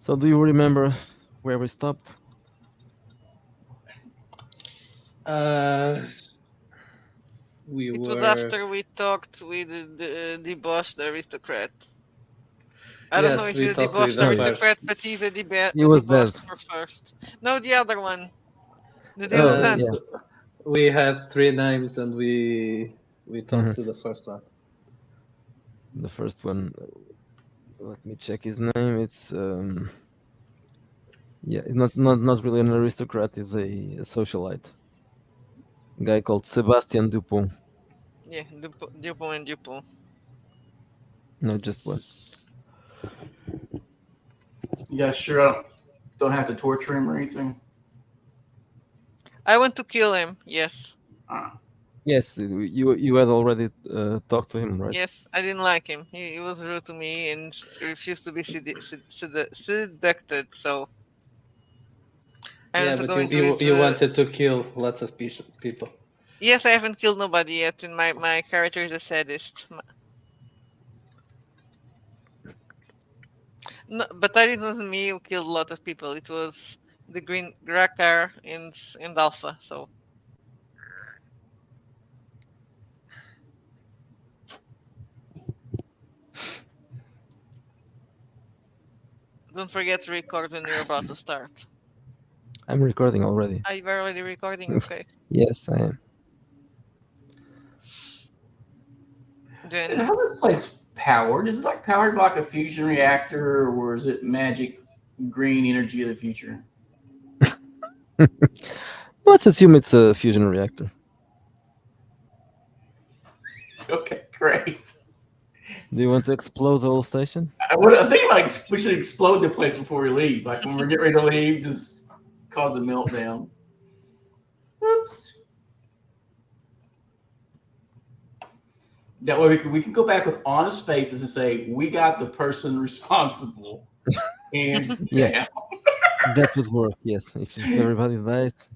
So do you remember where we stopped? Uh, we It was were. after we talked with the boss, the aristocrat. I don't know Yes, if we he's the talked with debauched the Oh, yeah. first. aristocrat, but he's the He was dead. debauched for first. No, the other one. The Oh, Uh, debutant. yeah. we had three names, and we hmm talked to the first one. The first one. Let me check his name. It's yeah, not really an aristocrat. He's a socialite. A guy called Sebastian Dupont. Yeah, Dupont and Dupont. No, just one. You guys sure don't have to torture him or anything? I want to kill him. Yes. Uh, Yes, you had already talked to him, right? Yes, I didn't like him. He was rude to me and refused to be seducted. So I Yeah, want to but go you into you, his. you wanted to kill lots of people. Yes, I haven't killed nobody yet, and my character is a sadist. No, but I it wasn't me who killed a lot of people. It was the green Grakar and Alpha. So don't forget to record when you're about to start. I'm recording already. Are you already recording? Okay. Yes, I am. and Then how is this place powered? Is it like powered by like a fusion reactor, or is it magic green energy of the future? Let's assume it's a fusion reactor. Okay, great. Do you want to explode the whole station? I think like we should explode the place before we leave. Like when we're getting ready to leave, just cause a meltdown. Oops. That way we can go back with honest faces and say we got the person responsible, hands Yeah. down. That would work. Yes, if everybody dies.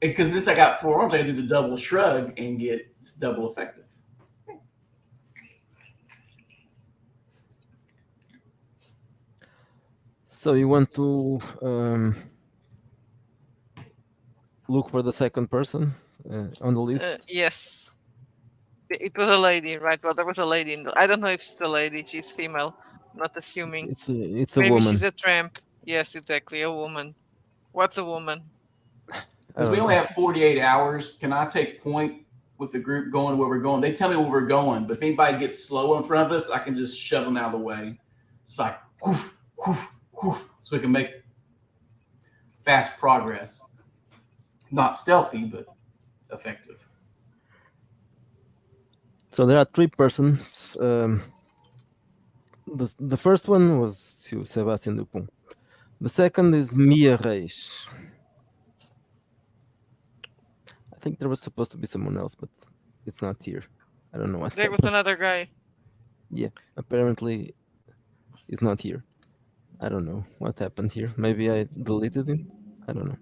Because since I got four arms, I can do the double shrug and get it's double effective. So you want to look for the second person on the list? yes, it was a lady, right? Well, there was a lady in the. I don't know if she's a lady. She's female. Not assuming. It's a Maybe woman. she's a tramp. Yes, exactly, a woman. What's a woman? I Since we don't only know. have 48 hours, can I take point with the group going where we're going? They tell me where we're going, but if anybody gets slow in front of us, I can just shove them out of the way. It's like, whoof, whoof, whoof, so we can make fast progress. Not stealthy, but effective. So there are three persons. The first one was Sebastian Dupont. The second is Mia Reis. I think there was supposed to be someone else, but it's not here. I don't know what There was happened. another guy. Yeah, apparently he's not here. I don't know what happened here. Maybe I deleted him. I don't know.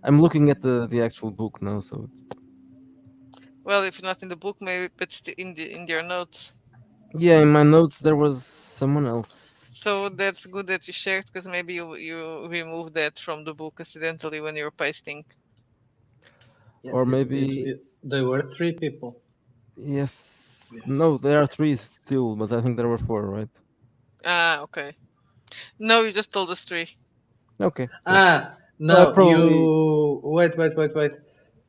I'm looking at the actual book now, so Well, if not in the book, maybe, but in their notes. yeah, in my notes there was someone else. So that's good that you shared, because maybe you removed that from the book accidentally when you were pasting. Yes, Or maybe there were three people. yes. No, there are three still, but I think there were four, right? Ah, okay. No, you just told us three. Okay. So No, probably you wait.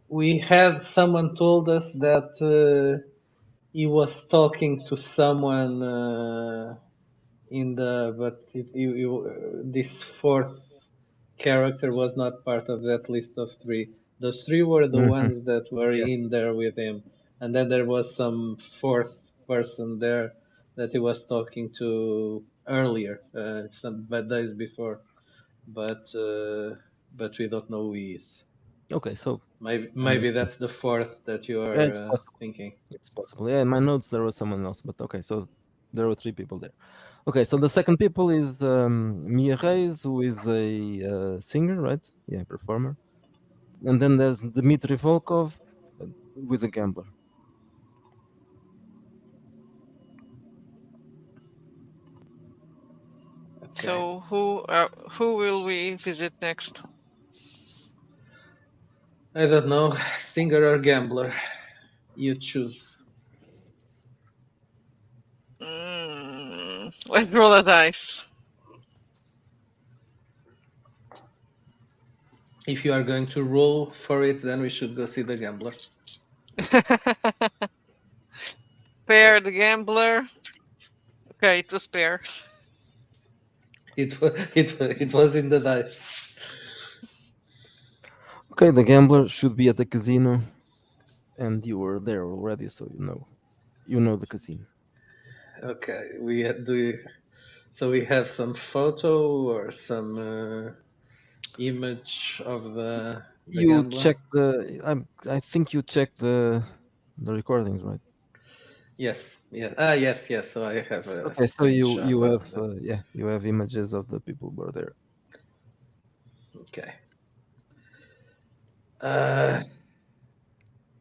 We had someone told us that he was talking to someone in the, but this fourth character was not part of that list of three. Those three were the Mhm. ones that were Yeah. in there with him, and then there was some fourth person there that he was talking to earlier, some bad days before, but we don't know who he is. Okay, so I'm Maybe not sure. that's the fourth that you Yeah, are it's possible. thinking. It's possible. Yeah, in my notes there was someone else, but okay, so there were three people there. Okay, so the second people is Mia Reis, who is a singer, right? Yeah, performer. And then there's Dmitry Volkov, who is a gambler. Okay. So who will we visit next? I don't know, singer or gambler. You choose. Let's roll a dice. If you are going to roll for it, then we should go see the gambler. Pair the gambler. Okay, it was pair. It was in the dice. Okay, the gambler should be at the casino, and you were there already, so you know the casino. Okay, so we have some photo or some image of the You gambler. check I think you checked the recordings, right? Yes, yeah, yes. So I have a Okay, so you screenshot have of the. you have images of the people who were there. Okay.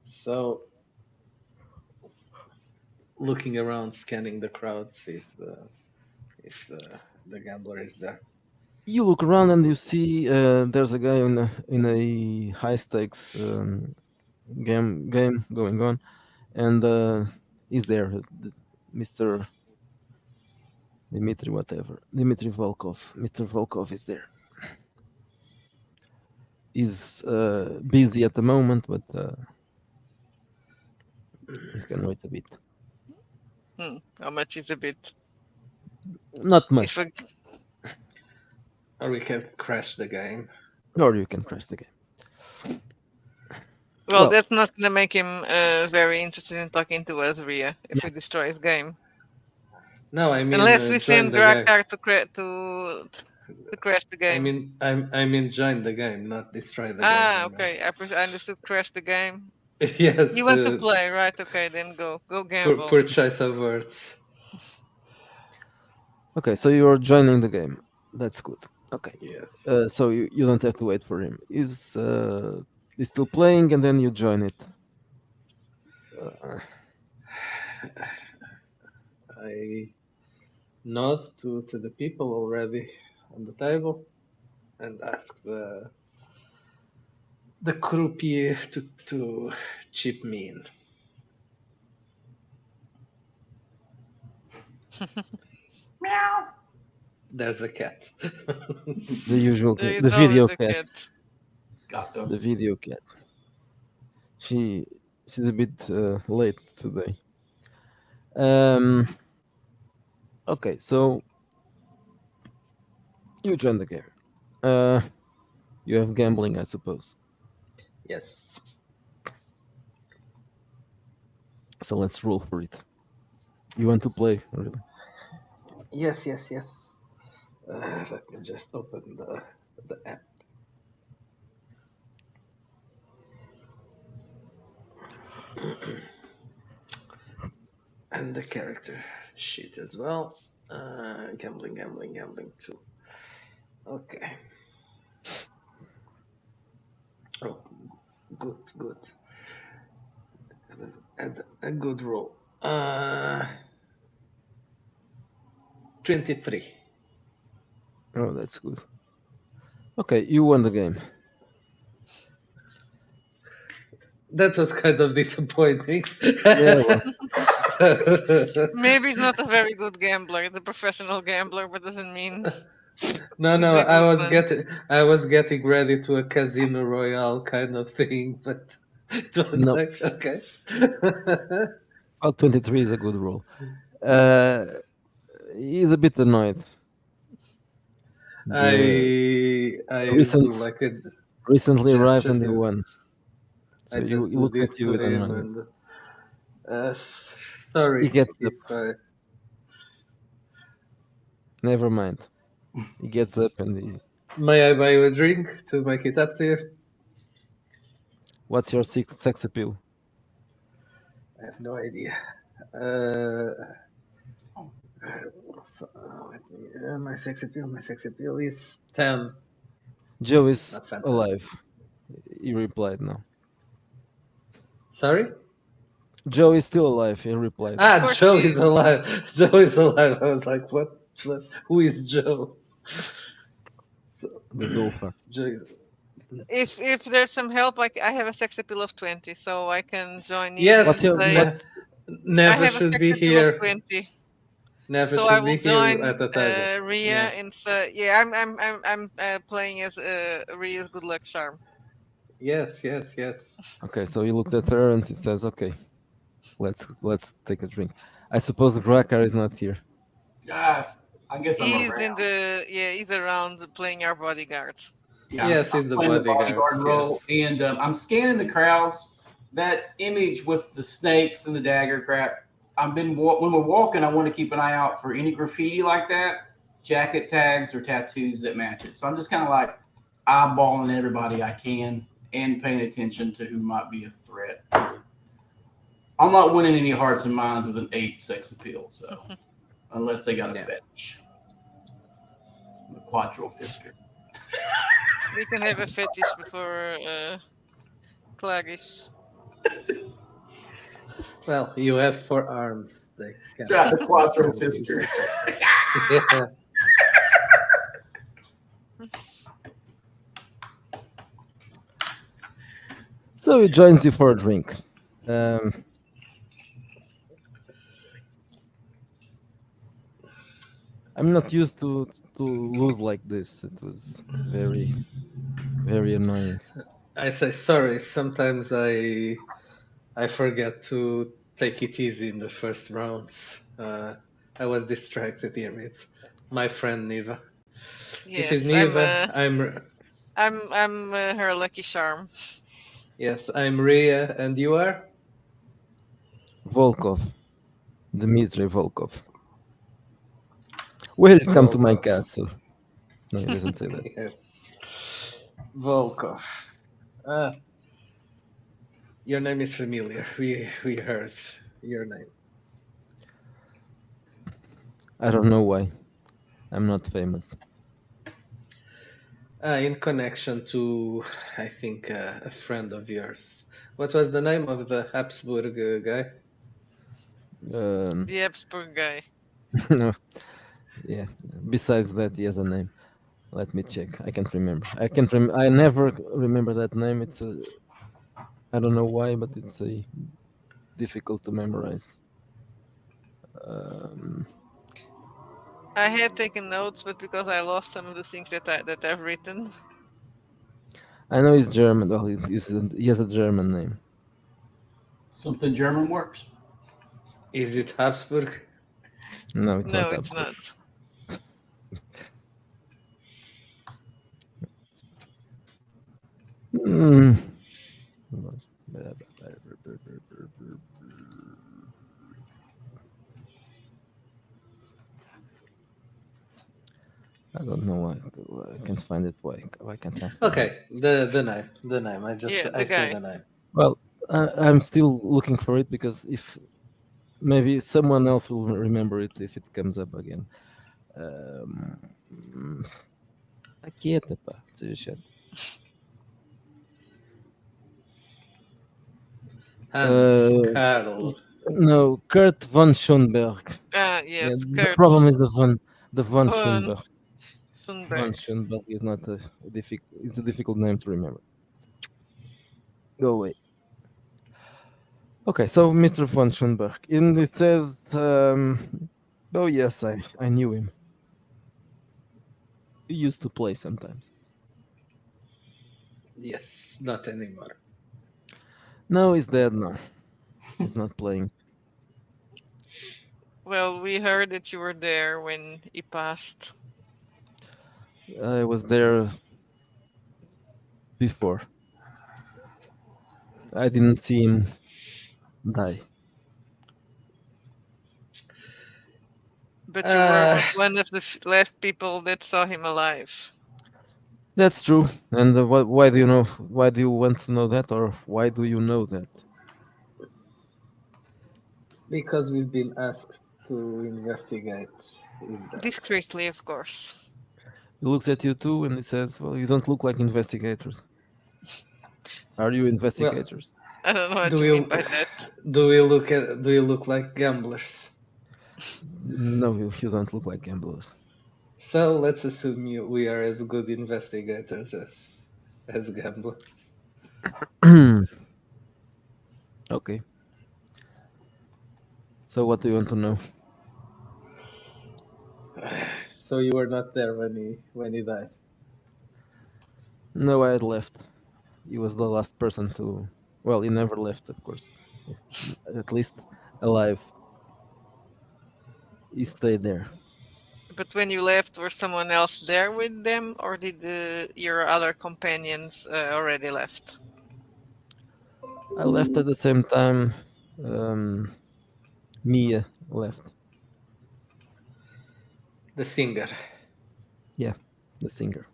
So looking around, scanning the crowd, see if the gambler is there. You look around and you see there's a guy in a high stakes game going on, and he's there, Mr. Dmitry whatever, Dmitry Volkov. Mr. Volkov is there. He's busy at the moment, but you can wait a bit. How much is a bit? Not much, If we, Or we can crash the game. or you can crash the game. well, that's not gonna make him very interested in talking to us, Ria, if we destroy his game. No, I mean Unless we join send the game. Grakar to crash the game. I mean join the game, not destroy the game. Ah, okay. I understood crash the game. Yes. You want to play, right? Okay, then go gamble. Poor choice of words. Okay, so you're joining the game. That's good. Okay. Yes. So you don't have to wait for him. He's still playing, and then you join it. I nod to the people already on the table and ask the croupier to chip me in. Meow. There's a cat. The usual There cat, is the video always a cat, Got them. the video cat. She's a bit late today. Okay, so you join the game. You have gambling, I suppose. Yes. So let's roll for it. You want to play, really? Yes. Let me just open the app. And the character sheet as well. Gambling 2. Okay. Oh, good. And a good roll. 23. Oh, that's good. Okay, you won the game. That was kind of disappointing. Yeah, well, Maybe he's not a very good gambler. He's a professional gambler, but doesn't mean. No, He's a good one. I was getting ready to a Casino Royale kind of thing, but it was No. like okay. well, 23 is a good roll. He's a bit annoyed. I recent- do like a Recently arrived gesture and he to- won. So I you just do look this at you to with him annoyance. and sorry He gets if I Never mind. He gets up and he. may I buy you a drink to make it up to you? What's your sex appeal? I have no idea. My sex appeal is 10. Joe is Not fantastic. alive. He replied now. Sorry? Joe is still alive. He replied. Ah, course Joe he is is. alive. Joe is alive. I was like, what? Who is Joe? So, The Dolphin. ju- If there's some help, I have a sex appeal of 20, so I can join in yes, What's and your play. what's I Never have a should sex be appeal of here. 20, Never so I should will be here join at the table. Ria Yeah. and yeah, I'm playing as Ria's good luck charm. Yes, yes, yes. okay? So he looks at her and he says, "Okay, let's take a drink." I suppose Grakar is not here. I guess I'm He's in around. he's around playing our bodyguard. Yeah, Yes, I'm he's the playing the bodyguard. bodyguard role, Yes. and I'm scanning the crowds. That image with the snakes and the dagger crap. When we're walking, I want to keep an eye out for any graffiti like that, jacket tags or tattoos that match it. So I'm just kind of like eyeballing everybody I can and paying attention to who might be a threat. I'm not winning any hearts and minds with an 8 sex appeal, so unless they got a Yeah. fetish, the quattro fisker. We can have a fetish before Clarice. Well, you have 4 arms. They can. Got the quattro can use fisker. it. Yeah. So he joins you for a drink. Um, I'm not used to lose like this. It was very annoying. I say sorry. Sometimes I forget to take it easy in the first rounds. I was distracted here with my friend Niva. This is Yes, Niva. I'm her lucky charm. I'm Ria, and you are? Volkov, Dmitry Volkov. Welcome to my Volkov. castle. No, he doesn't say that. Yes. Volkov. Ah, your name is familiar. We heard your name. I don't know why. I'm not famous. In connection to, I think, a friend of yours. What was the name of the Habsburg guy? The Habsburg guy. No, yeah. Besides that, he has a name. Let me check. I can't remember. I never remember that name. It's a. I don't know why, but it's a difficult to memorize. Um, I had taken notes, but because I lost some of the things that I've written. I know he's German. Well, he has a German name. Something German works. Is it Habsburg? No, it's No, not it's Habsburg. not. Hmm. I don't know why I can't find it. Why can't I find Okay, this? the name. Yeah, I the see guy. the name. Well, I'm still looking for it because if maybe someone else will remember it if it comes up again. Aquieta, pá, seja chato. Hans Karl. No, Kurt von Schoenberg. Yes, Yeah, the Kurt problem is the von von Schoenberg. Von Sundberg. Schoenberg is not a difficult. It's a difficult name to remember. Go away. Okay, so Mr. von Schoenberg, and it says, oh yes, I knew him. He used to play sometimes. Yes, not anymore. No, he's dead now. He's not playing. Well, we heard that you were there when he passed. I was there before. I didn't see him die. But you were Uh, one of the last people that saw him alive. That's true. And why do you know? Why do you want to know that, or why do you know that? because we've been asked to investigate his death. Discreetly, of course. He looks at you too, and he says, "Well, you don't look like investigators. Are you investigators?" I don't know what Do you we mean by that. do we look like gamblers? No, you don't look like gamblers. So let's assume we are as good investigators as gamblers. Okay. So what do you want to know? So you were not there when he died. No, I had left. He was the last person to. Well, he never left, of course. At least alive. He stayed there. But when you left, was someone else there with them, or did your other companions already left? I left at the same time. Um, Mia left. The singer. Yeah, the singer.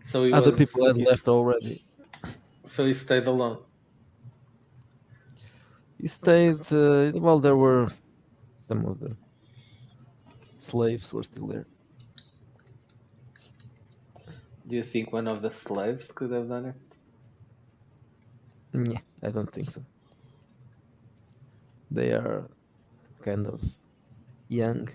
So he Other was. people had left already. So he stayed alone. He stayed. Well, there were some of the slaves were still there. Do you think one of the slaves could have done it? Yeah, I don't think so. They are kind of young.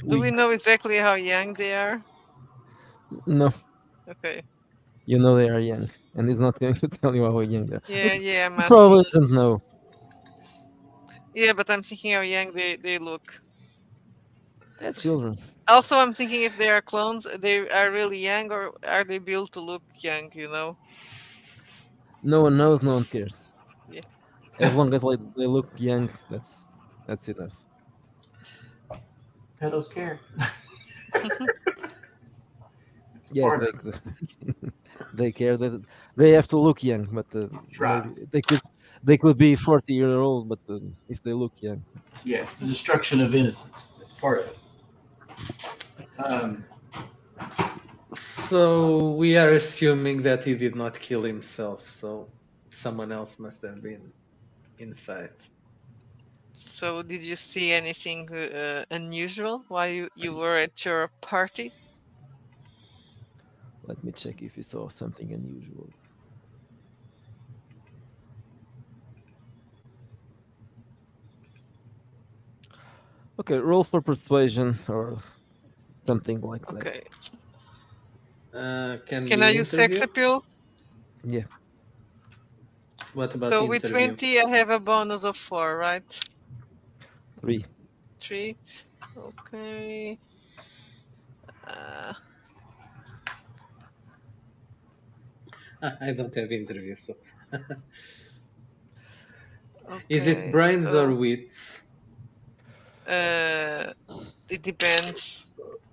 Do we Weak. know exactly how young they are? No, Okay. you know they are young, and he's not going to tell you how young they are. Yeah, I'm He probably asking. doesn't know. Yeah, but I'm thinking how young they look. They're children. Also, I'm thinking if they are clones, they are really young, or are they built to look young, you know? No one knows. No one cares. Yeah. As long as like they look young, that's enough. Pedos care. It's a Yeah, part they of it. they care that they have to look young, but Right. maybe they could be 40 year old, but if they look young, Yes, the destruction of innocence. It's part of it. Um, So we are assuming that he did not kill himself. So someone else must have been inside. So, did you see anything unusual while you were at your party? let me check if you saw something unusual. Okay, roll for persuasion or something like that. Okay. Can Can I be use sex interview. appeal? Yeah, What about So, with interview? 20, I have a bonus of 4, right? 3. 3. Okay. Uh, I don't have interview. So is it okay. brains or So, wits? uh, it depends.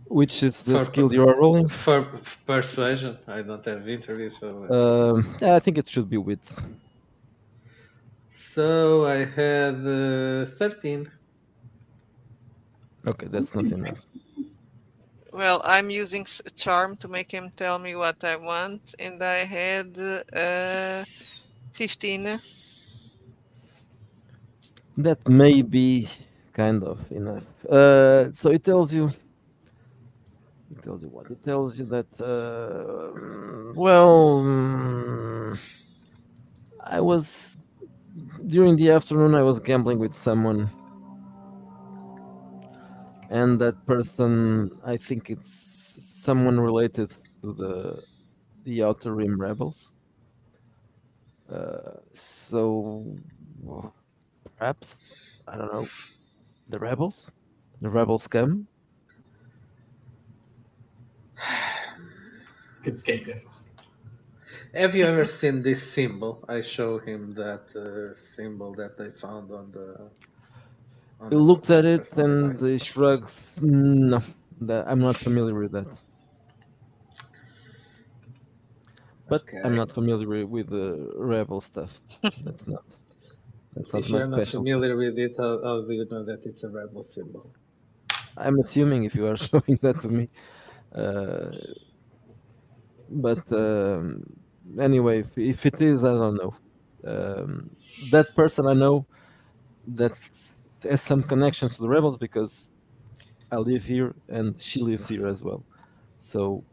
Which is the For skill you are rolling? for persuasion, I don't have interview. Yeah, I think it should be wits. So I had 13. Okay, that's not enough. Well, I'm using charm to make him tell me what I want, and I had 15. That may be kind of enough. So it tells you. It tells you what? It tells you that. Well, I was during the afternoon. I was gambling with someone, and that person. I think it's someone related to the Outer Rim rebels. So perhaps I don't know the rebels. The rebels come. good scapegoats. Have you ever seen this symbol? I show him that symbol that they found on He the looks at it footsteps on the and bike. he shrugs. No, I'm not familiar with that. But I'm Okay. not familiar with the rebel stuff. That's not that's not If my you're not specialty. familiar with it, how do you know that it's a rebel symbol? I'm assuming if you are showing that to me. Uh, but anyway, if it is, I don't know. That person I know that has some connections to the rebels because I live here and she lives here as well. So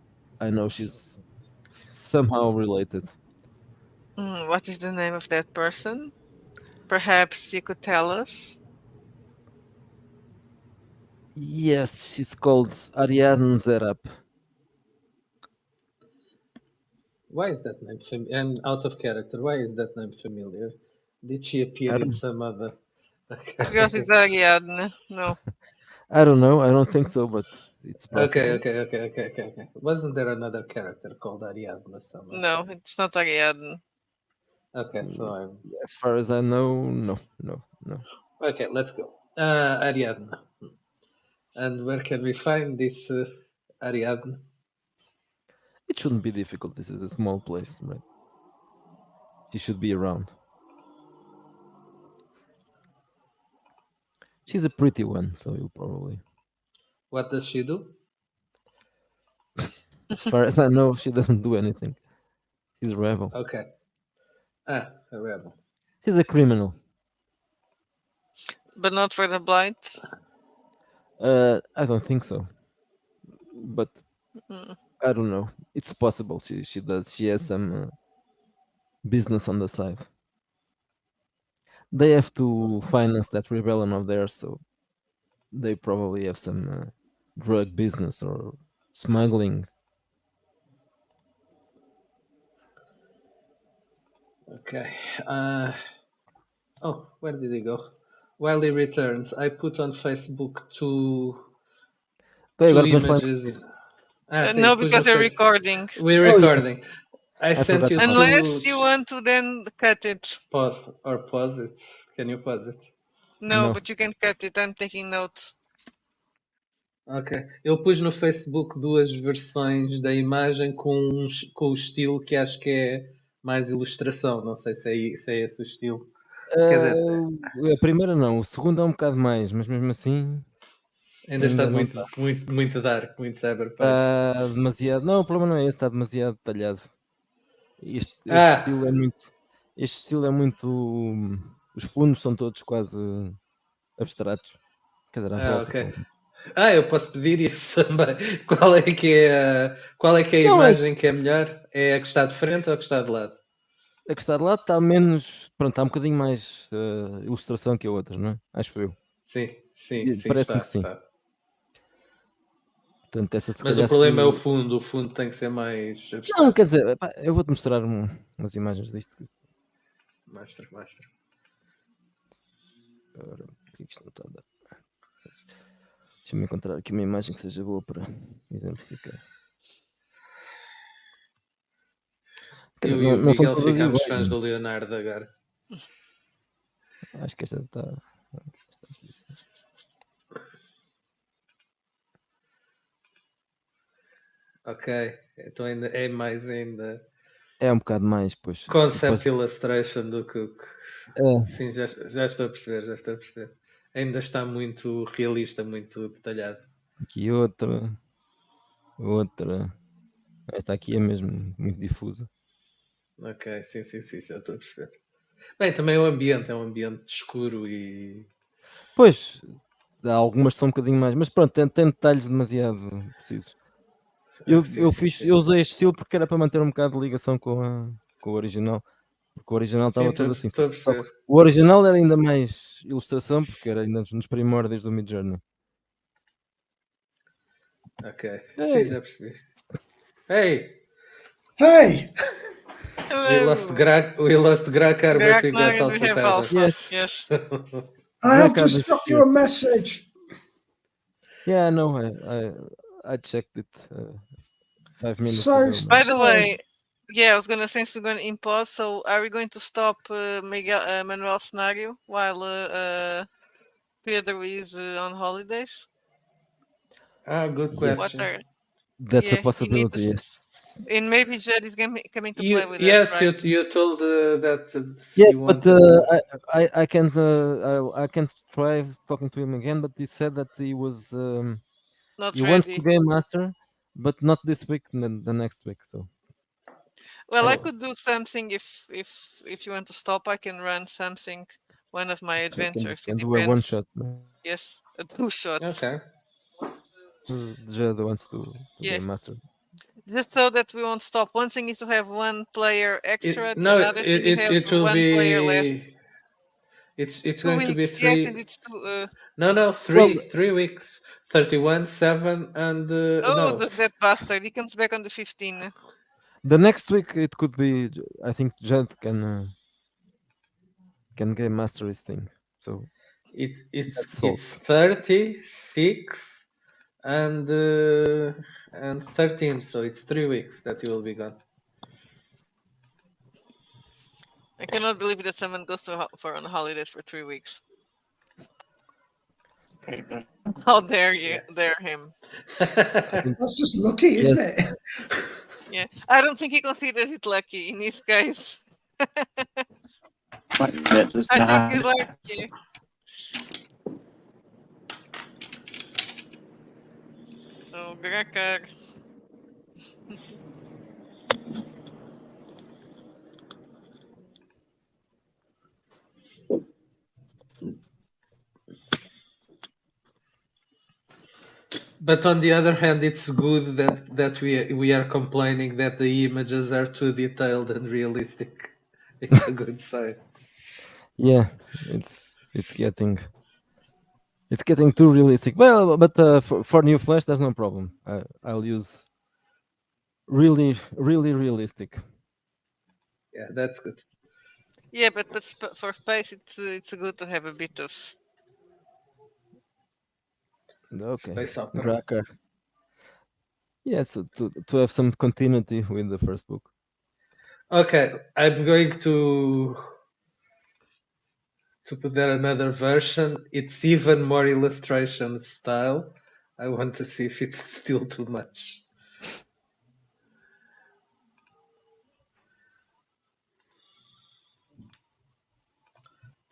I know she's somehow related. What is the name of that person? Perhaps you could tell us. Yes, she's called Ariadne Zerap. Why is that name familiar? And out of character, why is that name familiar? Did she appear I in don't, some other? Because Okay. it's Ariadne. No. I don't know. I don't think so, but it's Okay, possible. okay, okay, okay, okay, okay. Wasn't there another character called Ariadne somewhere? No, it's not Ariadne. Okay, so Mm, I'm As far as I know, no, no, no. okay. Let's go. Ariadne. And where can we find this Ariadne? It shouldn't be difficult. This is a small place, right? She should be around. She's a pretty one, so you'll probably. What does she do? As far as I know, she doesn't do anything. She's a rebel. Okay. A rebel. She's a criminal. But not for the blight. I don't think so, but Mm. I don't know. It's possible she does. She has some business on the side. They have to finance that rebellion of theirs, so they probably have some drug business or smuggling. Okay. Oh, where did he go? While he returns, I put on Facebook Ok, two agora podemos falar em images. português. Sim, No, pus no because we're Face. recording. We're Oh yes, recording. I I sent forgot you about that. Unless two. you want to then cut it. Pause or pause it. Can you pause it? No, No. but you can cut it. I'm taking notes. Ok. Eu pus no Facebook duas versões da imagem com o estilo que acho que é mais ilustração. Não sei se é esse o estilo. Quer dizer, A primeira não, o segundo é um bocado mais, mas mesmo assim ainda está ainda não muito, está. muito, muito dark, muito cyberpunk. Está demasiado. Não, o problema não é esse, está demasiado detalhado. Este Ah, estilo é muito. Este estilo é muito. Os fundos são todos quase abstratos. Quer dizer, à volta, ok. pelo menos. Eu posso pedir isso também. Qual é que é a Não, é imagem que é melhor? É a que está de frente ou a que está de lado? a que está de lado está menos. Pronto, está um bocadinho mais ilustração que a outra, não é? Acho eu. Sim, sim, sim, Parece-me que sim. está. Portanto, essa se Mas o calhar se. problema é o fundo tem que ser mais Não, quer abstrato. dizer, pá, eu vou-te mostrar umas imagens disto. Mostra, mostra. Ora, por que isto não está a dar? Deixa-me encontrar aqui uma imagem que seja boa para exemplificar. Quer dizer, Eu e o não são Miguel todas ficámos iguais, fãs né? do Leonardo agora. Acho que esta está. Aqui, assim. Ok, então ainda é mais ainda É um bocado mais, pois. concept illustration do que. É, Sim, já estou a perceber, já estou a perceber. Ainda está muito realista, muito detalhado. aqui outra. Outra. Esta aqui é mesmo muito difusa. Ok, sim, sim, sim, já estou a perceber. Bem, também o ambiente é um ambiente escuro e. Pois, há algumas que são um bocadinho mais. Mas pronto, tem detalhes demasiado precisos. Sim, sim, sim. Eu usei este estilo porque era para manter um bocado de ligação com o original. Porque o original Sim, estava todo assim. estou a Só que perceber. o original era ainda mais ilustração, porque era ainda nos primórdios do Midjourney. Ok, sim, É, já percebi. Hey, Hey! Hello. we lost Grakar, but we got Ragnar and we Alpha have Cyber. Alpha. yes, Yes. I have Drakkar just dropped you a message. Yeah, no, I checked it 5 minutes So ago. By the sorry. way, yeah, I was gonna since we're gonna impose, so are we going to stop Miguel Manuel's scenario while Pedro is on holidays? Good Yes, What question. are that's a yeah, he needs possibility. to Yes, and maybe Jed is coming to play with us, Yes, right? you told that yes, you but wanted to. I can't I can't try talking to him again. But he said that he was Not he wants to ready. game master, but not this week, the next week. So Well, I Oh, could do something if you want to stop. I can run something, one of my I adventures. It can do a one depends. shot. No? Yes, a two shot. okay. Jed wants to Yeah, game master. Just so that we won't stop. One thing is to have one player extra. No, Another thing is have it will one player less. be. It's 2 going to be weeks. Yes, and three. it's 2. No, Well, 3 weeks. 31, 7, and no. That bastard. He comes back on the 15th. the next week it could be. I think Jed can game master his thing. So It's that's it's solved. it's 36 and 13, so it's 3 weeks that you will be gone. I cannot believe that someone goes for on holidays for 3 weeks. How dare you? Dare him? That's just lucky, isn't Yes. it? Yeah, I don't think he considers it lucky in his case. I think he's lucky. Oh, Grakar. But on the other hand, it's good that we are complaining that the images are too detailed and realistic. It's a good sign. Yeah, it's getting too realistic. Well, but for new Flash, there's no problem. I'll use really realistic. Yeah, that's good. Yeah, but for space, it's good to have a bit of. Okay, Space opera. Grakar. Yes, to have some continuity with the first book. Okay, I'm going to put there another version. It's even more illustration style. I want to see if it's still too much.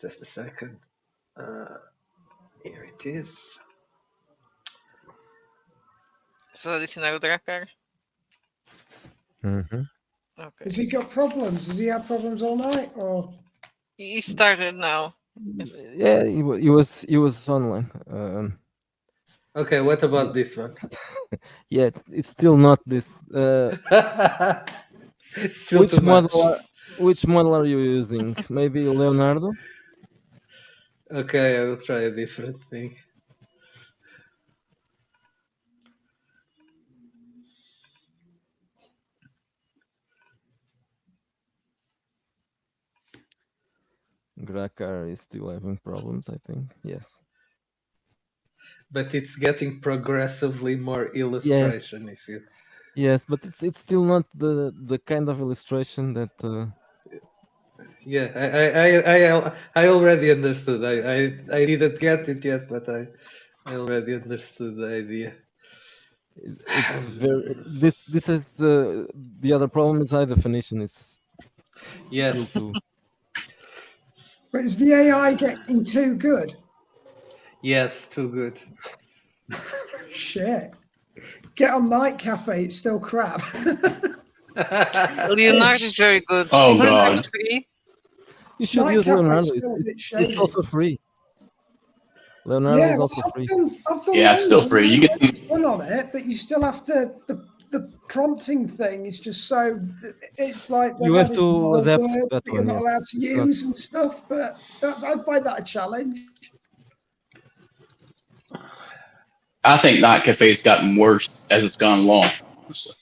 Just a second. Here it is. So this is now Grakar. Mm-hmm. Okay. Has he got problems? Has he had problems all night? Or He started now. Yes. Yeah, he was online. Okay, what about this one? Yeah, it's still not this. Still too much. Which model are you using? Maybe Leonardo? Okay, I will try a different thing. Grakar is still having problems, I think. Yes. But it's getting progressively more illustration. If you Yes, but it's still not the kind of illustration that. Yeah, I already understood. I didn't get it yet, but I already understood the idea. It's very. This is the other problem is high definition. Is Yes. still too. but is the AI getting too good? Yes, too good. Shit. Get on Night Cafe, it's still crap. Leonardo is very good. Oh, Even God. at 3. You should Night use Cafe's Leonardo. still a bit It's shady. also free. Leonardo Yeah, is well, also free. I've done Yeah, it's still loads free. You of can fun on it, but you still have to. The prompting thing is just so. It's like You have to adapt words that that you're one. not Yes. allowed to It's not- use and stuff. But I find that a challenge. I think Night Cafe's gotten worse as it's gone along. honestly,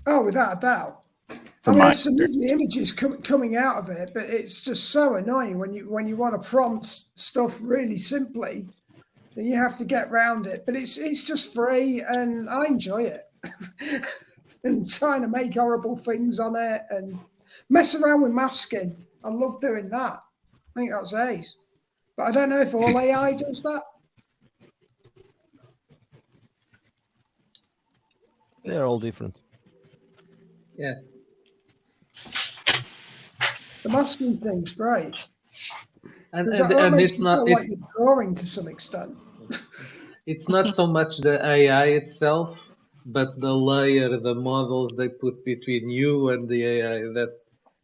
Oh, without a doubt. I From mean, my there's some lovely images coming out of it, but it's just so annoying when you want to prompt stuff really simply, then you have to get round it. But it's just free, and I enjoy it. And trying to make horrible things on it and mess around with masking. I love doing that. I think that's ace. But I don't know if all AI does that. They're all different. Yeah. The masking thing's great. And, 'Cause and, that and makes it's you not feel like you're drawing to some extent. it's not so much the AI itself, but the layer, the models they put between you and the AI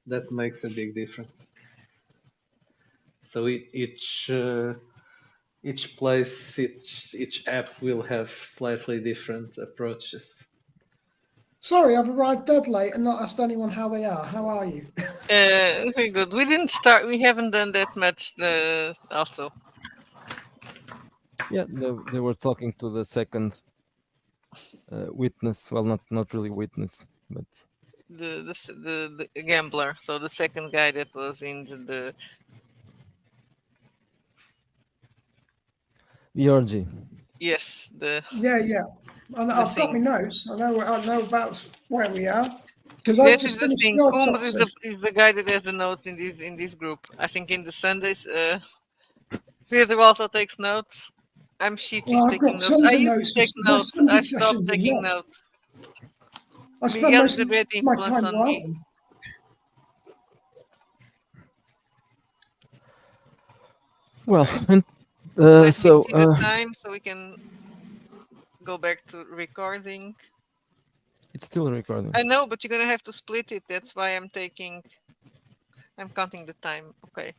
that makes a big difference. So each place, each app will have slightly different approaches. Sorry, I've arrived dead late and not asked anyone how they are. How are you? Very good. We didn't start. We haven't done that much. Also, Yeah, they were talking to the second witness. Well, not really witness, but the gambler. So the second guy that was in the orgy. yes, Yeah. And I've got my thing. notes. I know about where we are because I've That just is the finished thing. the Kumbs is autopsy. the guy that has the notes in this group. I think in the Sundays, Pedro also takes notes. I'm shitty Well, I've taking got notes. I tons of used to notes take for my notes. Sunday I stopped sessions and taking what. notes. I spend Miguel is most a of bad my influence time on me. writing. Well, and Let so me see the time so we can go back to recording. it's still recording. I know, but you're gonna have to split it. That's why I'm counting the time. Okay.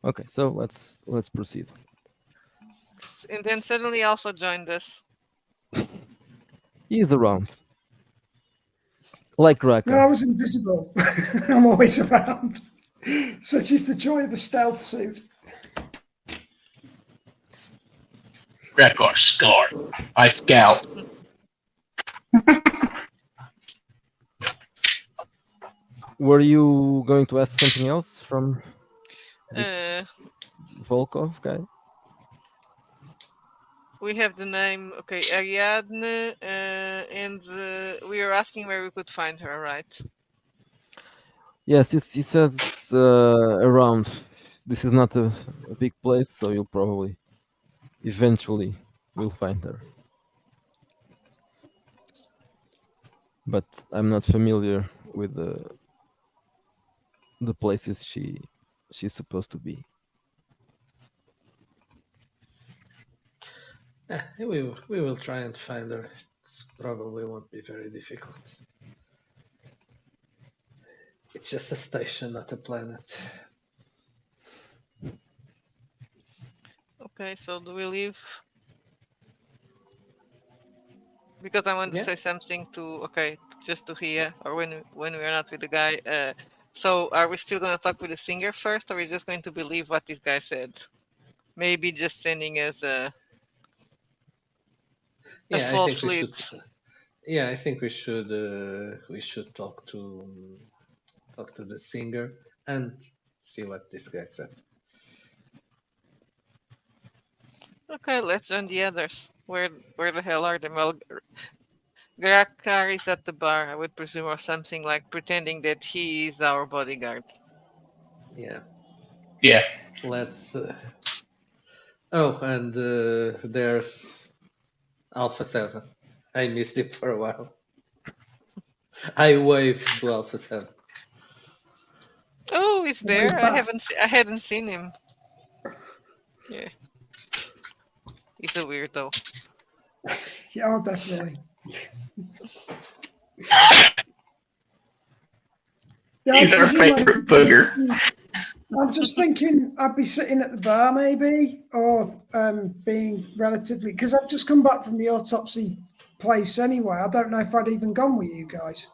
Okay, so let's proceed. And then suddenly Alpha joined us. He's around, like No, I Raka. was invisible. I'm always around. Such is the joy of the stealth suit. Record score. I scout. Were you going to ask something else from this Volkov guy? We have the name, okay, Ariadne, and we are asking where we could find her, right? Yes, he said it's around. This is not a big place, so you'll probably eventually will find her. But I'm not familiar with the places she's supposed to be. We will try and find her. It probably won't be very difficult. It's just a station, not a planet. Okay, so do we leave? Because I want to Yeah. say something just to hear, or when we are not with the guy. So are we still going to talk with the singer first, or are we just going to believe what this guy said? Maybe just sending us a Yeah, I false think we lead. should. Yeah, I think we should talk to the singer and see what this guy said. Okay, let's join the others. Where the hell are they? Well, Grakar is at the bar, I would presume, or something like pretending that he is our bodyguard. Yeah. Yeah. Let's. Oh, and there's Alpha 7. I missed him for a while. I waved to Alpha 7. Oh, he's Well, he's there. I back. hadn't seen him. Yeah, he's a weirdo. Yeah, oh, definitely. Yeah, He's I our presume favorite booger. I'm just thinking I'd be sitting at the bar maybe, or being relatively, because I've just come back from the autopsy place anyway. I don't know if I'd even gone with you guys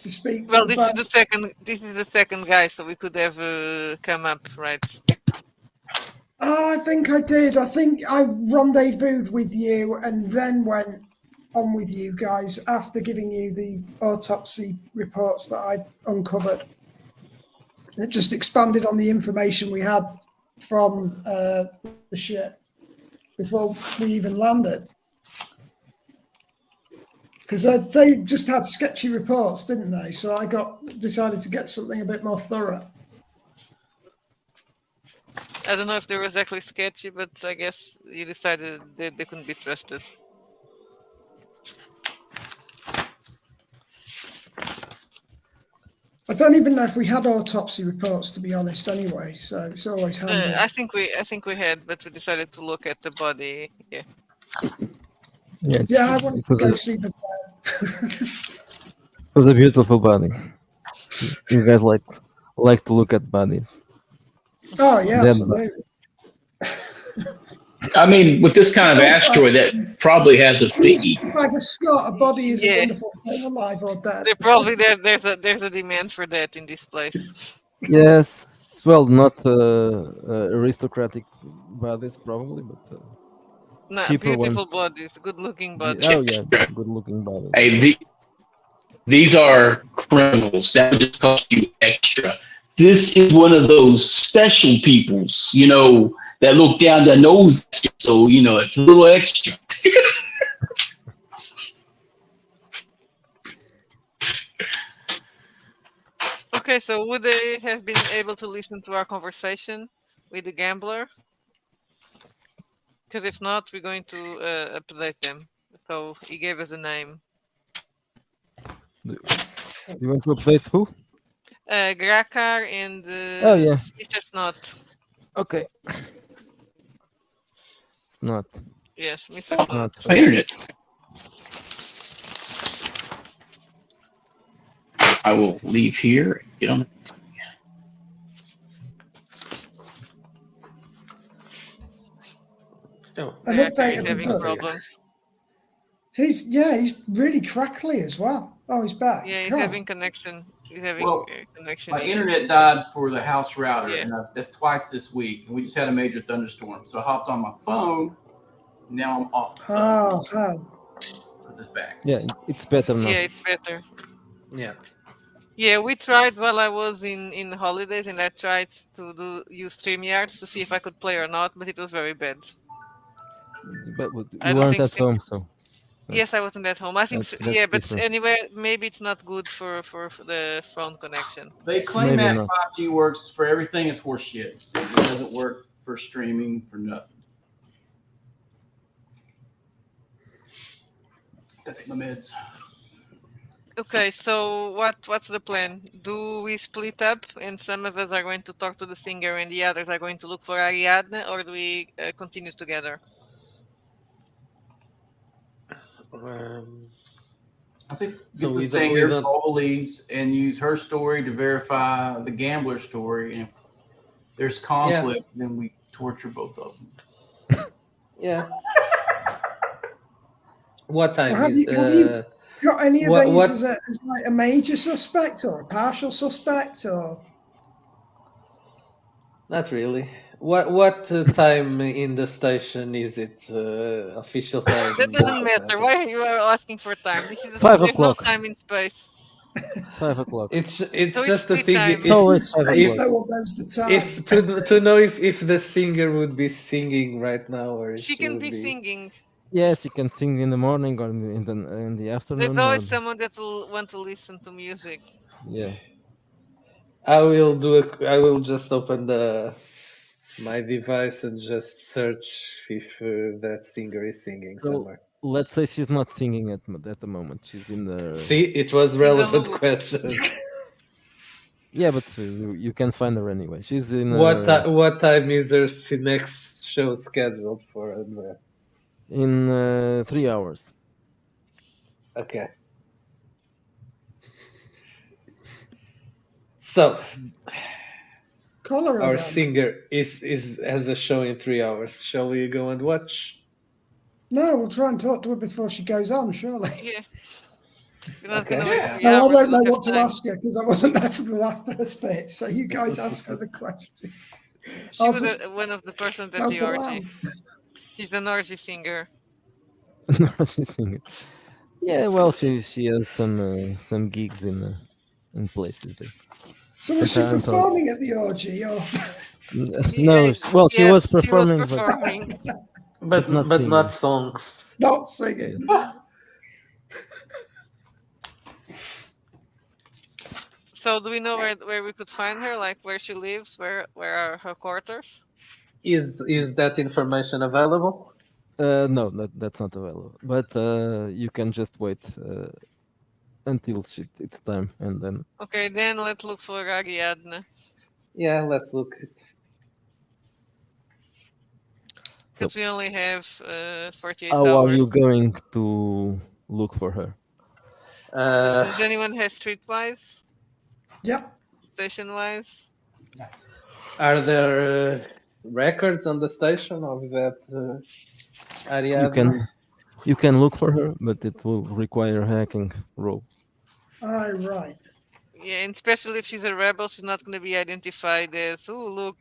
to speak to Well, the this bar. is the second. This is the second guy, so we could have come up, right? Oh, I think I did. I think I rendezvoused with you and then went on with you guys after giving you the autopsy reports that I uncovered. It just expanded on the information we had from the ship before we even landed. Because they just had sketchy reports, didn't they? So I decided to get something a bit more thorough. I don't know if they were exactly sketchy, but I guess you decided that they couldn't be trusted. I don't even know if we had autopsy reports, to be honest. Anyway, so it's always handy. I think we had, but we decided to look at the body. Yeah. Yeah, I wanted to go see the. It was a beautiful body. You guys like to look at bodies. Oh yeah, Dead absolutely. I mean, with this kind of asteroid, that probably has a fee. Like a slot, a body is a Yeah. wonderful thing, alive or dead. They probably there's a demand for that in this place. Yes, well, not aristocratic bodies probably, but Nah, cheaper beautiful ones. bodies, good-looking bodies. Oh yeah, good-looking bodies. Hey, these are criminals. That would just cost you extra. This is one of those special peoples, that look down their nose. So, it's a little extra. Okay, so would they have been able to listen to our conversation with the gambler? Because if not, we're going to update them. So he gave us a name. Do you want to update who? Grakar and Oh, yeah. Mr. Snot. Okay. It's not. Yes, Mr. Not. Snot. My internet. I will leave here and get on. Oh, An Grakar update is of the having book. problems. He's really crackly as well. Oh, he's back. Yeah, he's God. having connection. He's having Well, connection My issues. internet died for the house router, Yeah. and that's twice this week. And we just had a major thunderstorm, so I hopped on my phone. Now I'm off the phone Oh, hell. because it's back. Yeah, it's better now. Yeah, it's better. yeah. Yeah, we tried while I was in holidays, and I tried to use StreamYard to see if I could play or not, but it was very bad. But I you don't weren't think at so. home, so Yes, I wasn't at home. I think That's yeah, but different. anyway, maybe it's not good for the phone connection. They claim Maybe that not. 5G works for everything. It's horseshit. It doesn't work for streaming for nothing. Gotta take my meds. Okay, so what's the plan? Do we split up and some of us are going to talk to the singer and the others are going to look for Ariadne, or do we continue together? I think So get the we singer, don't- all the leads, and use her story to verify the gambler story. And if there's conflict, then we torture both of them. Yeah. What time Well, have is you got any of what- these what- as like a major suspect or a partial suspect or? Not really. What time in the station is it? Official time? That doesn't matter. Why you are asking for time? This is 5 there's no o'clock. time in space. It's 5 o'clock. It's So just it's the split thing. time. It's always 5 Space, o'clock. no one knows the time. If to know if the singer would be singing right now or if She can would be singing. Yes, you can sing in the morning or in the There's afternoon. always Or, someone that will want to listen to music. yeah. I will just open my device and just search if that singer is singing So- somewhere. Let's say she's not singing at the moment. She's in the. See, it was relevant loop. question. Yeah, but you can find her anyway. She's in. What time is her next show scheduled for? In 3 hours. Okay. So Cholera. our then. singer has a show in 3 hours. Shall we go and watch? No, we'll try and talk to her before she goes on, surely. Yeah. You're not Okay. gonna wait Yeah. 3 No, I hours don't to know look what at to time. ask her because I wasn't there for the first bit. So you guys ask her the question. She I'll was just one of the persons at help the her orgy. out. She's an orgy singer. No, she's singing. Yeah, well, she has some gigs in places there. So was she Apparently. performing at the orgy or? No, well, she was Yes, performing, But not not singing. songs. Not singing. So do we know where we could find her? Like where she lives? Where are her quarters? Is that information available? No, that's not available. But you can just wait until it's time, and then Okay, then let's look for Ariadne. Yeah, let's look. Because we only have 48 how hours. are you going to look for her? Does anyone have streetwise? Yep. Station-wise? Are there records on the station of that You Ariadne? can look for her, but it will require a hacking roll. Oh, right. Yeah, and especially if she's a rebel, she's not going to be identified as, oh, look,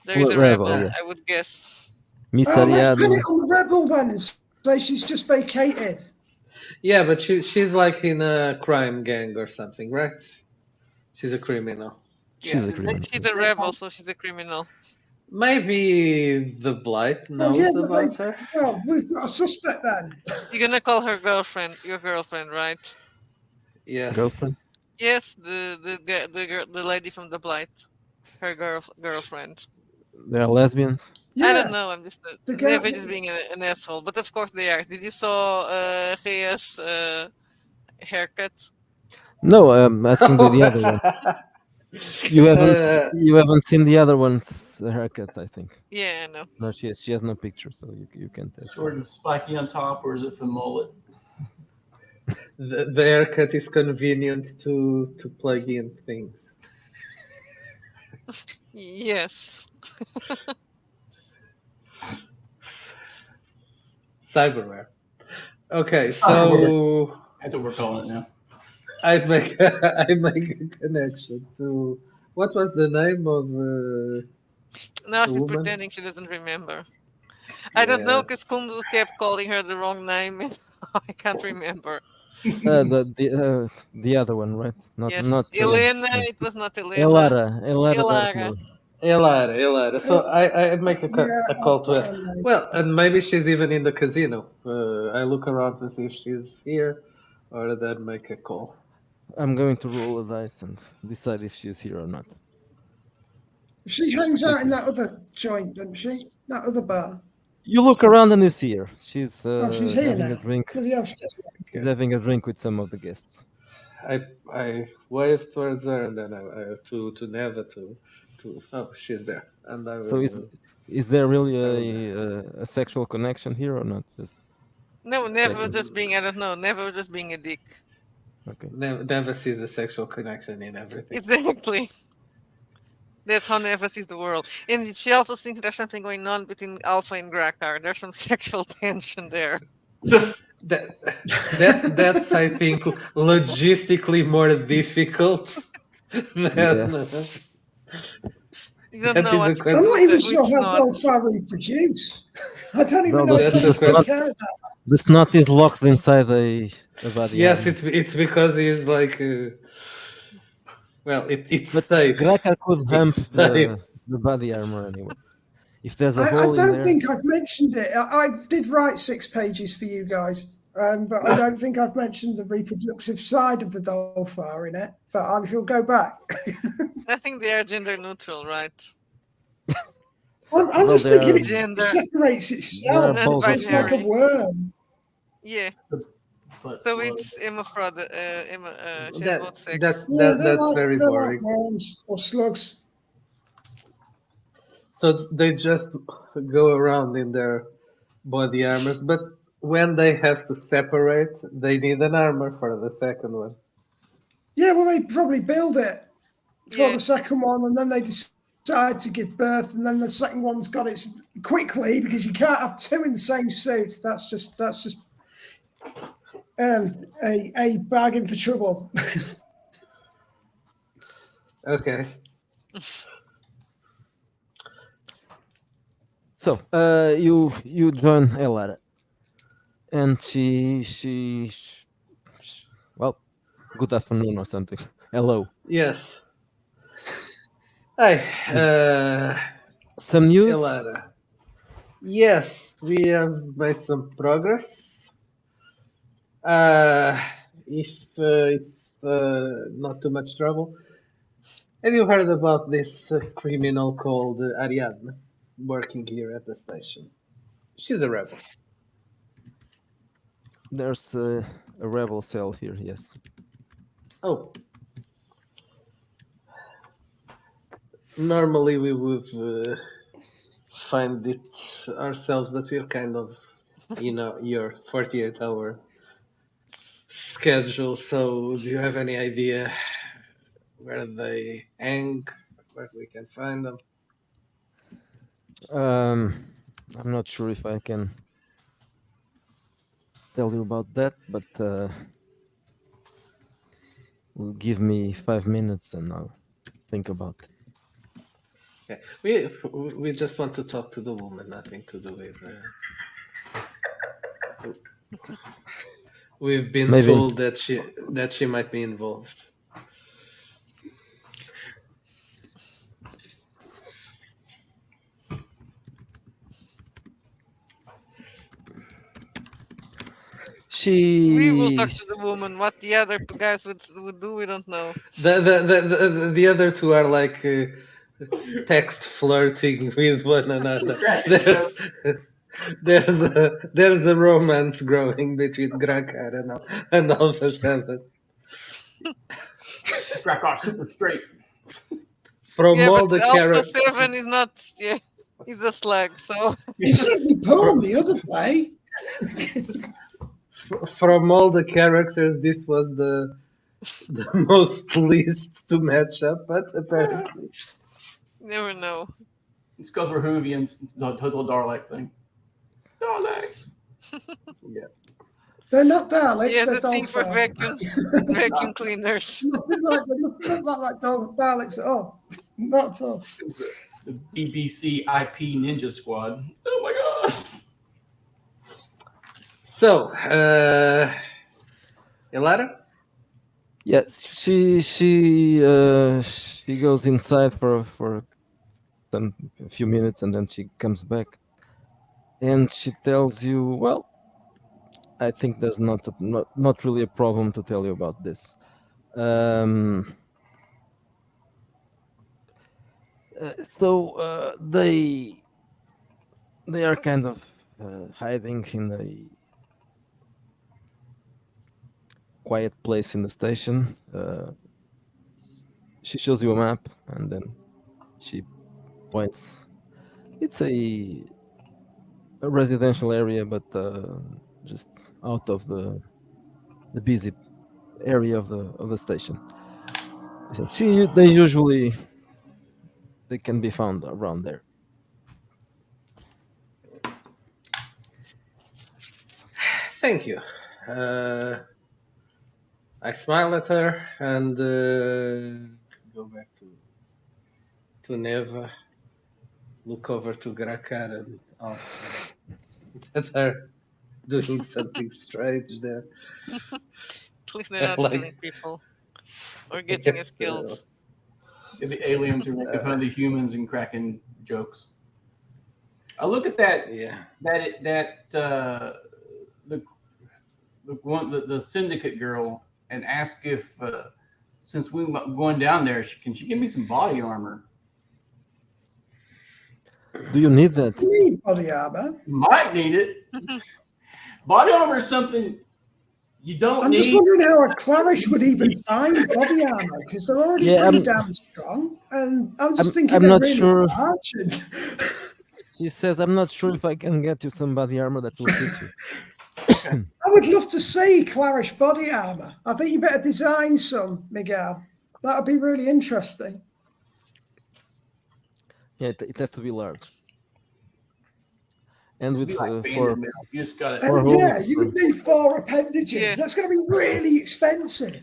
there is Well, a rebel, rebel, yes. I would guess. Miss Oh, let's pin Ariadne. it on the rebel then and say she's just vacated. Yeah, but she's like in a crime gang or something, right? She's a criminal. She's a Yeah, criminal. she's a rebel, so she's a criminal. Maybe the Blight Well, yeah, knows about her. well, we've got a suspect then. You're going to call her girlfriend, your girlfriend, right? Yes. Girlfriend? Yes, the lady from the Blight, her girlfriend. They are lesbians? I Yeah, don't know. I'm just the girl. maybe just being an asshole, but of course they are. Did you saw Rhea's haircut? No, I'm asking the other one. You haven't seen the other one's haircut, I think. Yeah, I know. No, she has no picture, so you can't tell. Short and spiky on top, or is it from mullet? The haircut is convenient to plug in things. Yes. Cyberware. Okay, so That's what we're calling it now. I make I make a connection to what was the name of Now the she's woman? pretending she doesn't remember. I don't know because Kumbu kept calling her the wrong name, and I can't remember. The other one, right? Yes, Not Elena. It was not Elena. Elara Elara. Darkmoor. Elara. So I make a call to her. Yeah, Well, and maybe she's even in the casino. I look around to see if she's here, or then make a call. I'm going to roll a dice and decide if she's here or not. she hangs out in that other joint, doesn't she? That other bar. You look around and you see her. She's She's here having now. a drink. Bloody hell, she gets- She's having a drink with some of the guests. I wave towards her, and then I to Neva to oh, she's there, and I So will. is there really a sexual connection here or not? Just No, never just being. I don't know. Never just being a dick. okay. Neva sees a sexual connection in everything. Exactly. That's how Neva sees the world. And she also thinks there's something going on between Alpha and Grakar. There's some sexual tension there. That's I think logistically more difficult than You don't That know is what a I'm not even it's sure how not. Dolphar reproduce. I don't even No, know that's if the that's question. care about. The snot is locked inside a body. yes, armor. it's because he's like well, it's But safe. Grakar could hump It's safe. the body armor anyway. If there's a I hole in don't there, think I've mentioned it. I did write 6 pages for you guys, but I don't think I've mentioned the reproductive side of the Dolphar in it. But I shall go back. I think they are gender neutral, right? I'm Well, just they thinking are- it Gender. separates they are itself. both So it's like a binary. worm. Yeah. But So slow. it's hermaphrodite. She has both sex. That's Yeah, that's very they're boring. like worms or slugs. So they just go around in their body armors, but when they have to separate, they need an armor for the second one. Yeah, well, they probably build it for Yeah. the second one, and then they decide to give birth, and then the second one's got it quickly because you can't have two in the same suit. That's just a bargain for trouble. Okay. so you join Elara, and well, good afternoon or something. Hello. Yes. Hi, Some news? Elara. Yes, we have made some progress. If it's not too much trouble, have you heard about this criminal called Ariadne working here at the station? She's a rebel. There's a rebel cell here. Yes. Oh. Normally we would find it ourselves, but we're kind of, your 48-hour schedule. So do you have any idea where they hang, where we can find them? I'm not sure if I can tell you about that, but give me 5 minutes and I'll think about it. Okay. We just want to talk to the woman, nothing to do with. We've been Maybe. told that she might be involved. We will talk She to the woman. What the other two guys would do, we don't know. The other two are like text flirting with one another. There's a romance growing between Grakar and Alpha 7. Crack super straight. From Yeah, all but the Alpha characters. 7 is not. Yeah, he's a slug. So You sent me porn the other day. From all the characters, this was the most least to match up, but apparently. you never know. It's because we're Hoovians. It's the total Dalek thing. Daleks. Yeah. They're not Daleks, Yeah, they're the thing for Dolphin. vacuum cleaners. Nothing like Daleks at all. Not at all. The BBC IP Ninja Squad. Oh my god. So, Elara? yes, she goes inside for a few minutes and then she comes back and she tells you, well, I think there's not really a problem to tell you about this. So they are kind of hiding in a quiet place in the station. She shows you a map and then she points. It's a residential area, but just out of the busy area of the station. He says, they can be found around there. Thank you. I smile at her and go back to Neva, look over to Grakar and Alpha that are doing something strange there. At least they're not Like- killing people or getting us killed. Yeah, the aliens are making fun of the humans and cracking jokes. I look at that. Yeah. The syndicate girl and ask if since we're going down there, can she give me some body armor? Do you need that? You need body armor. Might need it. Body armor is something you don't I'm need. just wondering how a Clarish would even find body armor because they're already Yeah, pretty damn strong. And I'm just thinking I'm they're not really sure. large. And He says, I'm not sure if I can get you some body armor that will fit you. I would love to see Clarish body armor. I think you better design some, Miguel. That would be really interesting. Yeah, it has to be large. And with Be like for banded metal. You just got Or And yeah, holes you would need 4 appendages. Yeah. That's going to be really expensive.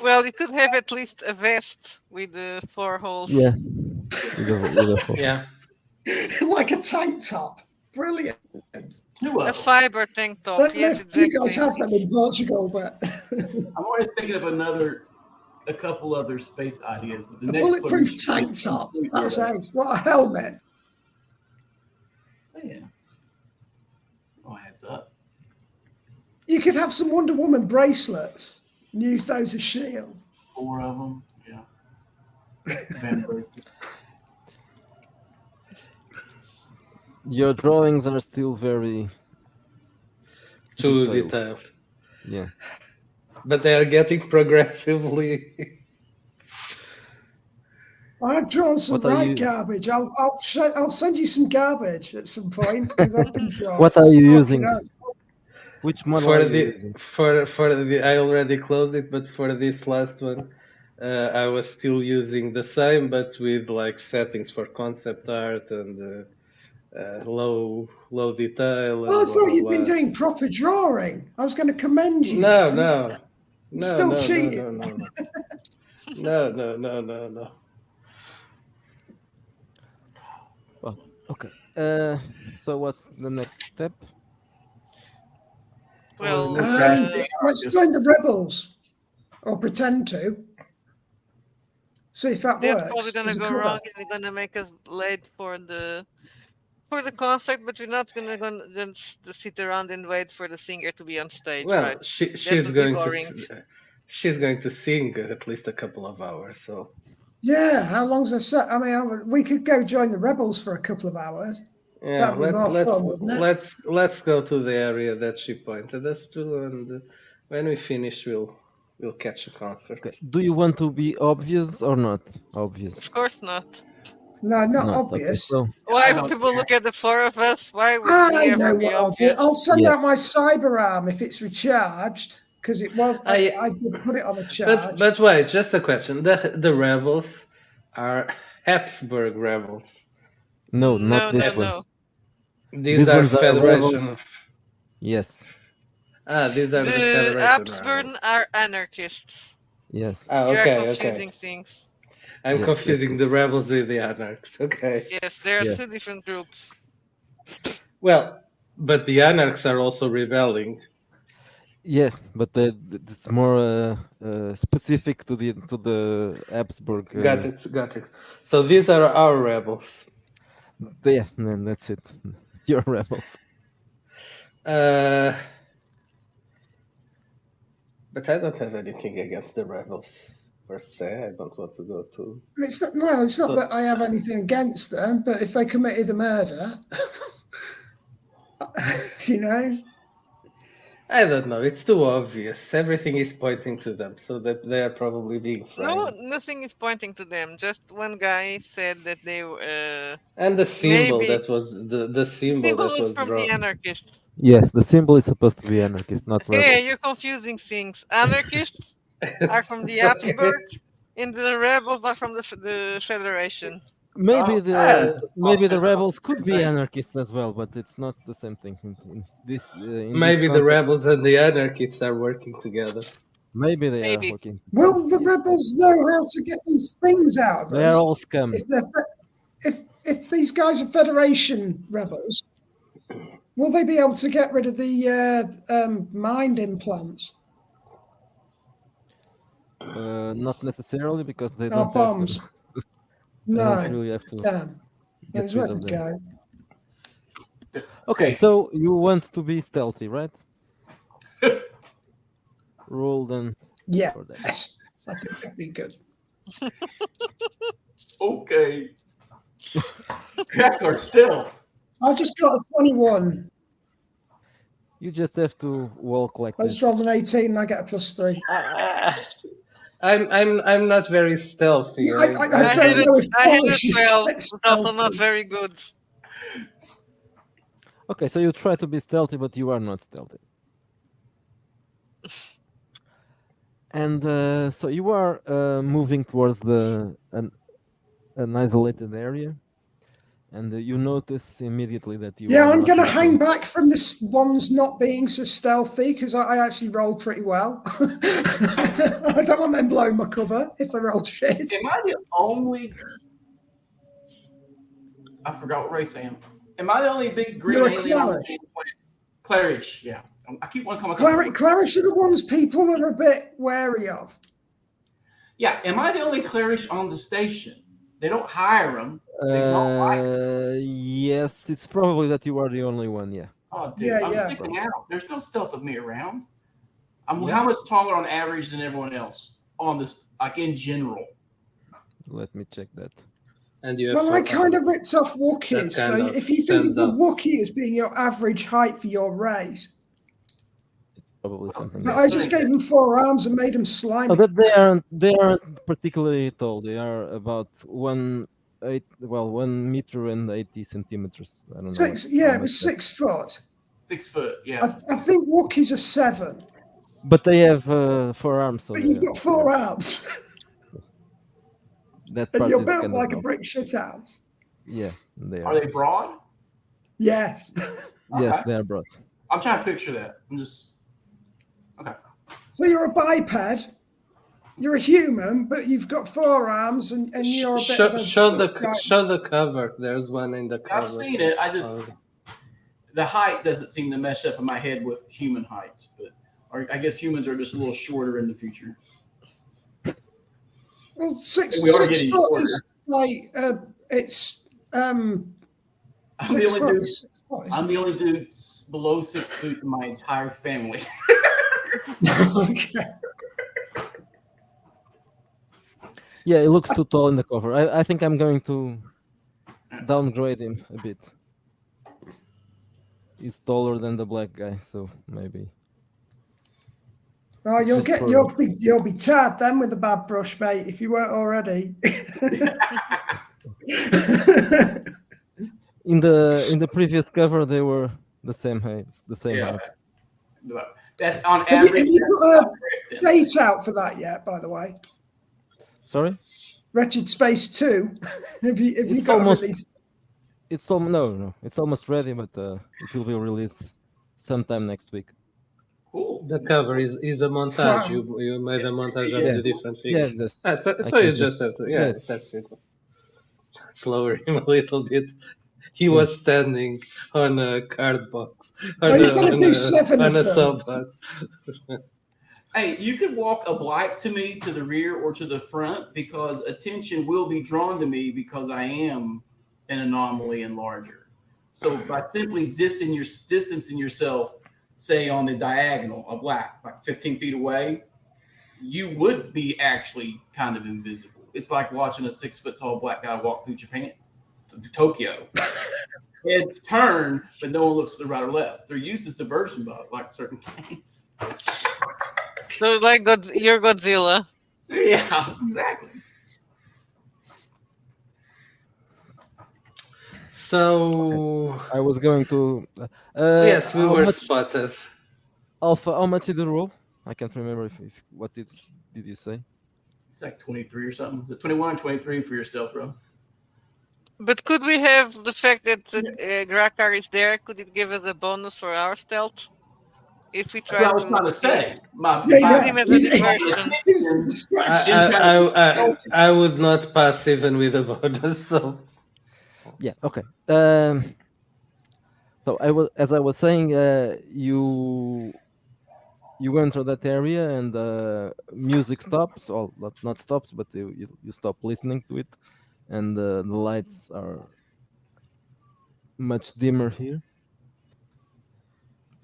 Well, you could have at least a vest with the 4 holes. yeah, with a hole. Yeah. Like a tank top. Brilliant. two A of them. fiber tank top. Don't know Yes, if you exactly. guys have them in Portugal, but I'm already thinking of a couple other space ideas, but the a next one bulletproof we should tank get top. completely That's rid of. ace. What a helmet. Oh, yeah. Oh, heads up. You could have some Wonder Woman bracelets and use those as shields. 4 of them. Yeah. Van bracelet. Your drawings are still very Too detailed. detailed. Yeah. But they are getting progressively. I've drawn some What are right you- garbage. I'll send you some garbage at some point because I've been drawing. What are you Oh, using? know. Which model for are you the using? for the I already closed it, but for this last one, I was still using the same, but with like settings for concept art and low detail. Oh, I And blah, thought blah, you'd been blah. doing proper drawing. I was going to commend you. No, then. no, no, Still no, no, cheating. no, no. Well, okay. So what's the next step? Well, look at it. Let's join the rebels, or pretend to. See if that they're works. probably gonna as a go cover. wrong and they're gonna make us late for the concert, but we're not gonna just sit around and wait for the singer to be on stage, Well, right? she's would be going boring. she's going to sing at least a couple of hours. So Yeah, how long's a set? I mean, we could go join the rebels for a couple of hours. yeah, That'd be more fun, wouldn't it? let's go to the area that she pointed us to, and when we finish, we'll catch a concert. Okay. Do you want to be obvious or not obvious? Of course not. No, not Not. Okay. obvious. So Why I would don't people care. look at the four of us? Why would I we ever know be what I'll do. obvious? I'll send Yeah. out my cyber arm if it's recharged, because it was. I did put it on a charge. But wait, just a question. The rebels are Habsburg rebels. no, not no, this no. ones. These These are ones are Federation. rebels. Yes. These are the The Federation Habsburg rebels. are anarchists. Yes. You're Okay. confusing things. I'm Yes, confusing that's the rebels with the anarchs. Okay. Yes, there are Yes. two different groups. Well, but the anarchs are also rebelling. Yeah, but it's more specific to the Habsburg. Got it. So these are our rebels. Yeah, and that's it. You're rebels. But I don't have anything against the rebels per se. I don't want to go to. It's not that I have anything against them, but if they committed a murder, you know. I don't know. It's too obvious. Everything is pointing to them, so that they are probably being framed. No, nothing is pointing to them. Just one guy said that they And the symbol maybe that was the symbol people that is was from drawn. the anarchists. Yes, the symbol is supposed to be anarchist, not rebel. Hey, you're confusing things. Anarchists are from the Habsburg, and the rebels are from the Federation. Maybe Oh, the rebels could be anarchists as well, but it's not the same thing. In this Maybe the rebels and the anarchists are working together. Maybe they Maybe. are working. Will the rebels know how to get these things out of They us? are all scum. If these guys are Federation rebels, will they be able to get rid of the mind implants? Not necessarily, because they Or don't bombs? have them. They No, don't really have to damn. get It's rid worth of a them. go. Okay, Hey. so you want to be stealthy, right? Roll then Yeah, for that. yes, I think that'd be good. Okay. Crack our stealth. I just got a 21. You just have to walk like I this. just rolled an 18 and I get a +3. I'm not very stealthy. Yeah, right? I don't know if I had a Polish is 12. It's also not stealthy. very good. Okay, so you try to be stealthy, but you are not stealthy. And so you are moving towards an isolated area, and you notice immediately that you. Yeah, are I'm not going to looking- hang back from this one's not being so stealthy because I actually rolled pretty well. I don't want them blowing my cover if they rolled shit. Am I the only? I forgot what race I am. Am I the only big green You're a alien on the Clarish. planet? Clarish, yeah. I keep wanting to call myself. Clarish are the ones people are a bit wary of. Yeah, am I the only Clarish on the station? They don't hire them. They don't like them. Yes, it's probably that you are the only one. Yeah. Oh, dude, Yeah, I'm yeah. sticking out. There's no stealth of me around. I'm Yeah. how much taller on average than everyone else on this, like in general. Let me check that. And you have Well, I to- kind of ripped off Wookiees. That kind So of if you think of the stands up. Wookiee as being your average height for your race, It's probably something. so else. I just gave them 4 arms and made them Oh, slimy. but they aren't particularly tall. They are about 1 meter and 80 centimeters. I don't know. It was 6 foot. 6 foot, yeah. I think Wookiees are 7, But they have 4 arms. So but you've got 4 arms, that and part you're is built kind like a of brick shit house. yeah. They Are they broad? Yes. Yes, Okay. they are brought. I'm trying to picture that. I'm just okay. So you're a biped. You're a human, but you've got forearms, and you're a bit of a Show the cover. There's one in the cover. I've seen it. I just Oh, the height doesn't seem to mesh up in my head with human heights, but or I guess humans are just a little shorter in the future. well, six We are six getting foot shorter. is like it's I'm the 6 only foot dude. is 6 foot, I'm isn't the only dude below 6 feet in my entire family. it? Okay. Yeah, it looks too tall in the cover. I think I'm going to downgrade him a bit. He's taller than the black guy, so maybe. Oh, Just for- you'll be tired then with the bad brush, mate. If you weren't already. In the previous cover, they were the same height. The same Yeah. height. That's on Have you- average. have you that's got a- about correct then. Date out for that yet? By the way, Sorry. Wretched Space 2. have you It's got almost- a release? It's no. It's almost ready, but it will be released sometime next week. Cool. the cover is a montage. Wow. You made a montage of Yeah. the different Yeah, figures. just So I you can just have to. Yeah, yes. that's it. Slower him a little bit. He Yeah. was standing on a card box. Oh, you've got to do 7 on of a them. sofa. Hey, you could walk a black to me to the rear or to the front because attention will be drawn to me because I am an anomaly and larger. So by simply distancing yourself, say on the diagonal, a black, like 15 feet away, you would be actually kind of invisible. It's like watching a 6 foot tall black guy walk through Japan, to Tokyo. Heads turn, but no one looks to the right or left. They're used as diversion bug, like certain games. So like you're Godzilla. Yeah, exactly. So I was going to. yes, we how were much- spotted. Alpha, how much did you roll? I can't remember if what did you say? It's like 23 or something. The 21 and 23 for your stealth, bro. But could we have the fact that Grakar is there? Could it give us a bonus for our stealth? If we try That's what I was to trying to say. Yeah, use him as a diversion. It's the distraction. I would not pass even with a bonus. So Yeah. Okay. So as I was saying, you enter that area and music stops. Well, not stops, but you stop listening to it, and the lights are much dimmer here,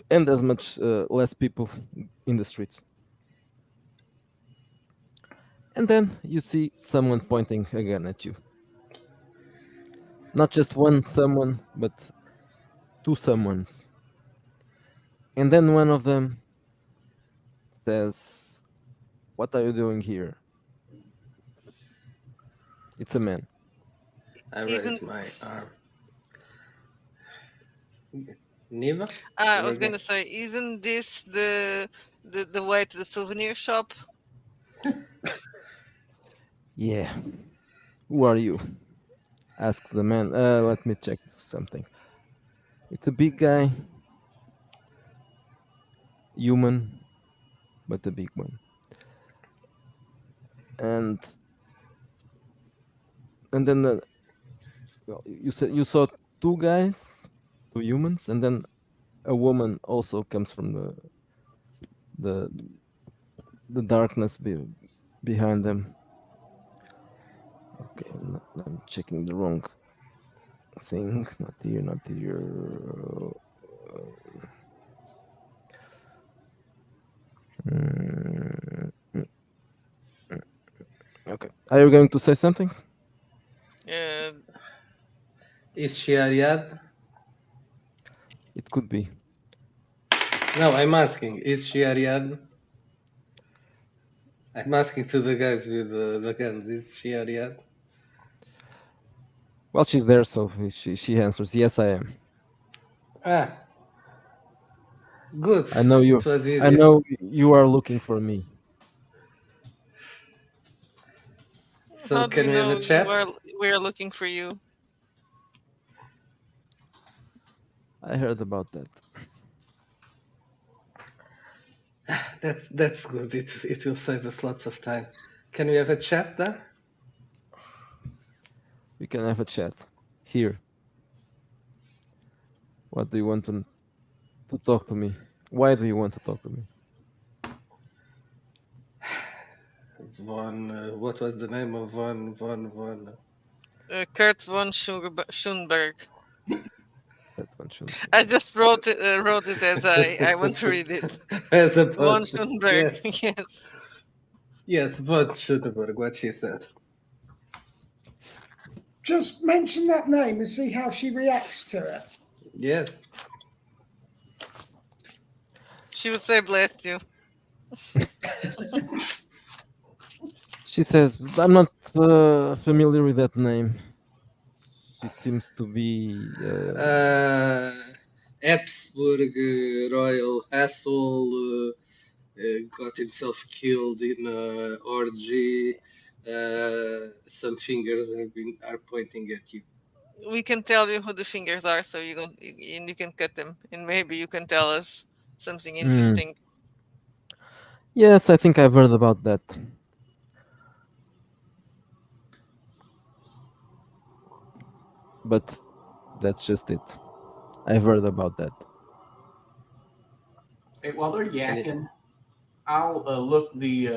and there's much less people in the streets. And then you see someone pointing a gun at you. Not just one someone, but two someones. And then one of them says, "What are you doing here?" It's a man. I raise my arm. Niva? I You was were gonna say, isn't this the way to the souvenir shop? Yeah. Who are you? Asks the man. Let me check something. It's a big guy. Human, but a big one. And then well, you said you saw two guys, two humans, and then a woman also comes from the the darkness behind them. Okay, I'm checking the wrong thing. Not here, not here. Mm, mm, mm. Okay. Are you going to say something? Is she Ariad? It could be. No, I'm asking. Is she Ariad? I'm asking to the guys with the guns. Is she Ariad? Well, she's there, so she answers, "Yes, I am." Ah, good. I know you. It was easy. I know you are looking for me. So How do can you we have know a chat? we are looking for you? I heard about that. That's good. It will save us lots of time. Can we have a chat then? We can have a chat here. What do you want to talk to me? Why do you want to talk to me? What was the name of von? Kurt von Schoenberg. That one should. I just wrote it as I want to read it. As a Von von. Schoenberg. Yes, Yes. yes, von Schoenberg. What she said. Just mention that name and see how she reacts to it. Yes. She would say, "Bless you." She says, "I'm not familiar with that name." She seems to be. Habsburg Royal Hassel got himself killed in an orgy. Some fingers are pointing at you. We can tell you who the fingers are, so you can cut them, and maybe you can tell us something interesting. Yes, I think I've heard about that. But that's just it. I've heard about that. Hey, while they're yakking, I'll look the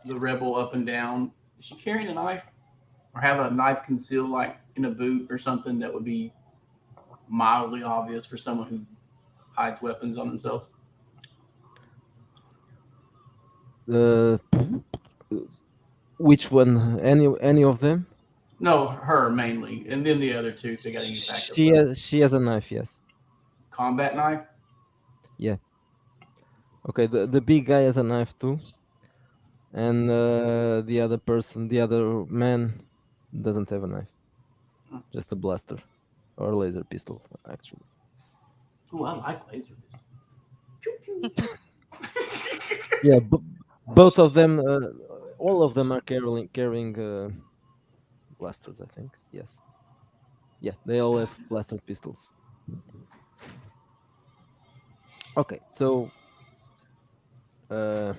rebel up and down. Is she carrying a knife, or have a knife concealed like in a boot or something that would be mildly obvious for someone who hides weapons on themselves? Uh, which one? Any of them? No, her mainly, and then the other two. If they got any backup. She has a knife. Yes. Combat knife. Yeah. Okay. The big guy has a knife too, and the other man, doesn't have a knife. Just a blaster or laser pistol, actually. Oh, I like laser pistol. Yeah. Both of them, all of them are carrying blasters. I think. Yes. Yeah, they all have blaster pistols. Okay, so are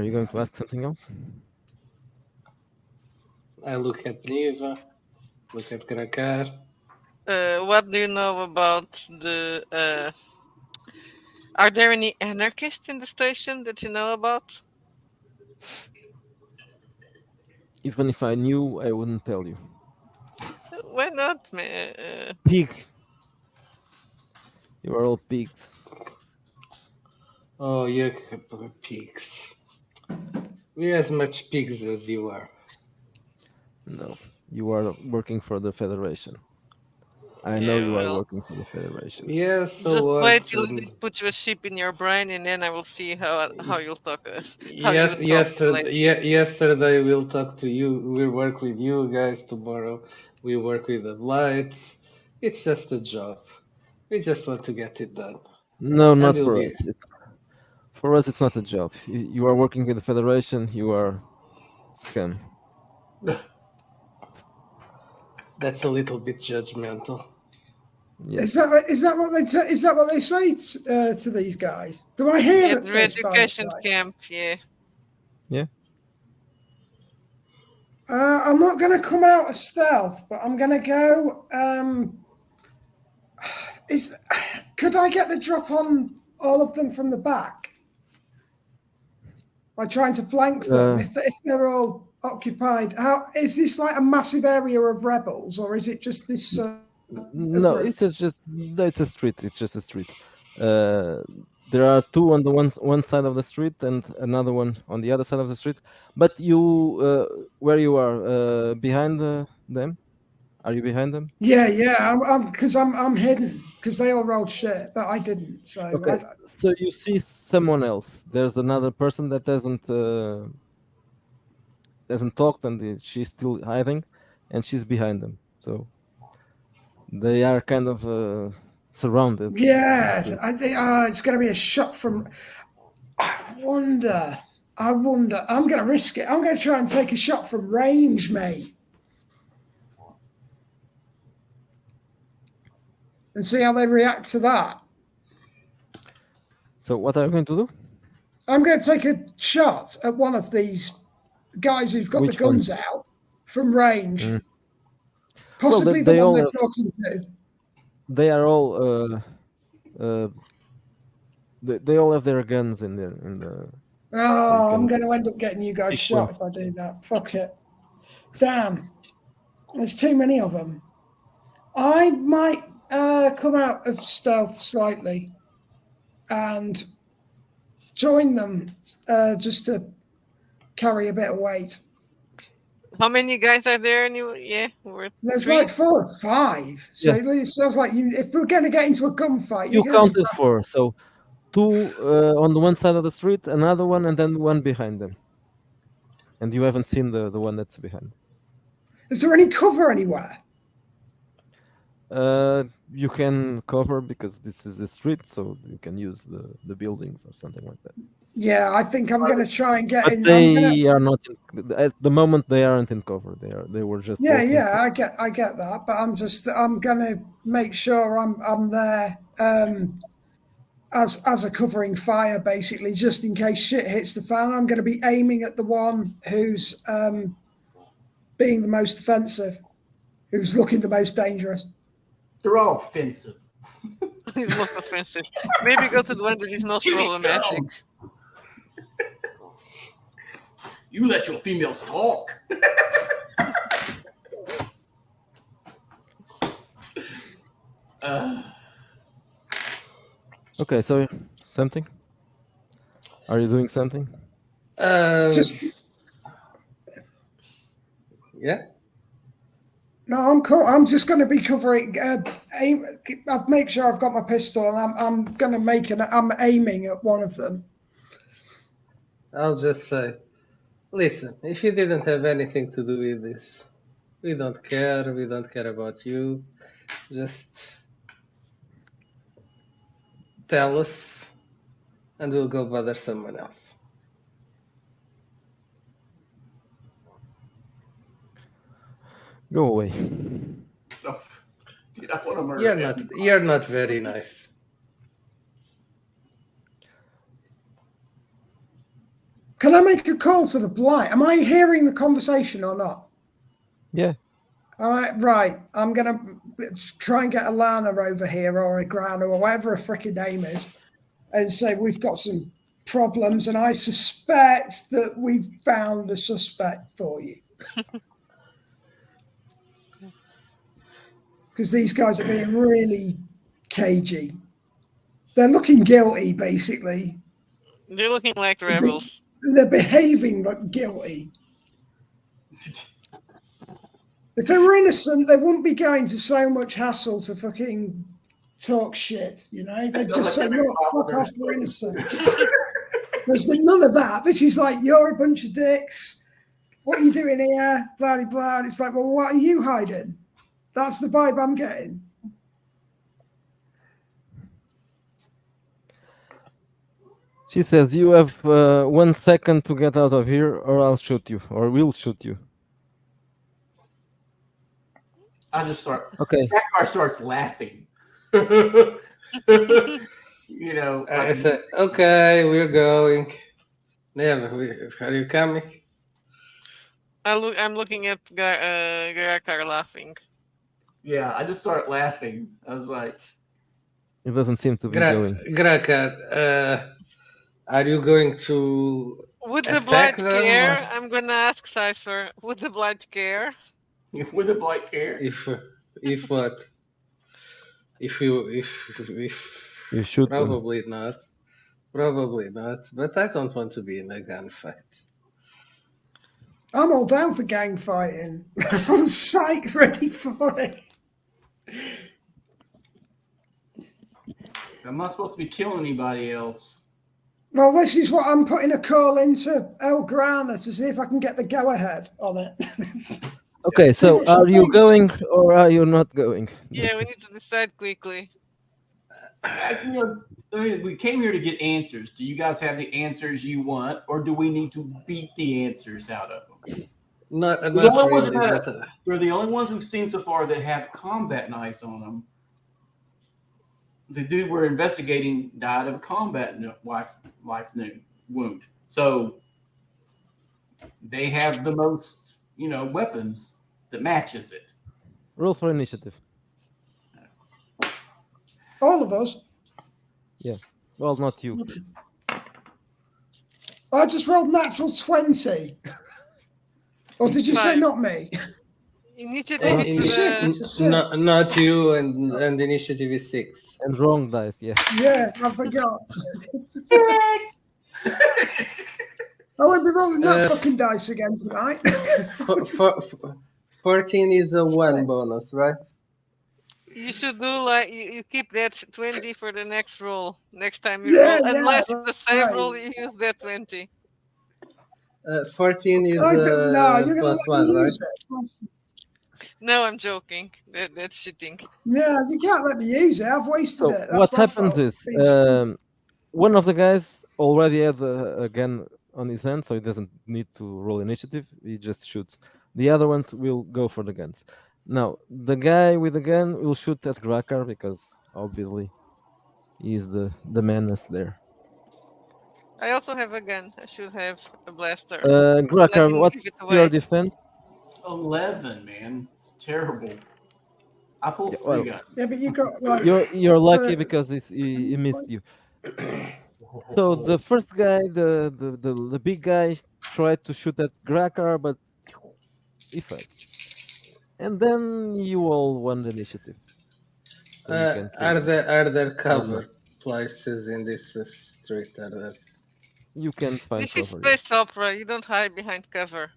you going to ask something else? I look at Neva, look at Krakar. What do you know about the? Are there any anarchists in the station that you know about? Even if I knew, I wouldn't tell you. Why not, man? Pig. You are all pigs. Oh, you pigs. We're as much pigs as you are. No, you are working for the Federation. I know Yeah, you are well, working for the Federation. Yes, so just what? wait till they put your ship in your brain, and then I will see how you'll talk. How you Yes, would talk politely. yesterday we'll talk to you. We'll work with you guys tomorrow. We work with the lights. It's just a job. We just want to get it done. No, And not you'll for be. us. For us, it's not a job. You are working with the Federation. You are scum. That's a little bit judgmental. Yes. Is that what they say to these guys? Do I hear Yeah, that the this, by the education way? camp. Yeah. Yeah. I'm not going to come out of stealth, but I'm going to go. Could I get the drop on all of them from the back by trying to flank them if they're all occupied? How is this like a massive area of rebels, or is it just this? No, group? it's a street. It's just a street. There are two on the one side of the street and another one on the other side of the street. But where you are, behind them? Are you behind them? Yeah. I'm hidden because they all rolled shit, but I didn't. So Okay, so you see someone else. There's another person that hasn't talked, and she's still hiding, and she's behind them. So they are kind of surrounded. yeah, I think it's going to be a shot from. I wonder. I'm going to risk it. I'm going to try and take a shot from range, mate. and see how they react to that. So what are you going to do? I'm going to take a shot at one of these guys who've got Which the guns out from range. Mm. Possibly they the one all they're have- talking to. They are all they all have their guns in the. Oh, can I'm going to end up getting you guys pick shot one. if I do that. Fuck it. Damn. There's too many of them. I might come out of stealth slightly and join them just to carry a bit of weight. How many guys are there anyway? Yeah, There's three? like 4 or 5. So it sounds like if we're going to get into a gunfight, You you're going to counted 4, so 2 on the one side of the street, another one, and then one behind them. And you haven't seen the one that's behind. Is there any cover anywhere? You can cover because this is the street, so you can use the buildings or something like that. Yeah, I think I'm going to try and get But in. they are not at the moment. They aren't in cover. They were just Yeah, walking, yeah, I get that, but I'm going to make sure I'm there as a covering fire, basically, just in case shit hits the fan. I'm going to be aiming at the one who's being the most offensive, who's looking the most dangerous. They're all offensive. He's most offensive. Maybe go to the one that is most Give me problematic. some. You let your females talk. Okay, so something? Are you doing something? Just Yeah. no, I'm cool. I'm just going to be covering. I'll make sure I've got my pistol, and I'm going to I'm aiming at one of them. I'll just say, listen, if you didn't have anything to do with this, we don't care. We don't care about you. Just tell us, and we'll go bother someone else. Go away. Oh, dude, I want to murder. You're not very nice. Can I make a call to the blight? Am I hearing the conversation or not? Yeah. All right, right. I'm going to try and get a Lana over here or a Grana or whatever her freaking name is and say we've got some problems and I suspect that we've found a suspect for you. Because these guys are being really cagey. They're looking guilty, basically. They're looking like rebels. They're behaving like guilty. If they were innocent, they wouldn't be going to so much hassle to fucking talk shit, you know? They'd just say, look, fuck off, we're innocent. There's been none of that. This is like, you're a bunch of dicks. What are you doing here? Blah, blah, blah. And it's like, well, what are you hiding? That's the vibe I'm getting. She says, you have 1 second to get out of here or I'll shoot you, or we'll shoot you. I just start. Okay. Dakar starts laughing. You know. I said, okay, we're going. Yeah, are you coming? I'm looking at Garakar laughing. Yeah, I just start laughing. I was like, It doesn't seem to be going. Grakar, are you going to Would the attack blight them? care? I'm gonna ask Cypher. Would the blight care? with a blight care. If what? If You shoot them. probably not. Probably not. But I don't want to be in a gunfight. I'm all down for gang fighting. I'm psyched ready for it. I'm not supposed to be killing anybody else. Well, this is what I'm putting a call into El Grana to see if I can get the go-ahead on it. Okay, so are you going or are you not going? Yeah, we need to decide quickly. We came here to get answers. Do you guys have the answers you want, or do we need to beat the answers out of them? Not The only ones really. that they're the only ones we've seen so far that have combat knives on them. the dude we're investigating died of a combat wound. So they have the most, weapons that matches it. Roll for initiative. All of us. Yeah. Well, not you. I just rolled natural 20. Or did you say Five. not me? Initiative Oh, is shit, it's a 6. Not you, and initiative is 6. And wrong dice. Yeah. Yeah, I forgot. I won't be rolling that fucking dice again tonight. 14 is a 1 bonus, right? you should do like you keep that 20 for the next roll. Next time you Yeah, roll, unless yeah, it's the same right. roll, you use that 20. 14 is No, you're going to plus let me 1, right? use it. No, I'm joking. That's cheating. Yeah, you can't let me use it. I've wasted So it. That's what my happens fault. is, Being stupid. one of the guys already had a gun on his hand, so he doesn't need to roll initiative. He just shoots. The other ones will go for the guns. Now, the guy with the gun will shoot at Grakar because obviously he's the menace there. I also have a gun. I should have a blaster. But I Grakar, didn't what's give it your away. defense? 11, man. It's terrible. I pulled Yeah, 3 well, guns. Yeah, but you got like. you're lucky for- because he missed you. So the first guy, the big guy, tried to shoot at Grakar, but he failed. And then you all won the initiative. So you can kill Are him. there no. cover places in this street? Are there? You can find This is cover. Yeah. space opera. You don't hide behind cover.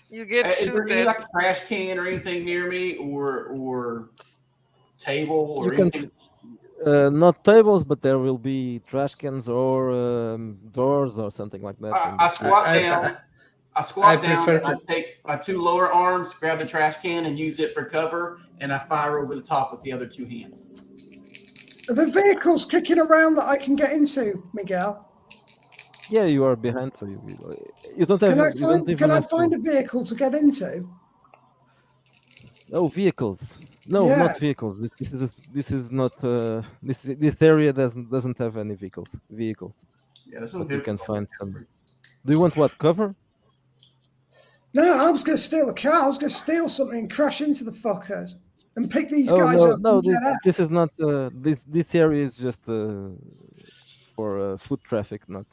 You get Is there shoot any at. like trash can or anything near me, or table or You can anything? not tables, but there will be trash cans or doors or something like that. in the I street. squat I- down. I I squat down. prefer And I to- take my 2 lower arms, grab the trash can, and use it for cover. And I fire over the top with the other 2 hands. Are there vehicles kicking around that I can get into, Miguel? Yeah, you are behind, so you don't have. You don't even Can I have find to. a vehicle to get into? Oh, vehicles. No, Yeah. not vehicles. This is not. This area doesn't have any vehicles. Yeah, there's no But you can vehicles on find there. some. Do you want what cover? No, I was going to steal a car. I was going to steal something and crash into the fuckers and pick these Oh guys no, up. no. And get out. This is not. This area is just for foot traffic, not.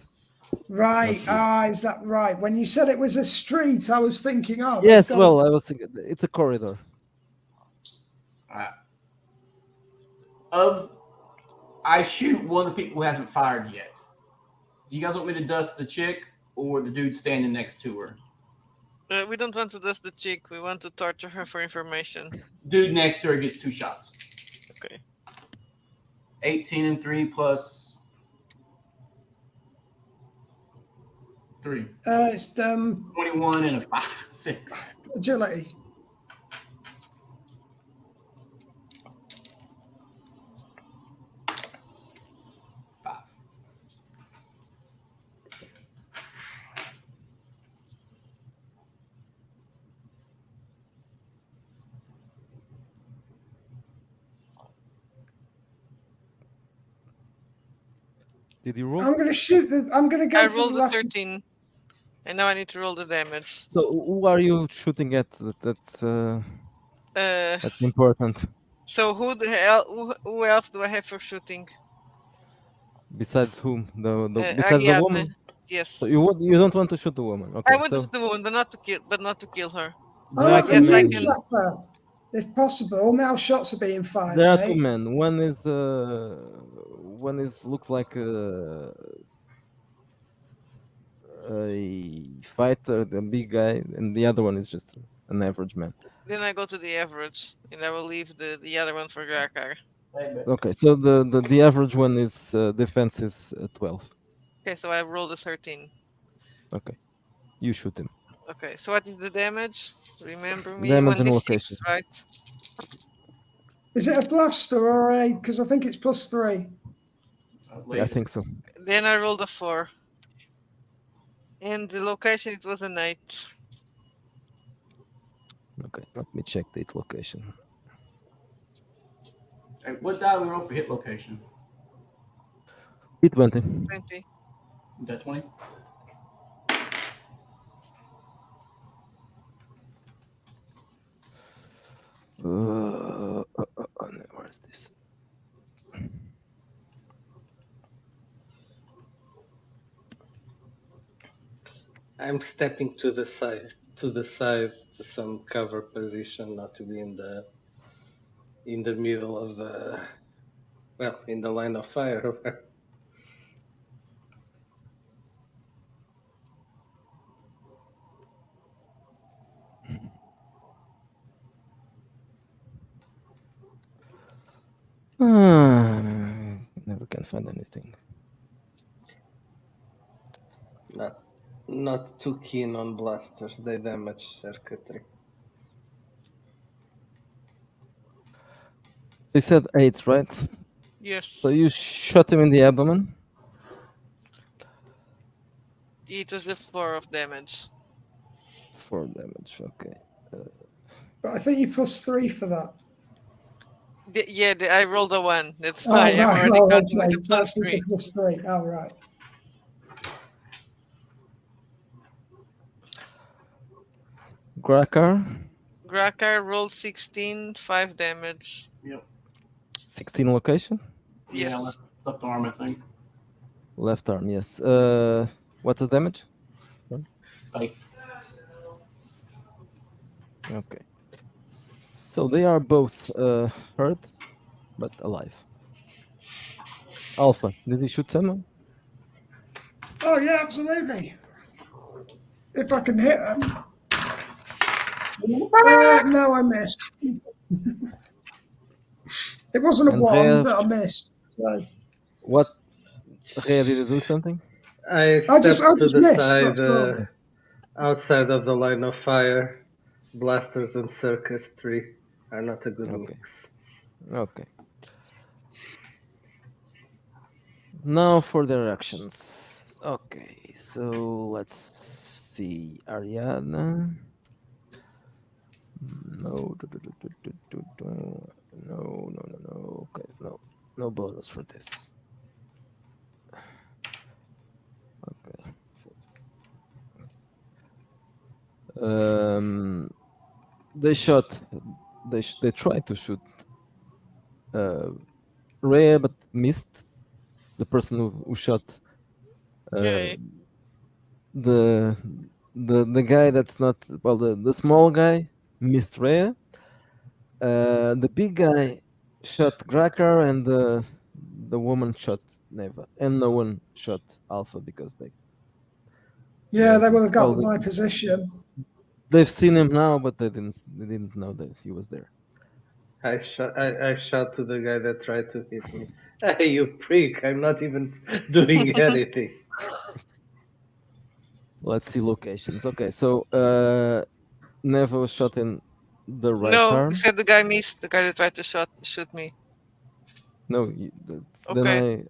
Right. Not Is that right? When you said it was a street, I was thinking, oh, Yes, there's well, I was thinking it's a corridor. I shoot one of the people who hasn't fired yet. Do you guys want me to dust the chick or the dude standing next to her? We don't want to dust the chick. We want to torture her for information. Dude next to her gets 2 shots. Okay. 18 and 3 plus 3. It's 21 and a 5, 6. agility. Did you roll? I'm going to shoot the. I'm going to go I for rolled the a last. 13. And now I need to roll the damage. So who are you shooting at? That's important. So who else do I have for shooting? Besides whom? Besides the Ariadne. woman. Yes. So you don't want to shoot the woman. Okay. I want so to shoot the woman, but not to kill her. I there are want two the yes, I men. can- moonshot, if possible. Now shots are being fired. There are mate. 2 men. One is looks like a fighter, the big guy, and the other one is just an average man. Then I go to the average, and I will leave the other one for Grakar. Okay, so the average one is defense is 12. Okay, so I rolled a 13. Okay, you shoot him. Okay, so what is the damage? Remember me? Damage and 1d6, location. right? Is it a blaster or a? Because I think it's +3. Yeah, I think so. Then I rolled a 4. And the location, it was an 8. Okay, let me check the location. Hey, what die we roll for hit location? D20. 20. That 20? Where's this? I'm stepping to the side, to some cover position, not to be in the middle of the, well, in the line of fire. Never can find anything. Not too keen on blasters. They damage circuitry. So you said 8, right? Yes. So you shot him in the abdomen. It was just 4 of damage. 4 damage. Okay. But I think you +3 for that. I rolled a 1. That's Oh, why I'm right. already Oh, counting with okay. the plus That's with 3. the +3. Oh, right. Grakar. Grakar rolled 16, 5 damage. Yep. 16 location. Yes. Yeah, left arm, I think. Left arm, yes. What's the damage? Faith. Okay. So they are both hurt, but alive. Alpha, did he shoot someone? Oh, yeah, absolutely. If I can hit them. No, I missed. It wasn't a And 1, but I missed. So What? Rhea, did you do something? I I just stepped to the missed. side, That's all. outside of the line of fire. Blasters and circuitry are not a good Okay. mix. Okay. Now for their actions. Okay, so let's see. Ariana. No. No. Okay, no bonus for this. Okay. They shot. They tried to shoot Rhea, but missed. The person who shot Okay. the guy that's not, well, the small guy missed Rhea. The big guy shot Grakar, and the woman shot Neva, and no one shot Alpha because they They would have got well, my position. they've seen him now, but they didn't know that he was there. I shot to the guy that tried to hit me. Hey, you prick! I'm not even doing anything. Let's see locations. Okay, so Neva was shot in the right No, arm. you said the guy missed. The guy that tried to shoot me. No, Okay. then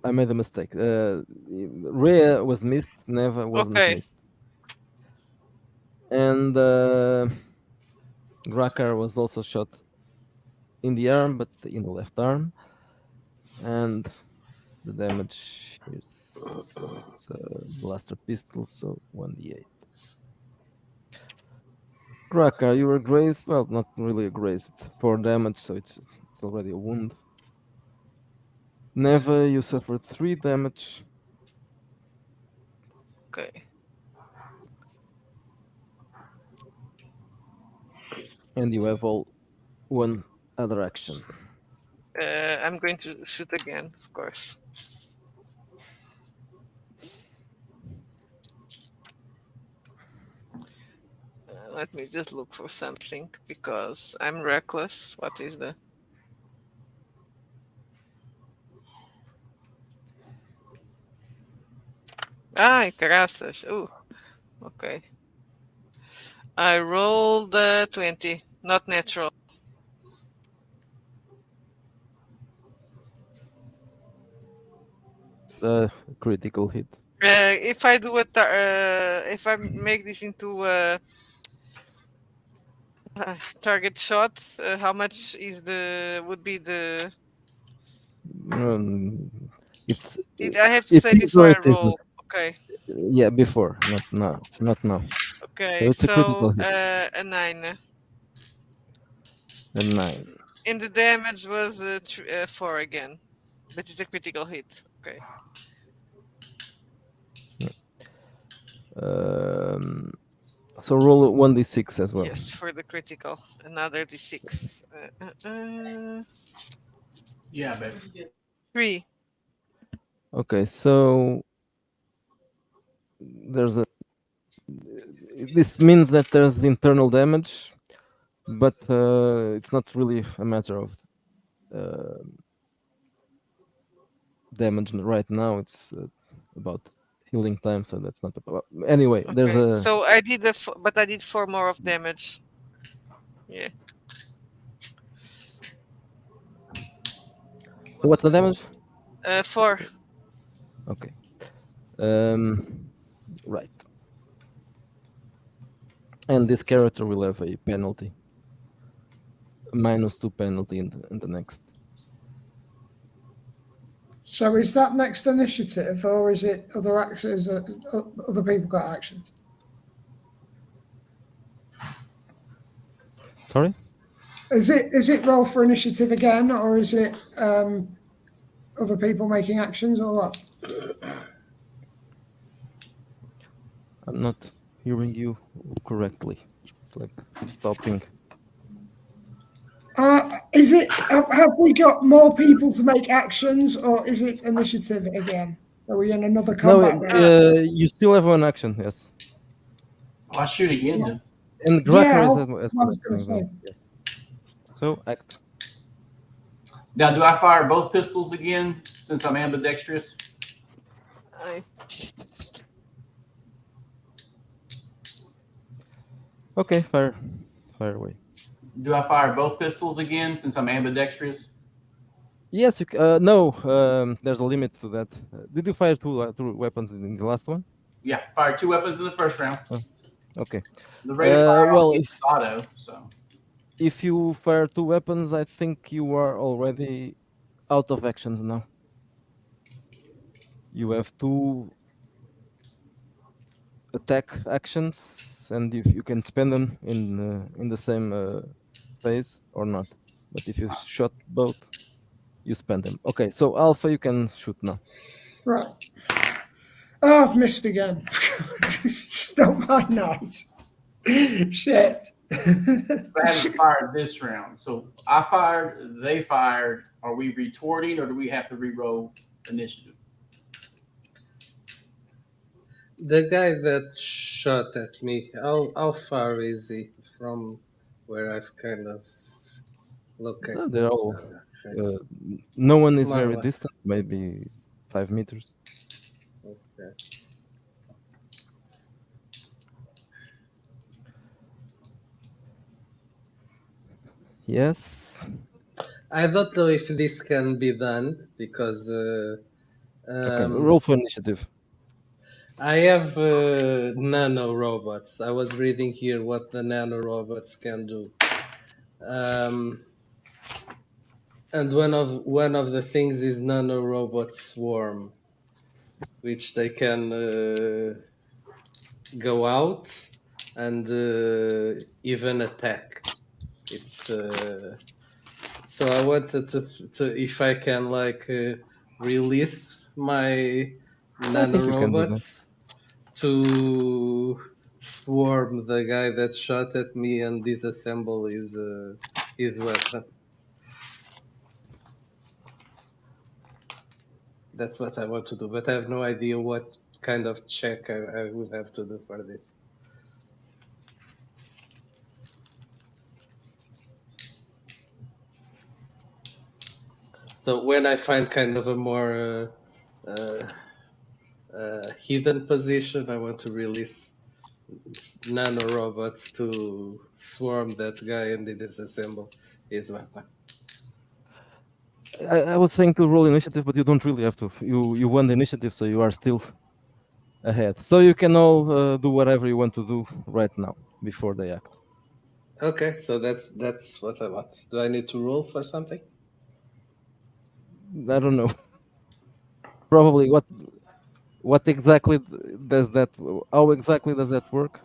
I made a mistake. Rhea was missed. Neva wasn't Okay. missed. And Grakar was also shot in the arm, but in the left arm. And the damage is blaster pistol, so 1d8. Grakar, you were grazed. Well, not really a graze. It's 4 damage, so it's already a wound. Neva, you suffered 3 damage. Okay. And you have all 1 other action. I'm going to shoot again, of course. Let me just look for something because I'm reckless. What is the? Ai, graças. Okay. I rolled 20, not natural. Critical hit. If I do if I make this into Target shots. How much is would be the? Um, it's I have to it say is or before I it isn't. roll. Okay. Yeah, before, not now, not now. So Okay. it's a critical So hit. a 9. A 9. And the damage was 4 again, but it's a critical hit. Okay. Um, so roll 1d6 as well. Yes, for the critical. Another d6. Yeah, baby. 3. Okay, so there's a. This means that there's internal damage, but it's not really a matter of uh, damage right now. It's about healing time, so that's not about. Anyway, there's Okay. a. So I did but I did 4 more of damage. Yeah. So what's the damage? 4. Okay. Right. And this character will have a penalty. -2 penalty in the next. So is that next initiative, or is it other actions? Other people got actions. Sorry? Is it roll for initiative again, or is it other people making actions, or what? I'm not hearing you correctly. It's like stopping. Is it? Have we got more people to make actions, or is it initiative again? Are we in another No, combat round? you still have one action, yes. I'll shoot again then. And Yeah, Gracker is I as was well. going to say. Yeah. So act. Now, do I fire both pistols again since I'm ambidextrous? Okay, fire away. Do I fire both pistols again since I'm ambidextrous? Yes, no. There's a limit to that. Did you fire two weapons in the last one? Yeah, fired 2 weapons in the first round. Okay. The rate of fire well, is auto, so. If you fire 2 weapons, I think you are already out of actions now. You have 2 attack actions, and if you can spend them in the same phase or not. But if you shot both, you spend them. Okay, so Alpha, you can shoot now. Right. Oh, I've missed again. It's just not my night. Shit. I haven't fired this round. So I fired, they fired. Are we retorting or do we have to re-roll initiative? The guy that shot at me, how far is he from where I've kind of located? They're all. No one is My very left. distant, maybe 5 meters. Okay. Yes. I don't know if this can be done because Okay, roll for initiative. I have nano robots. I was reading here what the nano robots can do. And one of the things is nano robot swarm, which they can go out and even attack. It's so I wanted to if I can release my nano think you can do that. robots to swarm the guy that shot at me and disassemble his weapon. That's what I want to do, but I have no idea what kind of check I would have to do for this. So when I find kind of a more hidden position, I want to release nano robots to swarm that guy and disassemble his weapon. I would think to roll initiative, but you don't really have to. You won the initiative, so you are still ahead. So you can all do whatever you want to do right now before they act. Okay, so that's what I want. Do I need to roll for something? I don't know. Probably what exactly does that? How exactly does that work?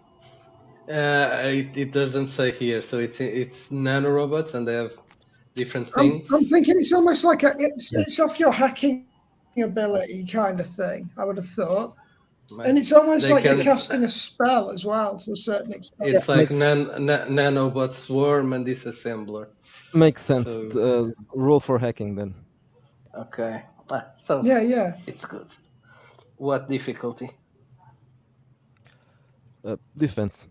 It doesn't say here, so it's nanorobots and they have different I'm things. thinking it's almost like it's off your hacking ability kind of thing. I would have thought, and it's almost They like you're can. casting a spell as well to a certain extent. It's like makes nanobot swarm and disassembler. makes sense. So Roll for hacking then. okay, so Yeah. it's good. What difficulty? Defense.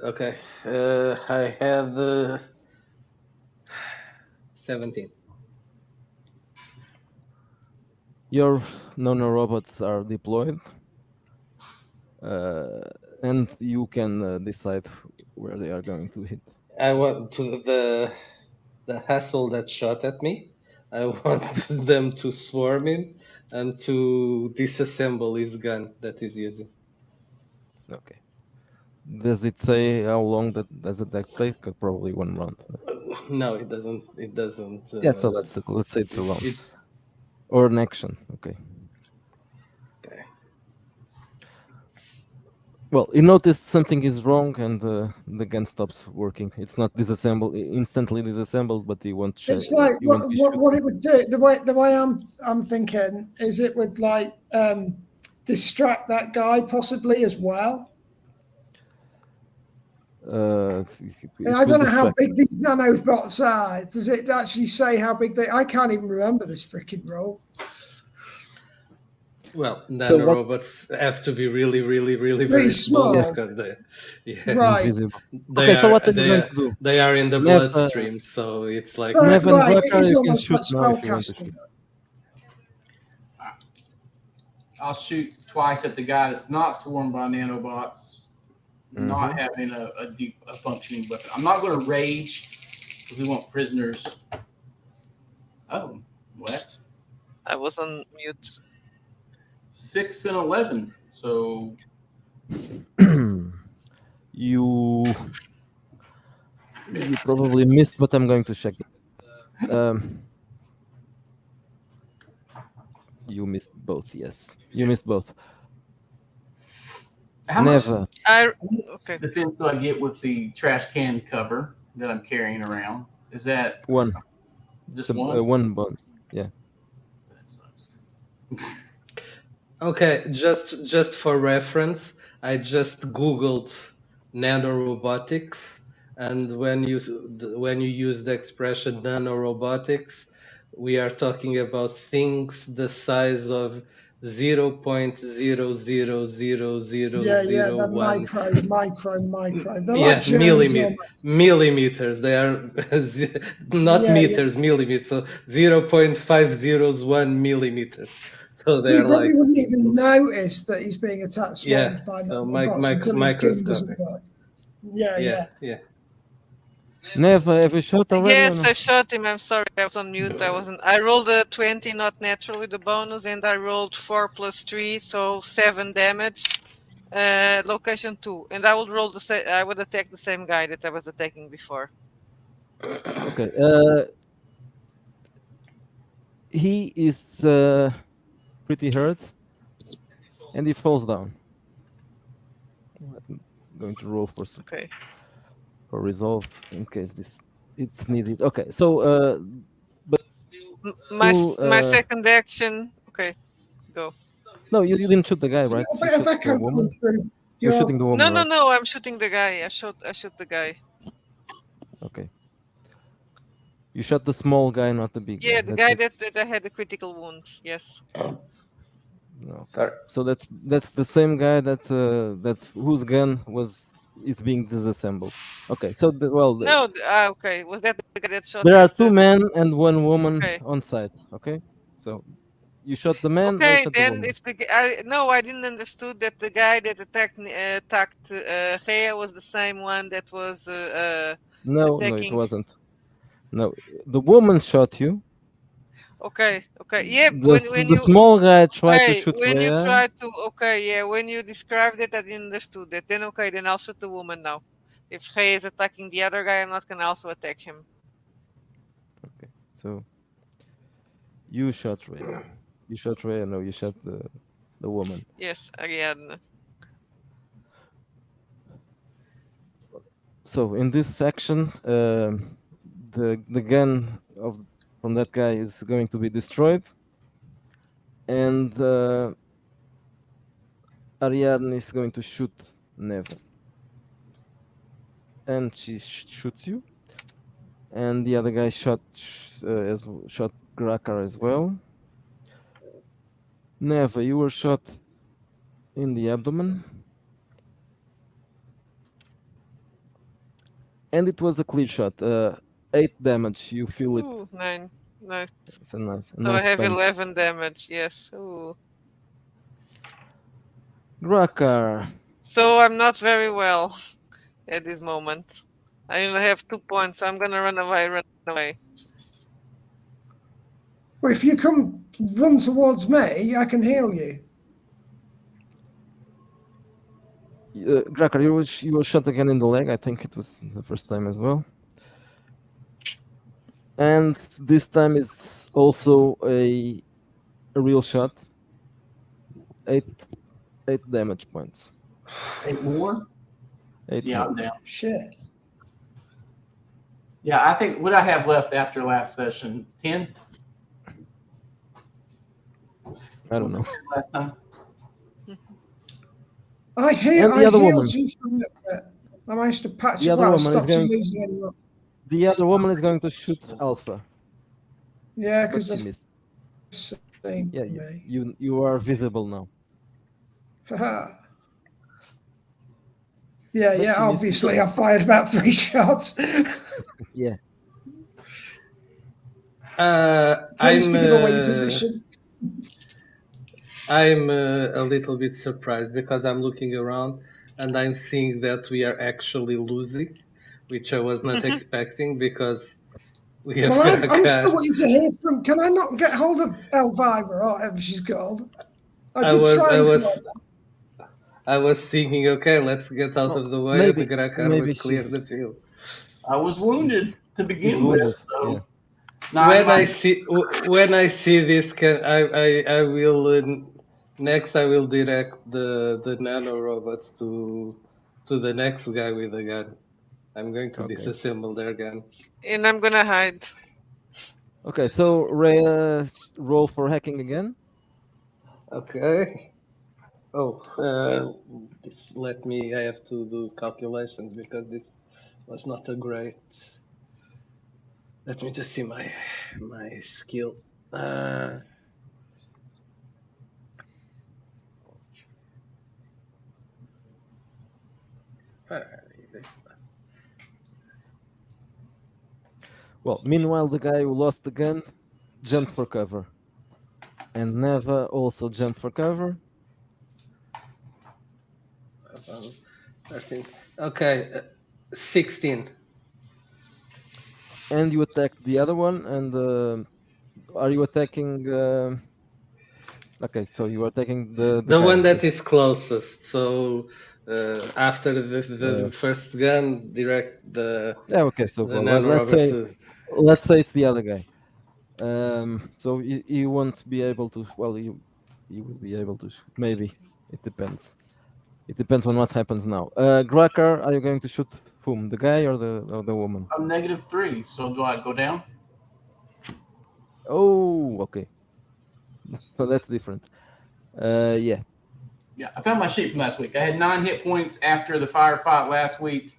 Okay, I have 17. Your nanorobots are deployed, and you can decide where they are going to hit. I want to the hassle that shot at me. I want them to swarm him and to disassemble his gun that he's using. Okay. Does it say how long does that take? Probably one round. No, it doesn't. It doesn't. Yeah, so let's say it's a round It, or an action. Okay. okay. Well, you notice something is wrong, and the gun stops working. It's not instantly disassembled, but you won't. It's like You won't be what it shooting. would do. The way I'm thinking is it would like distract that guy possibly as well. It I will don't know how distract. big these nanobots are. Does it actually say how big they? I can't even remember this freaking role. Well, So what- nanorobots have to be really, really, really Very very small small. because they, yeah, Right. Invisible. they Okay, so are what are you they going are, to do? they are in the Nev, bloodstream, so it's like Right, Nev and right. It Drakkar, is you can almost shoot like now if you want to spellcasting. shoot. I'll shoot twice at the guy that's not swarmed by nanobots, not having a functioning weapon. I'm not going to rage because we want prisoners. Oh, what? I was on mute. 6 and 11. So You probably missed, but I'm going to check. You missed both. Yes, you missed both. how much Never. Okay. defense do I get with the trash can cover that I'm carrying around? Is that One. just So, one? one bonus. Yeah. That sucks. okay. Just for reference, I just googled nanorobotics, and when you use the expression nanorobotics, we are talking about things the size of 0.0000001. Yeah. The micro. They're Yeah, like germs almost. millimeters. They are not Yeah. meters, millimeters. So 0.501 millimeters. So they You are probably like, wouldn't even notice that he's being attacked, swarmed yeah. by So nanobots until his gun doesn't microscopic. work. Yeah. Nev, have you shot already? Or Yes, no? I shot him. I'm sorry, I was on mute. I rolled a 20, not natural, with the bonus, and I rolled 4 plus 3, so 7 damage. Location 2, and I would roll I would attack the same guy that I was attacking before. Okay. He is pretty hurt, and he falls down. I'm going to roll for Okay. for resolve in case it's needed. Okay. So but My still, second action. Okay, go. no, you didn't shoot the guy, right? A You bit of shot the echo woman. coming through. You're Your- shooting the woman, right? No. I'm shooting the guy. I shot the guy. Okay. You shot the small guy, not the big Yeah, guy. the guy that had the critical wounds. Yes. No. Sorry. So that's the same guy that whose gun is being disassembled. Okay. So No. Okay. Was that the guy that shot? there are at, two men and one woman Okay. on site. Okay. So you shot the man or you Okay, shot the then woman? if I didn't understood that the guy that attacked Rhea was the same one that was No, it attacking. wasn't. No, the woman shot you. Okay. Yep. When The you small guy tried to okay, shoot when you Rhea. try to when you described it, I didn't understood it. Then then I'll shoot the woman now. If Rey is attacking the other guy, I'm not gonna also attack him. Okay, so you shot Rhea. You shot Rhea. No, you shot the woman. Yes, again. So in this section, the gun from that guy is going to be destroyed, and Ariadne is going to shoot Neva, and she shoots you, and the other guy shot Grakar as well. Neva, you were shot in the abdomen, and it was a clear shot. 8 damage. You feel it. Ooh, 9. Nice. It's a nice So I have pain. 11 damage. Yes. Ooh. Grakar. So I'm not very well at this moment. I only have 2 points. So I'm gonna run away. Well, if you come run towards me, I can heal you. Grakar, you were shot again in the leg. I think it was the first time as well. And this time is also a real shot. 8 damage points. 8 more? 8 Yeah, more. I'm down. Shit. Yeah, I think what I have left after last session, 10? I don't know. Last time? I And the other woman. healed you from it. I managed to patch The it. other Well, woman is stop you going. losing any more. The other woman is going to shoot Alpha. Yeah, But because she that's missed. the same Yeah, for me. you are visible now. Yeah, But yeah. she missed. Obviously, I fired about 3 shots. Yeah. Tends I'm to give away your position. I'm a little bit surprised because I'm looking around and I'm seeing that we are actually losing, which I was not expecting because we have Well, I'm still Grakar. waiting to hear from. Can I not get hold of Elvira or whatever she's called? I I did was try I and was call I was thinking, okay, let's get out Well, of the way, and the maybe Grakar maybe would clear she the field. I was wounded to is begin wounded. with. So Yeah. When I see this, I will next I will direct the nano robots to the next guy with the gun. I'm going to Okay. disassemble their guns. And I'm gonna hide. Okay. So Rhea, roll for hacking again. Okay. Oh, let me. I have to do calculations because this was not a great. Let me just see my skill. Where is it? Well, meanwhile, the guy who lost the gun jumped for cover, and Neva also jumped for cover. 13. Okay, 16. And you attacked the other one. And are you attacking? Okay, so you are attacking the The guy. one that is closest. So after the Uh, first gun, direct Yeah. Okay. So the well, nano let's robot say to. it's the other guy. So you won't be able to. Well, you will be able to. Maybe it depends. It depends on what happens now. Grakar, are you going to shoot whom? The guy or the woman? I'm -3. So do I go down? Oh, okay. So that's different. Yeah. Yeah, I found my sheet from last week. I had 9 hit points after the firefight last week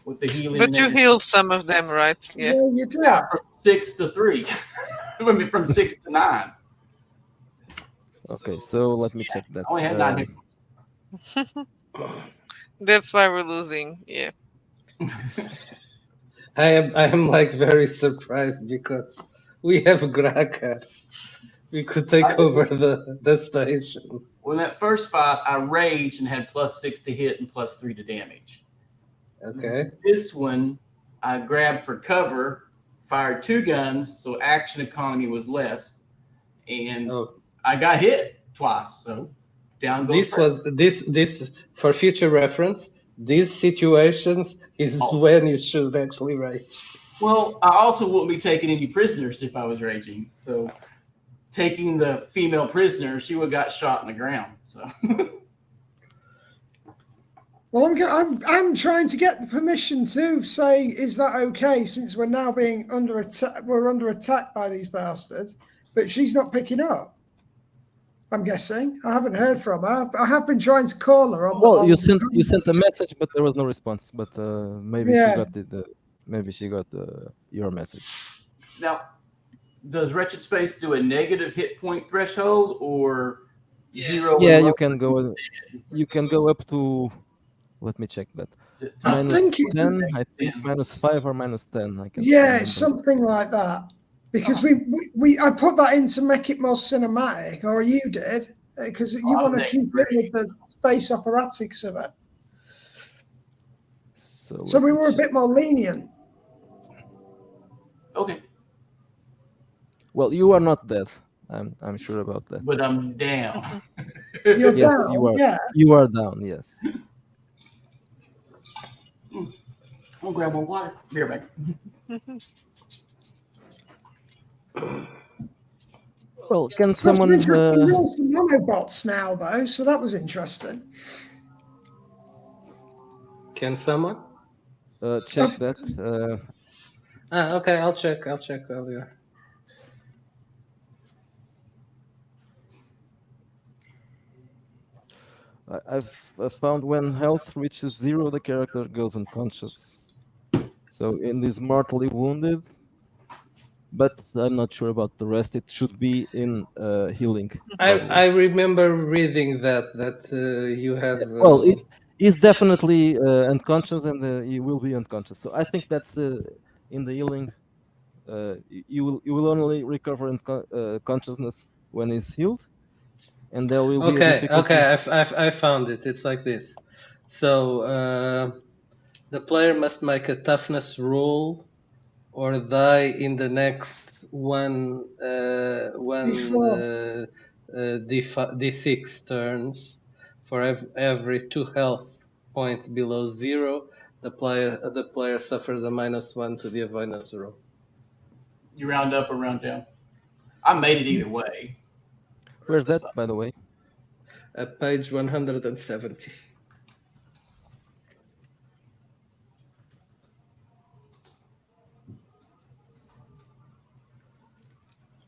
with the healing. But and you everything. healed some of them, right? Yeah, Yeah. you do. Yeah, from 6 to 3. I mean, from 6 to 9. Okay. So let me check that. I only had 9 hit That's why we're losing. Yeah. I am like very surprised because we have Grakar. We could take over the station. Well, in that first fight, I raged and had +6 to hit and +3 to damage. Okay. This one, I grabbed for cover fired 2 guns, so action economy was less, and Oh, I got hit twice. So down goes. this for future reference. These situations is Oh. when you should actually rage. Well, I also wouldn't be taking any prisoners if I was raging. So taking the female prisoner, she would have got shot in the ground. So. Well, I'm trying to get the permission to say, is that okay? Since we're now being under attack, we're under attack by these bastards. But she's not picking up. I'm guessing. I haven't heard from her. I have been trying to call her. Well, you sent a message, but there was no response. But maybe she got maybe she got your message. Now, does Wretched Space do a negative hit point threshold or 0? Yeah, you can go. You can go up to. Let me check that. I think it's -10. I think -5 or -10. I can. Yeah, it's something like that. Because I put that in to make it more cinematic, or you did, because you want to keep it with the space operatics of it. So we were a bit more lenient. Okay. Well, you are not dead. I'm sure about that. But I'm down. You're yes, down. you are. Yeah. You are down. Yes. I'll grab more water. Be right back. Well, can someone? Some nanobots now, though, so that was interesting. Can someone? Check that. Okay, I'll check earlier. I've found when health reaches 0, the character goes unconscious. So in this mortally wounded, but I'm not sure about the rest. It should be in healing. I remember reading that you have. Well, it is definitely unconscious, and he will be unconscious. So I think that's in the healing. You will only recover in consciousness when he's healed, and there will be a difficulty. I found it. It's like this. So the player must make a toughness roll or die in the next D6 turns. For every 2 health points below 0, the player suffers a -1 to the avoidance roll. You round up or round down. I made it either way. Where's that, by the way? At page 170.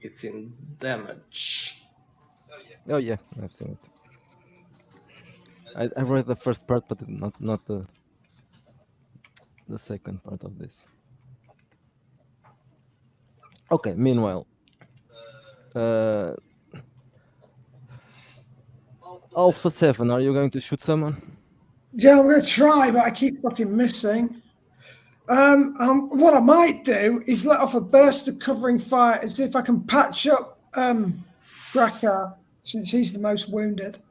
It's in damage. Oh yeah, I've seen it. I read the first part, but not the second part of this. Okay. Meanwhile, Alpha 7, are you going to shoot someone? Yeah, I'm going to try, but I keep fucking missing. What I might do is let off a burst of covering fire and see if I can patch up Drakkar, since he's the most wounded.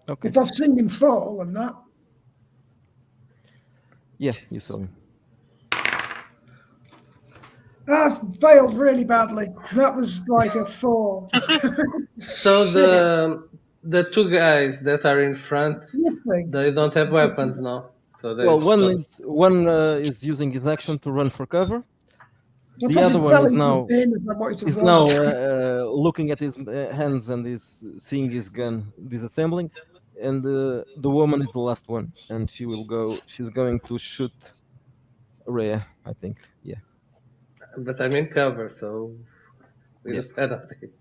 Okay. If I've seen him fall and that. Yeah, you saw him. I've failed really badly. That was like a 4. So the 2 guys that are in front, they don't have weapons now. So one is using his action to run for cover. The other one is now looking at his hands and is seeing his gun disassembling. And the woman is the last one, and she's going to shoot Rhea, I think. Yeah. But I'm in cover, so with a penalty.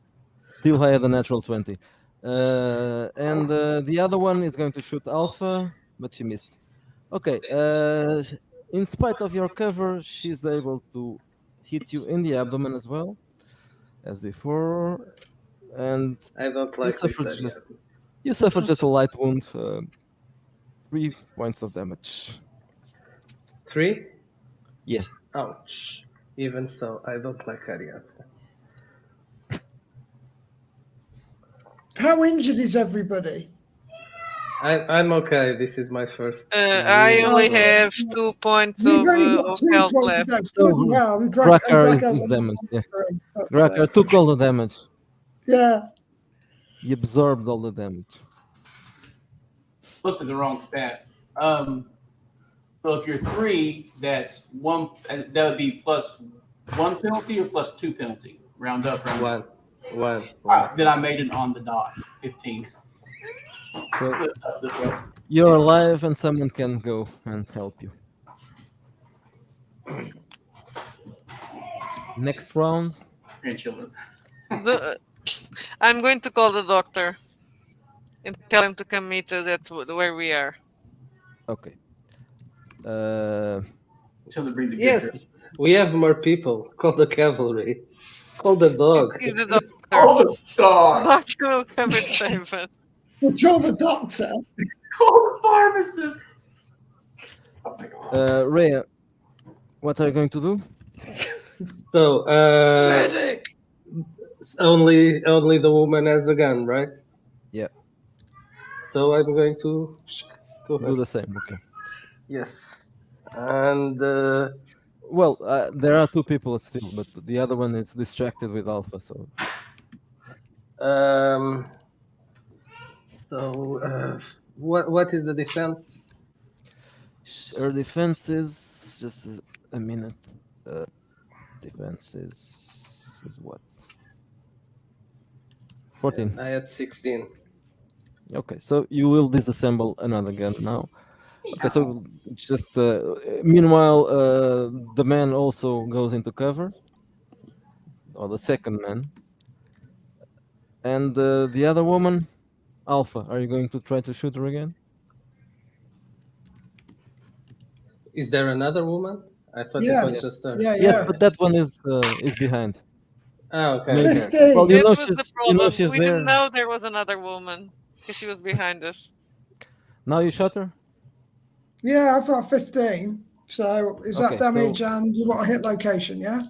Still higher than natural 20. And the other one is going to shoot Alpha, but she missed. Okay. In spite of your cover, she's able to hit you in the abdomen as well as before. And I don't like this. You suffer just a light wound. 3 points of damage. 3? Yeah. Ouch. Even so, I don't like Ariadne. How injured is everybody? I'm okay. This is my first. I really only good- have 2 points You've only got of 2 health points to left. go. So, Bloody hell, and Grakar is Grakar's damaged. Yeah. 3. Grakar took all the damage. Yeah. He absorbed all the damage. Looked at the wrong stat. So if you're 3, that's 1. That would be plus 1 penalty or plus 2 penalty. Round up, round One. up. One. Then I made it on the dot. 15. So you're alive, and someone can go and help you. Next round. Grandchildren. I'm going to call the doctor and tell him to come meet us at where we are. Okay. Tell them to bring the good Yes, we have more people. Call the cavalry. Call the dog. He's the doctor. Call the dog. Doctor will come and save us. Call the doctor. Call the pharmacist. Oh my God. Rhea, what are you going to do? So, Medic. only the woman has a gun, right? Yeah. So I'm going to Do the same. Okay. Yes, and Well, there are 2 people still, but the other one is distracted with Alpha. So what is the defense? her defense is just a minute. Defense is what? 14. I had 16. Okay, so you will disassemble another gun now. Okay, so just meanwhile, the man also goes into cover, or the second man, and the other woman, Alpha. Are you going to try to shoot her again? Is there another woman? I thought Yeah. it was just her. Yeah, Yes, yeah. but that one is behind. Oh, okay. Maybe. okay. 15. Well, you That know was she's the you know problem. she's We there. didn't know there was another woman because she was behind us. Now you shot her. Yeah, I've got 15. So is Okay, that damage and you want a hit location, yeah?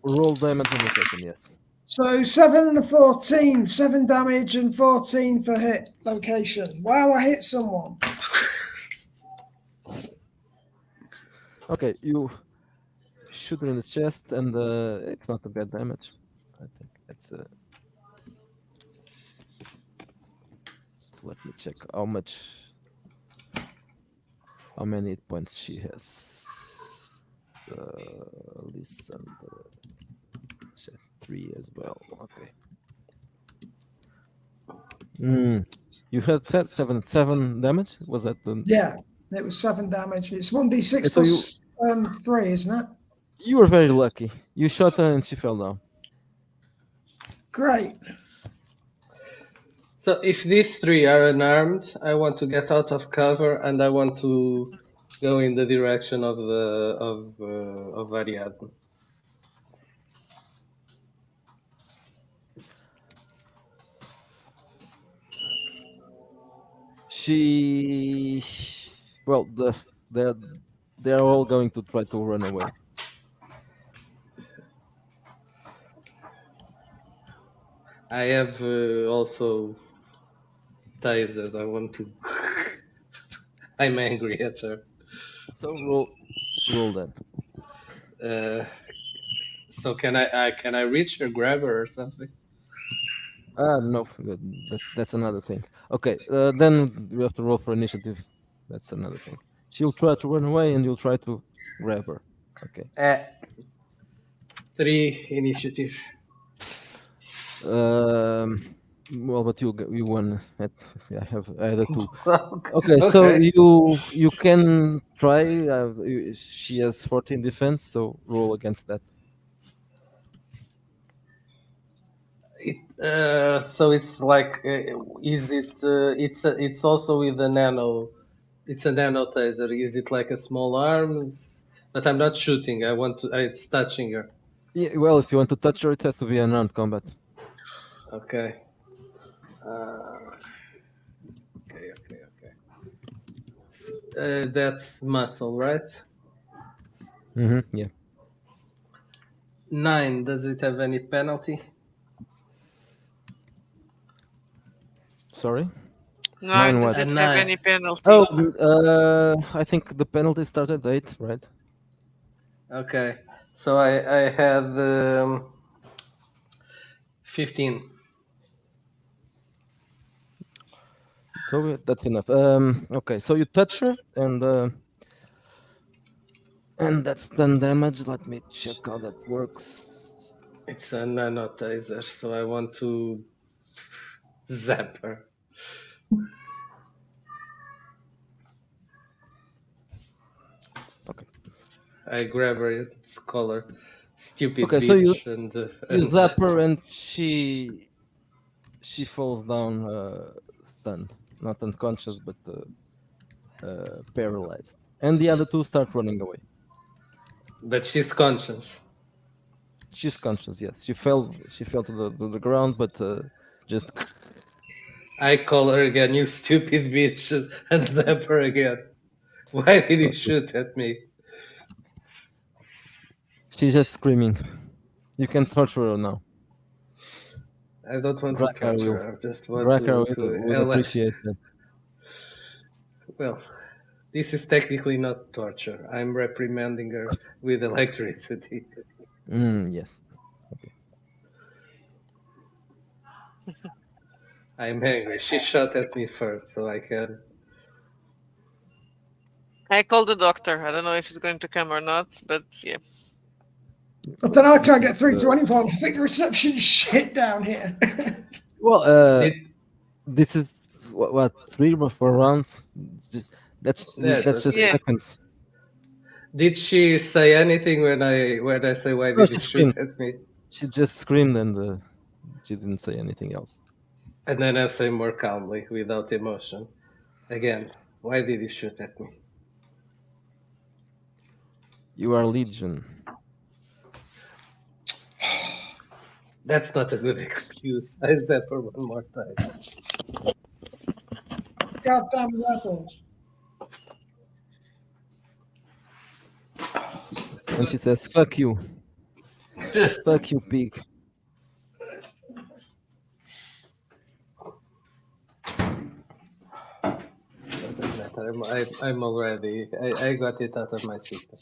Roll damage and location. Yes. So 7 and a 14. 7 damage and 14 for hit location. Wow, I hit someone. Okay, you shoot her in the chest, and it's not a bad damage. I think it's let me check how many hit points she has. Listen, 3 as well. Okay. You had said 7 damage. Was that the? Yeah, it was 7 damage. It's 1d6 So plus 3, isn't it? You were very lucky. You shot her and she fell down. Great. So if these 3 are unarmed, I want to get out of cover and I want to go in the direction of Ariadne. Well, they're all going to try to run away. I have also tasers. I want to. I'm angry at her. So roll that. So can I reach her, grab her, or something? No, that's another thing. Okay, then we have to roll for initiative. That's another thing. She'll try to run away, and you'll try to grab her. Okay. 3 initiative. Well, but you won. I had a 2. Okay. Okay, so you can try. She has 14 defense, so roll against that. So it's like, is it? It's also with a nano. It's a nano taser. Is it like a small arms? But I'm not shooting. I want to. It's touching her. Yeah, well, if you want to touch her, it has to be an unarmed combat. Okay. Okay. That's muscle, right? Yeah. 9. Does it have any penalty? Sorry. Nine, does what? it And have nine. any penalty? Oh, I think the penalty started 8, right? Okay. So I had 15. So that's enough. Okay, so you touch her, and that's 10 damage. Let me check how that works. It's a nano taser, so I want to zap her. Okay. I grab her collar, stupid Okay, so bitch, you and zap zap her, her. and she falls down, stunned, not unconscious, but paralyzed. And the other two start running away. But she's conscious. She's conscious, yes. She fell. She fell to the ground, but just I call her again, you stupid bitch, and zap her again. Why did you shoot at me? she's just screaming. You can torture her now. I don't want to Drakkar torture will. her. I just want Drakkar to would appreciate that. Well, this is technically not torture. I'm reprimanding her with electricity. Yes. I'm angry. She shot at me first, so I can. I called the doctor. I don't know if he's going to come or not, but yeah. I don't know. I can't This get is, through to anyone. I think the reception's shit down here. Well, Did, this is what 3 or 4 rounds. It's just yes, that's just Yeah. seconds. did she say anything when I say why No, did you she shoot screamed. at me? She just screamed, and she didn't say anything else. And then I say more calmly, without emotion. Again, why did you shoot at me? You are Legion. That's not a good excuse. I zap her one more time. Goddamn rebels. And she says, "Fuck you, fuck you, pig." Doesn't matter. I'm already. I got it out of my system.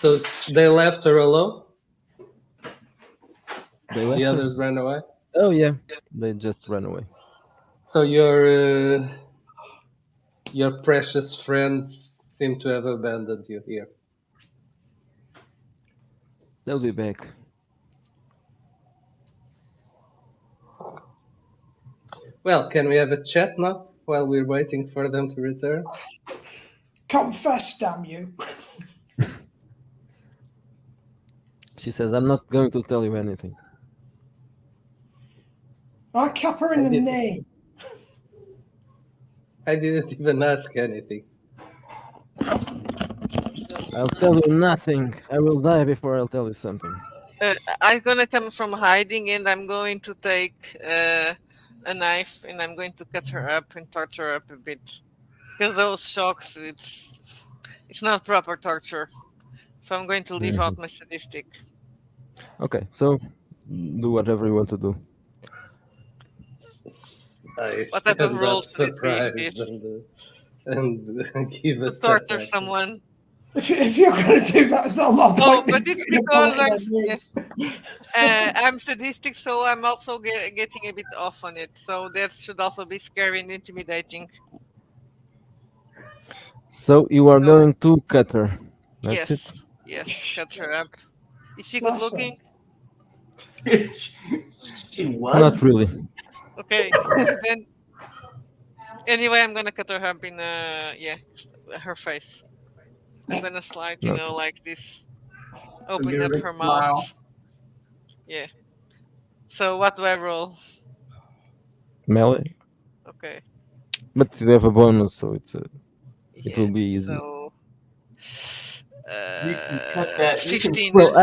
So they left her alone. They left The her? others ran away. Oh yeah, they just ran away. So your precious friends seem to have abandoned you here. They'll be back. Well, can we have a chat now while we're waiting for them to return? Confess, damn you. She says, "I'm not going to tell you anything." I cap her in I the did. knee. I didn't even ask anything. I'll tell you nothing. I will die before I'll tell you something. I'm gonna come from hiding, and I'm going to take a knife, and I'm going to cut her up and torture her up a bit. Because those shocks, it's not proper torture. So I'm going to leave out my sadistic. Okay, so do whatever you want to do. I What type of stand role up should it be in surprised this? and give a To step torture back. someone? If you're going to do that, it's not a lot of No, point. but it's putting a because bullet in her knee. I'm sadistic, so I'm also getting a bit off on it. So that should also be scary and intimidating. So you are So, going to cut her. That's it. yes, cut her up. Is she good Slash her. looking? She was. Not really. Okay, then anyway, I'm gonna cut her up in her face. I'm gonna slide, Okay. like this, Give open her a up big her smile. mouth. Yeah. So what do I roll? Melee. Okay. But you have a bonus, so it will Yeah. be easy. So You can cut that. You can 15. Well,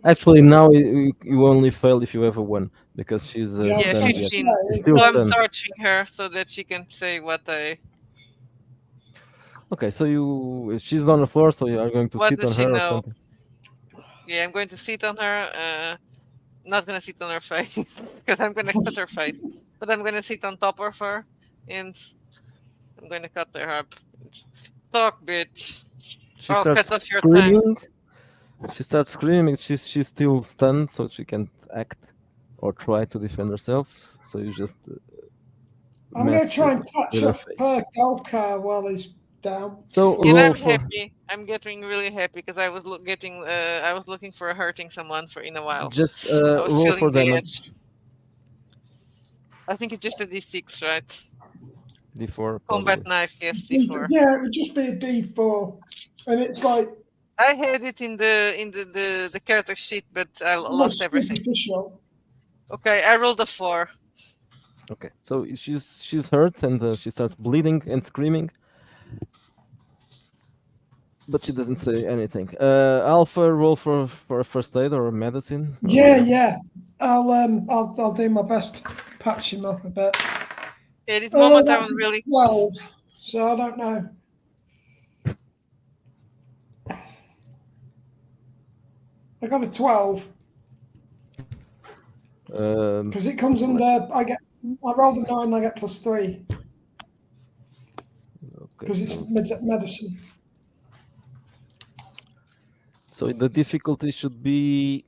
actually, now you only fail if you have a 1 because she's Yeah, Yeah, stunned yet. 15. She's still So I'm stunned. torching her so that she can say what Okay, so she's on the floor, so you are going to what sit does on she her or know? something. Yeah, I'm going to sit on her. Not gonna sit on her face because I'm gonna cut her face. But I'm gonna sit on top of her and I'm gonna cut her up. Talk, bitch. She I'll starts cut off your tongue. screaming. She starts screaming. She's still stunned, so she can't act or try to defend herself. So you just I'm going to mess try with, and patch with her up face. Golkar while he's down. So And roll I'm for happy. I'm getting really happy because I was I was looking for hurting someone for in a while. just I was roll for feeling the damage. edge. I think it's just a D6, right? D4 Combat probably. knife, yes, D4. Yeah, it would just be a D4. And it's like I had it in the character sheet, but I lost almost everything. superficial. Okay, I rolled a 4. Okay, so she's hurt and she starts bleeding and screaming, but she doesn't say anything. Alpha, roll for a first aid or a medicine. Or Yeah, whatever. yeah. I'll do my best to patch him up a bit. At this moment, I'm That's really 12, so I don't know. I got a 12 because it comes under. I roll the 9, I get +3 Okay, because it's so, medicine. so the difficulty should be.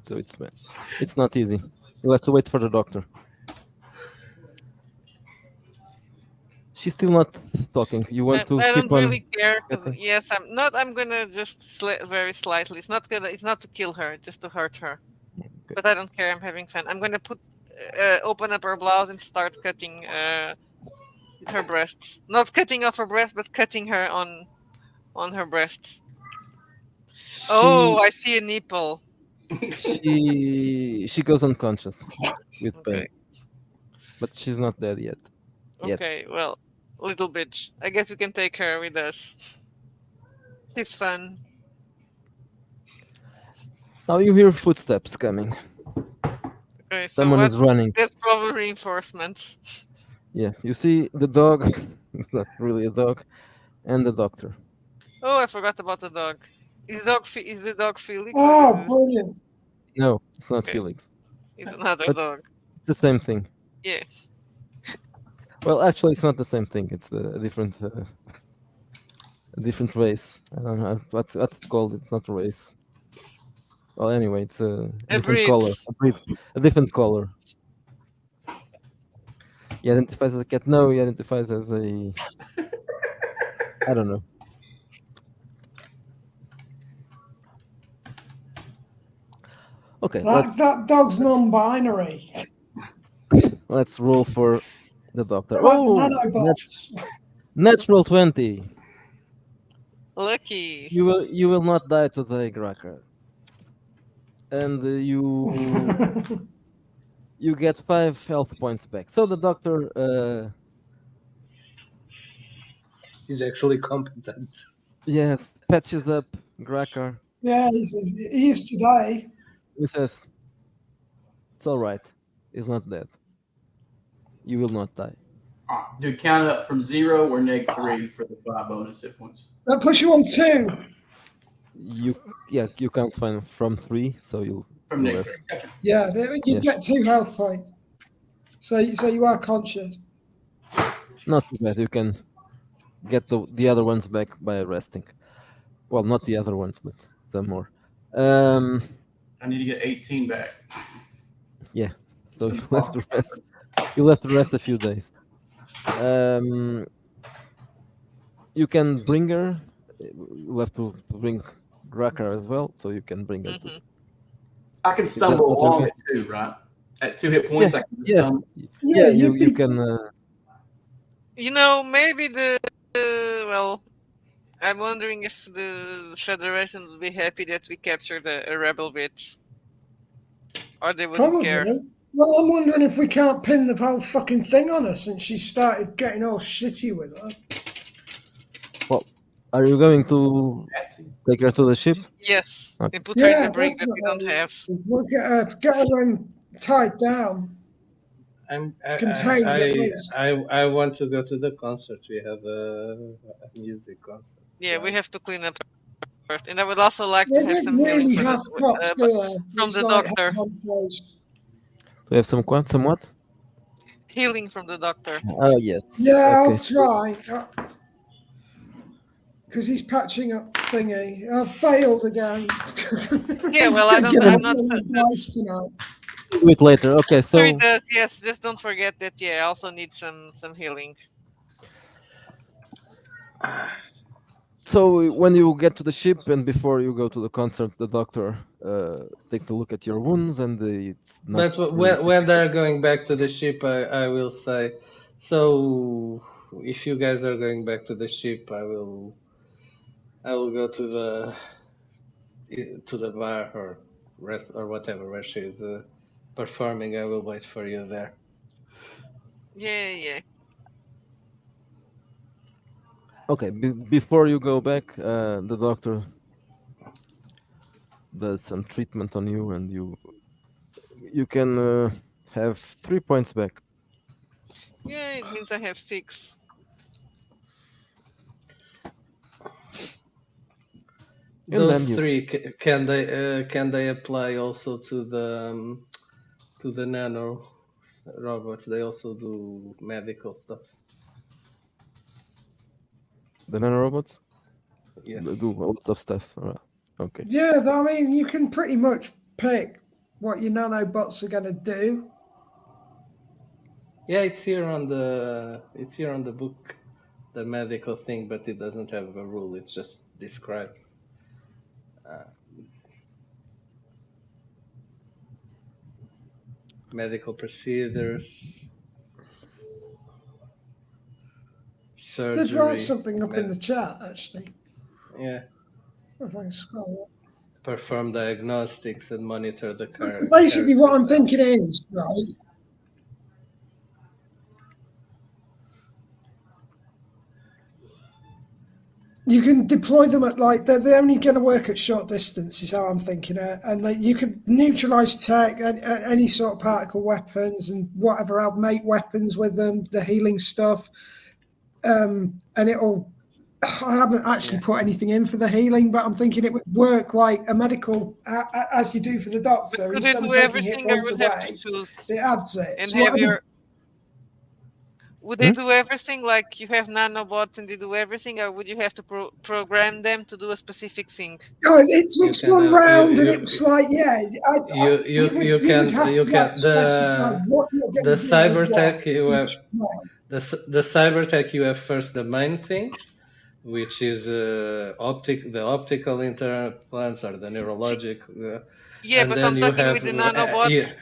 So it's not easy. You'll have to wait for the doctor. She's still not talking. You want to I keep don't on? really care. 'Cause getting- yes, I'm not. I'm gonna just very slightly. It's not gonna. It's not to kill her, just to hurt her. Okay. But I don't care. I'm having fun. I'm gonna open up her blouse and start cutting her breasts. Not cutting off her breasts, but cutting her on her breasts. Oh, I see a nipple. She goes unconscious with pain, Okay. but she's not dead yet. Yet. Okay. Well, little bitch. I guess we can take her with us. She's fun. Now you hear footsteps coming. Okay. So Someone is running. That's probably reinforcements. Yeah, you see the dog. It's not really a dog, and the doctor. Oh, I forgot about the dog. Is the dog Felix? Oh, Or brilliant! No, it's not Okay. Felix. it's another But- dog? It's the same thing. Yeah. Well, actually, it's not the same thing. It's a different race. I don't know what's it called. It's not a race. Well, anyway, it's a different breed. color. A different color. He identifies as a cat. No, he identifies as a. I don't know. Okay, That dog's non-binary. let's roll for the doctor. Like the Oh, nanobots. natural 20. Lucky. You will not die today, Gracker. And you get 5 health points back. So the doctor, He's actually competent. yes, patches up Gracker. Yeah, he is today. He says, "It's all right. He's not dead. You will not die." Dude, count it up from 0 or -3 for the 5 bonus hit points. That puts you on 2. You can't find from 3, so you'll From you'll -3. have- Gotcha. Yeah, you Yeah. get 2 health points. So you are conscious. not too bad. You can get the other ones back by resting. Well, not the other ones, but some more. I need to get 18 back. So you'll have to rest. You'll have to rest a few days. You can bring her. You'll have to bring Gracker as well, so you can bring her. Mhm. I can stumble what you're along doing? it too, right? At 2 hit points, I can just Yes. stumble. Yeah, you'd you be- can. You know, maybe well, I'm wondering if the Federation will be happy that we captured a rebel bitch, or they wouldn't Probably. care. Well, I'm wondering if we can't pin the whole fucking thing on her since she started getting all shitty with her. Are you going to Patsy. take her to the ship? Yes, Okay. and put her in Yeah, the brig that we don't definitely. have. We'll get her tied down. contained at least. I want to go to the concert. We have a music concert. Yeah, so we have to clean up first, and I would also like They to have don't some healing really for have cops, do they? from It's the like doctor. head-on clothes. We have some what? Healing from the doctor. Oh yes. Yeah, Okay. I'll try. Because he's patching up thingy. I've failed again. Yeah, well, I'm I'm not. advice tonight. Do it later. Okay, Sure, he so does. Yes, just don't forget that. Yeah, I also need some healing. so when you get to the ship and before you go to the concert, the doctor takes a look at your wounds and it's not. But really when they're going back to the ship, I will say, so if you guys are going back to the ship, I will go to the bar or rest or whatever where she's performing. I will wait for you there. Yeah. Okay, before you go back, the doctor does some treatment on you, and you can have 3 points back. Yeah, it means I have 6. And Those then you- 3 can they apply also to the nano robots? They also do medical stuff. The nanorobots Yes. do lots of stuff. Okay. Yeah, I mean, you can pretty much pick what your nanobots are going to do. Yeah, it's here on the book, the medical thing, but it doesn't have a rule. It just describes. Medical procedures, surgery. So write something up in the chat, actually. Yeah. If I can scroll up. Perform diagnostics and monitor the So basically, what I'm character's thinking is, right, you can deploy them at they're only going to work at short distance, is how I'm thinking it. And you could neutralize tech and any sort of particle weapons and whatever else, make weapons with them, the healing stuff. And it'll. I haven't actually put anything in for the healing, but I'm thinking it would work like a medical, as you do for the doctor. Could Instead they of do taking everything, hit or points would have to away, choose it adds it. and So have what your? Would they do everything like you have nanobots and they do everything, or would you have to program them to do a specific thing? Oh, it's can, one round, and it's like, yeah. You can specify what you're going the to do cyber with tech what you have each one. the cyber tech you have first the main thing, which is the optical implants or the neurologic. Yeah, and but then I'm you talking have with the nanobots.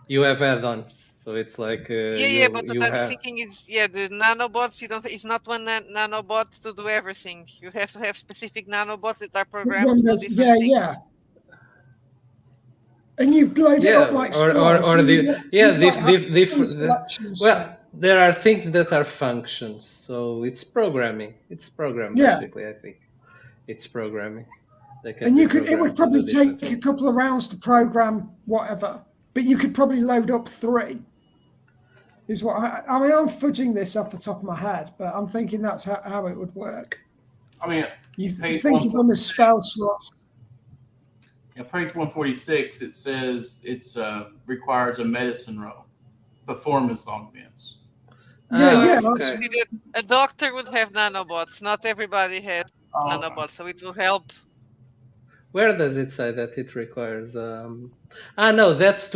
you have add-ons. So it's like But what you I'm have. thinking is, the nanobots. You don't. It's not one nanobot to do everything. You have to have specific nanobots that are programmed to do different things. Yeah. And you load it up like Spore, so well, there are things that are functions, so it's programming. It's program basically. I think it's programming. And it would probably take a couple of rounds to program whatever, but you could probably load up 3. Is what I mean. I'm fudging this off the top of my head, but I'm thinking that's how it would work. I mean, you think of them as spell slots. Yeah, page 146. It says it's requires a medicine roll, performance augments. Yeah. Okay. A doctor would have nanobots. Not everybody has nanobots, so it will help. Where does it say that it requires? No, that's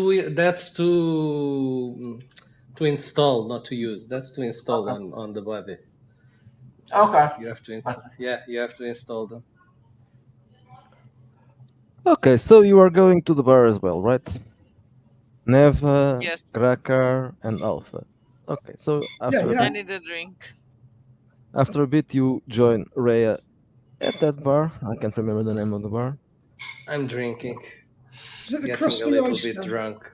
to install, not to use. That's to install on the body. Okay. You have to you have to install them. Okay, so you are going to the bar as well, right? Neva, yes. Grakar, and Alpha. Okay, so after I need a drink. After a bit, you join Rhea at that bar. I can't remember the name of the bar. I'm drinking. Is it the Getting Crusty a little Oyster? bit drunk.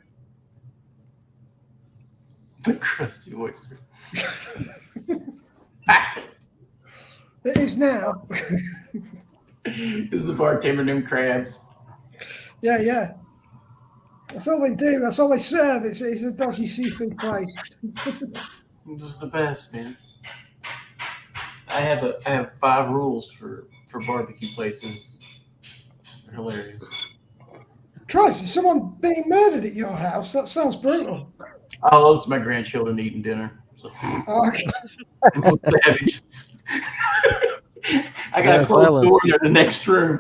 The Crusty Oyster. It is now. This is the bartender named Krabs. Yeah. That's all they do. That's all they serve. It's a dodgy seafood place. This is the best, man. I have 5 rules for barbecue places. They're hilarious. Christ, is someone being murdered at your house? That sounds brutal. Oh, those are my grandchildren eating dinner. So Oh, okay. I'm savage. I got Yeah, to close the violent. door in the next room.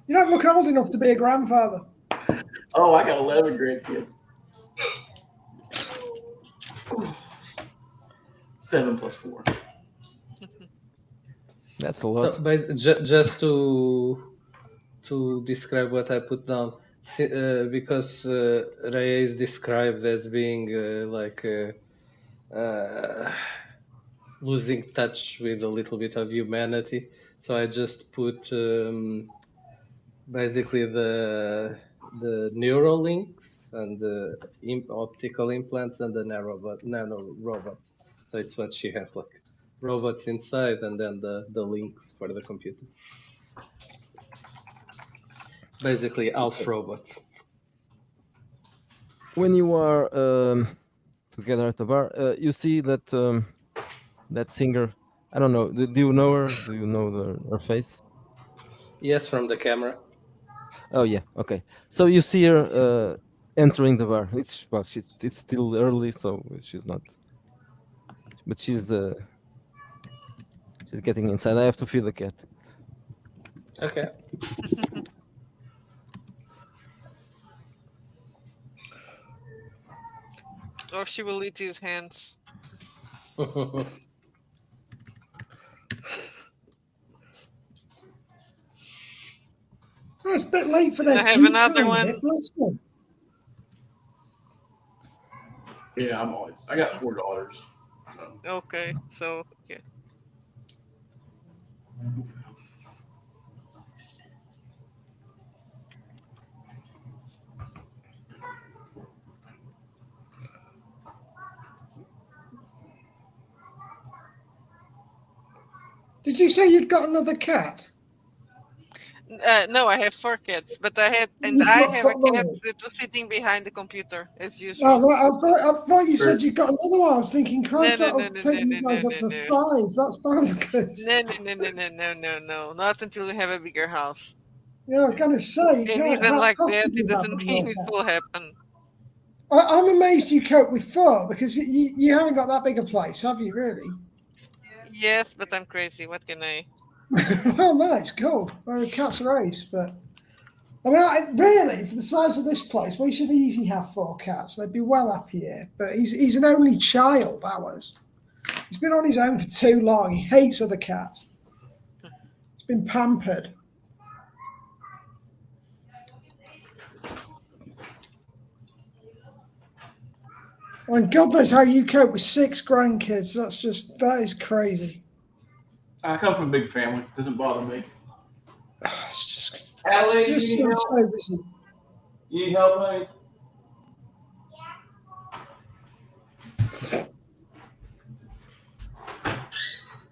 You don't look old enough to be a grandfather. Oh, I got 11 grandkids. 7 plus 4. That's a lot. So, just to describe what I put down, because Ray is described as being losing touch with a little bit of humanity. So I just put basically the neural links and the optical implants and the nano robots. So it's what she has, like robots inside and then the links for the computer. Basically Alf robots. When you are together at the bar, you see that that singer. I don't know. Do you know her? Do you know her face? Yes, from the camera. Oh yeah. Okay. So you see her entering the bar. It's still early, so she's not. But she's getting inside. I have to feed the cat. Okay. Or she will eat his hands. Oh, it's a bit late for Can their I have tea another time. one? Bless them. Yeah, I got 4 daughters. So. Okay, so yeah. Did you say you'd got another cat? No, I have 4 cats, but I have You've a got cat 4. that was sitting behind the computer as Oh, usual. right. I thought you said you got another one. I was thinking, No, Christ, no, that'll no, no, take no, you no, guys no, up no, to no. 5. That's bonkers. No. Not until we have a bigger house. Yeah, I was going to say, you And can't even like that, possibly it have doesn't mean more it cat. will happen. I'm amazed you cope with 4 because you haven't got that big a place, have you, really? Yes, but I'm crazy. What can I? Well, no, it's cool. Well, the cat's a race, but I mean, really, for the size of this place, we should easily have 4 cats. They'd be well happy here. But he's an only child, ours. He's been on his own for too long. He hates other cats. He's been pampered. And God knows how you cope with 6 grandkids. That is crazy. I come from a big family. Doesn't bother me. It's Allie, just you need so help? busy. You need help, honey?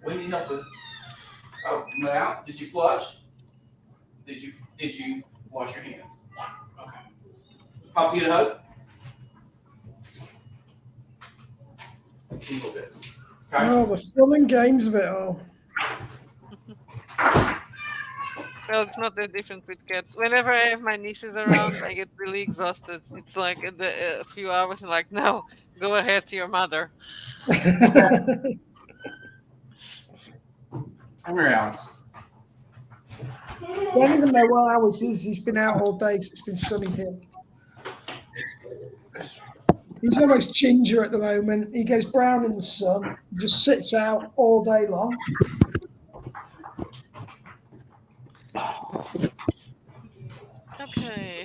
We need help with. Oh, now? Did you flush? Did you wash your hands? Okay. Pops, get a hug? A little bit. Okay. Oh, the fun and games of it all. Well, it's not that different with cats. Whenever I have my nieces around, I get really exhausted. It's like a few hours and like, no, go ahead to your mother. I'm here, Alex. Don't even know where ours is. He's been out all day 'cause it's been sunny here. He's almost ginger at the moment. He goes brown in the sun. He just sits out all day long. Okay.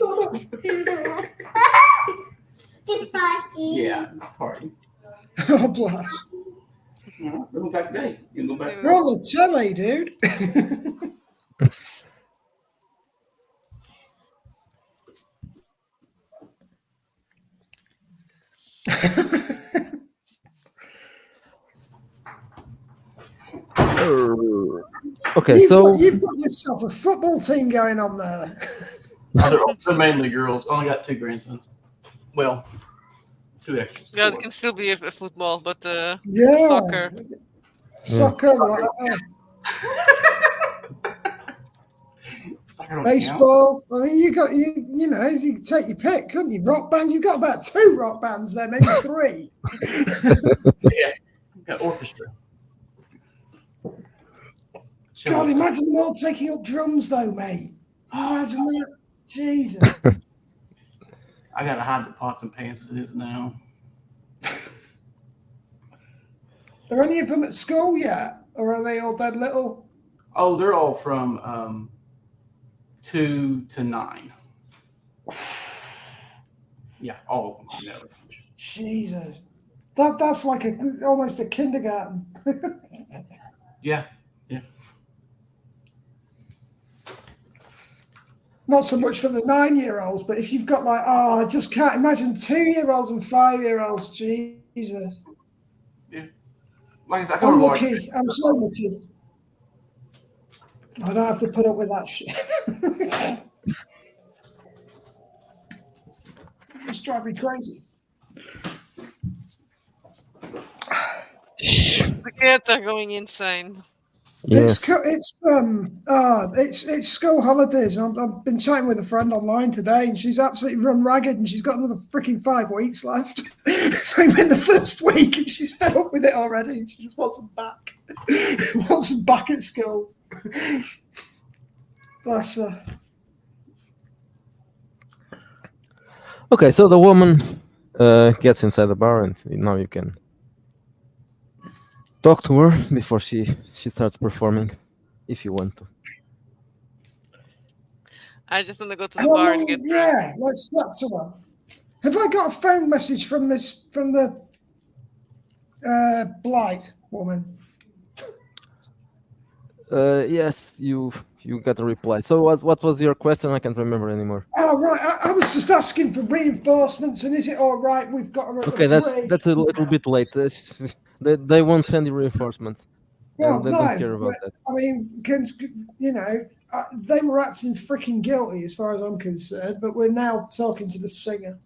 Yeah, it's a party. Oh, bless. Go back today. You can go back. We're on the telly, dude. Okay, so You've got yourself a football team going on there. They're mainly girls. Only got 2 grandsons. Well, 2 extras. Yeah, it 4. can still be a football, but Yeah, soccer. yeah. soccer, whatever. Soccer don't count. Baseball. I mean, you know, you could take your pick, couldn't you? Rock bands. You've got about 2 rock bands there, maybe 3. Yeah, got orchestra. God, imagine them all taking up drums, though, mate. Imagine that. Jesus. I gotta hide the pots and pans as it is now. Are any of them at school yet, or are they all dead little? Oh, they're all from 2 to 9. Yeah, all of them. No. Jesus. That's like almost a kindergarten. Yeah. Not so much for the 9-year-olds, but if you've got like, I just can't imagine 2-year-olds and 5-year-olds. Jesus. Like I said, I can I'm watch. lucky. I'm so lucky. I don't have to put up with that shit. It's driving me crazy. The kids are going insane. Yes. It's school holidays. I've been chatting with a friend online today, and she's absolutely run ragged, and she's got another freaking 5 weeks left. So I'm in the first week, and she's fed up with it already. She just wants them back. Wants them back at school. Bless her. Okay, so the woman gets inside the bar, and now you can talk to her before she starts performing, if you want to. I just want to go to the bar and get drunk. Yeah, let's chat to her. Have I got a phone message from the Blight woman? Yes, you got a reply. So what was your question? I can't remember anymore. Oh right, I was just asking for reinforcements, and is it all right? We've got her at Okay, the that's bridge. a little bit late. They won't send you reinforcements, Well, and they no, don't care about that. I mean, they were acting freaking guilty as far as I'm concerned, but we're now talking to the singer.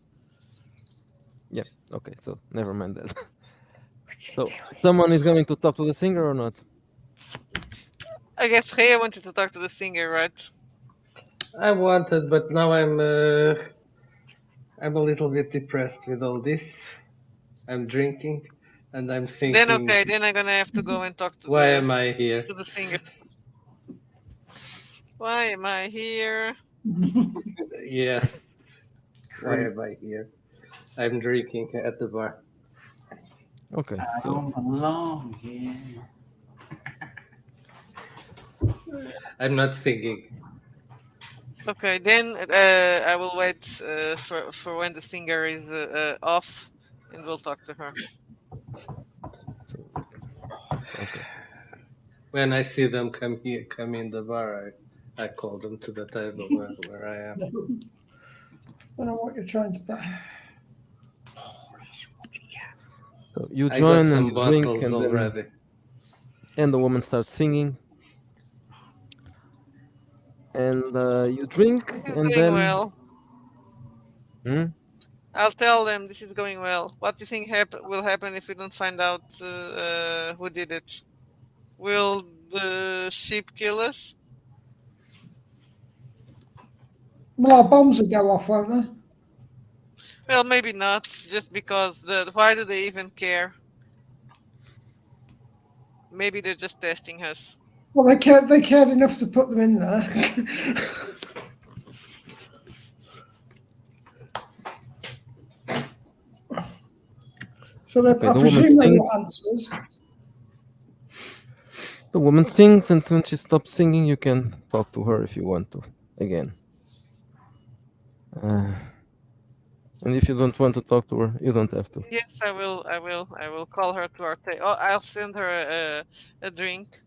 Yeah. Okay. So never mind that. So someone is going to talk to the singer or not? I guess Rhea wanted to talk to the singer, right? I wanted, but now I'm a little bit depressed with all this. I'm drinking, and I'm thinking. Then okay, then I'm gonna have to go and talk to Why am I here? to the singer. Why am I here? Yeah. Why am I here? I'm drinking at the bar. Okay. I So don't belong here. I'm not singing. Okay, then I will wait for when the singer is off, and we'll talk to her. okay. When I see them come in the bar, I call them to the table where I am. I don't know what you're trying to. So you I got join and some you drink, bottles and already. and the woman starts singing, and you drink, This is and going then well. Hmm? I'll tell them this is going well. What do you think will happen if we don't find out who did it? Will the sheep kill us? Well, our bombs will go off, won't they? Well, maybe not. Just because why do they even care? Maybe they're just testing us. Well, they cared enough to put them in there. So Okay, I the woman presume they sings. got answers. The woman sings, and when she stops singing, you can talk to her if you want to again. And if you don't want to talk to her, you don't have to. Yes, I will. I will call her to our table. Oh, I'll send her a drink.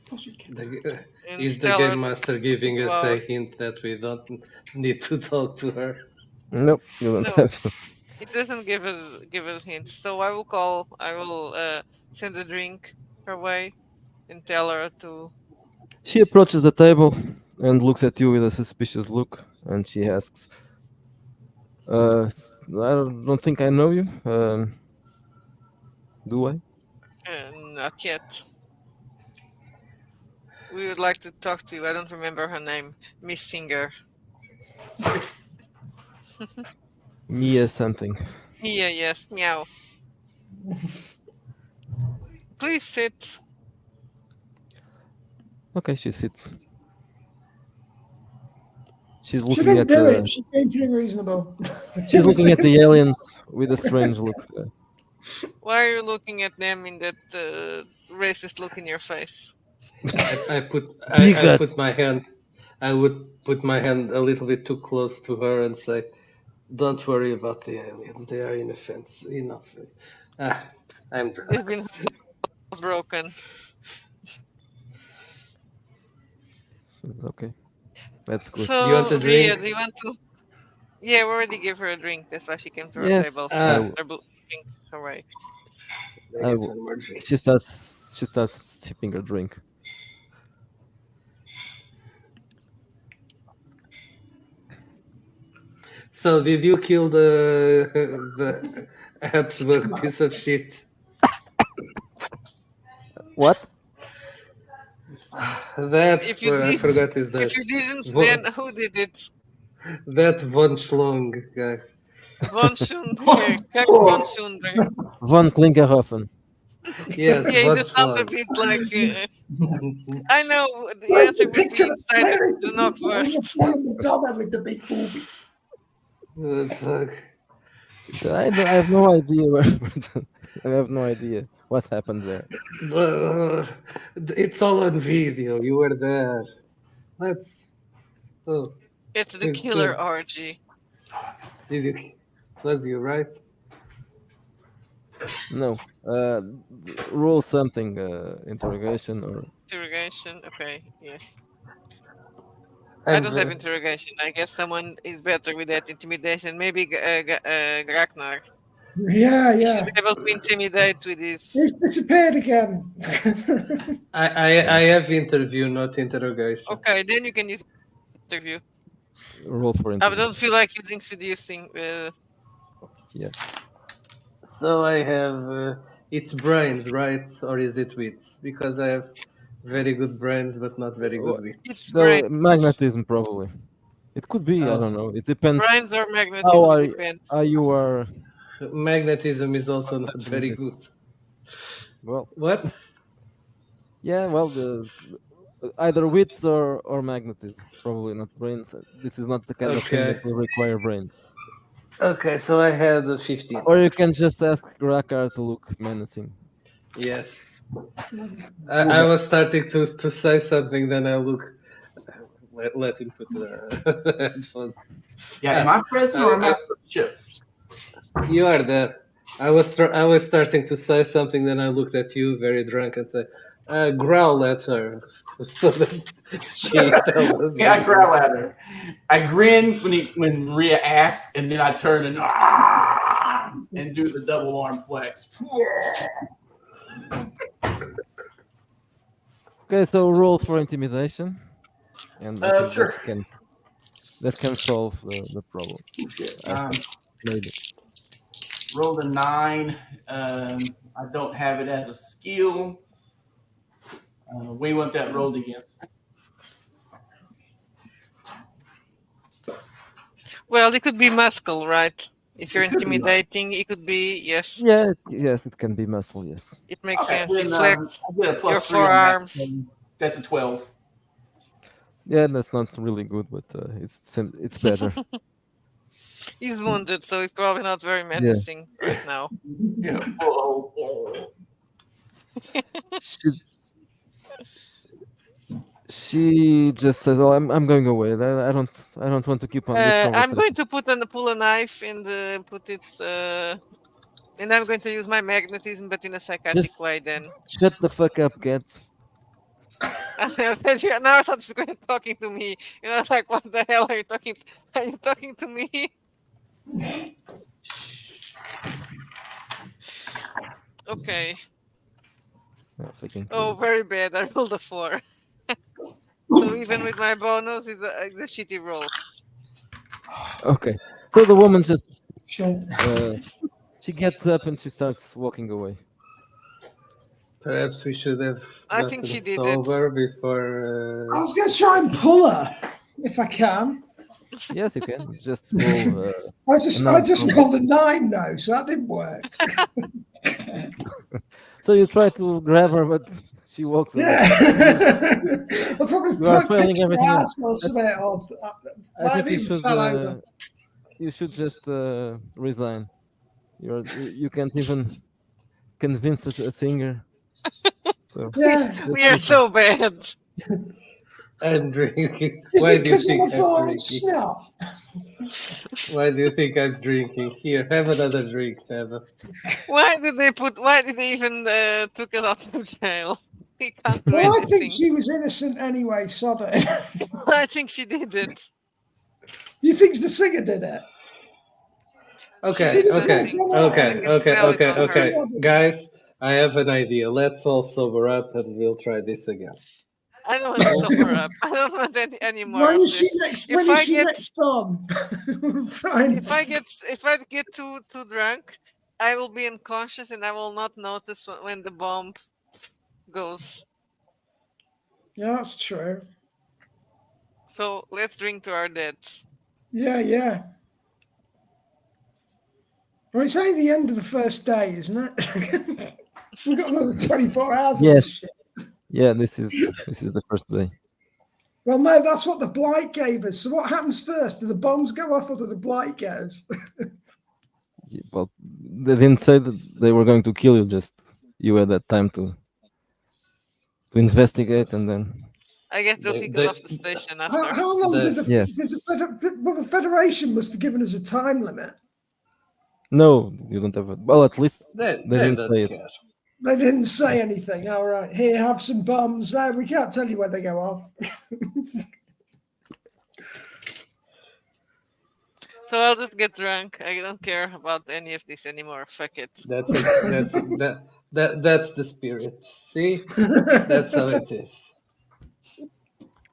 And Is the tell her game to master giving to us our- a hint that we don't need to talk to her? Nope, you don't No. have to. It doesn't give us hints. So I will call. I will send a drink her way and tell her to She approaches the table and looks at you with a suspicious look, and she asks, "I don't think I know you. Do I?" Not yet. We would like to talk to you. I don't remember her name. Miss Singer. Mia something. Mia, yes. Meow. Please sit. Okay, she sits. She's She looking didn't at do the it. She's being too reasonable. she's looking at the aliens with a strange look. Why are you looking at them in that racist look in your face? I put Bigot. put my hand. I would put my hand a little bit too close to her and say, "Don't worry about the aliens. They are enough. I'm They've drunk." been broken. Okay, that's good. You want a So, Ria, drink? do you want to? Yeah, we already gave her a drink. That's why she came to our Yes, table. I Ah, w- Her drink. Hooray. I I get w- one more drink. she starts sipping her drink. So, did you kill the Habsburg piece of shit? What? If you I did, forgot his name. if you didn't, Von, then who did it? that von Schlong guy. Von Schunberg. Kurt von Schunberg. Von Klinkerhofen. Yes, Yeah, von it sounds a Schlong. bit like. I know the Where's answer the would picture? be inside Where is the the knock picture of first. the brother with the big booby? Fuck. I have no idea where. I have no idea what happened there. It's all on video. You were there. Let's. Oh, It's the good, killer good. orgy. Did you? Was you right? No. Roll something. Interrogation or Interrogation. Okay, yeah. I I'm. don't have interrogation. I guess someone is better with that intimidation. Maybe Ragnar. Yeah, He should yeah. be able to intimidate with his. He's disappeared again. I have interview, not interrogation. Okay, then you can use interview. roll for I interview. don't feel like using seducing. Yeah. So I have. It's brains, right? Or is it wits? Because I have very good brains, but not very good wits. It's So brains. magnetism probably. It could be. I Oh. don't know. It depends. Brains or How magnetism, are it depends. you are? Magnetism is also not touching very this. good. Well, What? yeah. Well, either wits or magnetism. Probably not brains. This is not the kind of thing that Okay. will require brains. Okay, so I had a 15. Or you can just ask Grakar to look menacing. Yes. I was starting to say something, then I look. Let him put the headphones. Yeah, am I present or am I I- on the ship? You are there. I was starting to say something, then I looked at you, very drunk, and said, "Growl at her," so that she tells us. Yeah, I growl at her. I grin when Rhea asks, and then I turn and do the double arm flex. Okay, so roll for intimidation, and I think Sure. that can solve the problem. Maybe. Rolled a 9. I don't have it as a skill. What do you want that rolled against? Well, it could be muscle, right? If you're It could be intimidating, it could be, yes. Yeah. Yes, it can be muscle. Yes. It makes Okay, sense. You then, flex I get a plus your 3 on that. forearms. That's a 12. Yeah, that's not really good, but it's better. He's wounded, so he's probably not very menacing right now. Yeah. Whoa. She just says, "Oh, I'm going away. I don't want to keep on this I'm conversation." going to pull a knife and put it, and I'm going to use my magnetism, but in a psychotic Just way. Then shut the fuck up, cat. now she's going talking to me. You know, like, what the hell are you talking? Are you talking to me? Okay. Oh, fucking Oh, very bad. I rolled a 4. So even with my bonus, it's a shitty roll. Okay. So the woman just Shit. she gets up and she starts walking away. Perhaps we should have I think gotten she did it. sober I before. was going to try and pull her if I can. Yes, you can. Just roll. I just non-combat. rolled a 9 though, so that didn't work. So you try to grab her, but she walks away. Yeah, I probably You are put failing her everything else. ass or something. Or, I think maybe even fell over. you should just resign. You can't even convince a singer. So Yeah, just We are resign. so bad. I'm drinking. is Why it do you because I'm think a I'm bar of drinking? snuff? Why do you think I'm drinking? Here, have another drink, Neva. Why did they even took us out of jail? We can't do Well, I anything. think she was innocent anyway. Sod it. I think she did it. You think the singer did it? Okay, did okay, something. okay, I can okay, smell it okay, on her. okay. Guys, I have an idea. Let's all sober up and we'll try this again. I don't want to sober up. I don't want any more When of is she this. next? If When I is she get next on? Fine. if I get too drunk, I will be unconscious and I will not notice when the bomb goes. Yeah, that's true. So let's drink to our deaths. Yeah, yeah. Well, it's only the end of the first day, isn't it? We've got another 24 hours of Yes. this shit. Yeah, this is the first day. Well, no, that's what the blight gave us. So what happens first? Do the bombs go off or do the blight get us? Well, they didn't say that they were going to kill you. Just you had that time to investigate, and then I guess they'll They- kick they- us off the station after. How long did the, Yes. well, the Federation must have given us a time limit. no, you don't have. Well, at least They they didn't don't say it. care. They didn't say anything. All right, here, have some bombs. No, we can't tell you where they go off. So I'll just get drunk. I don't care about any of this anymore. Fuck it. That's the spirit. See, that's how it is.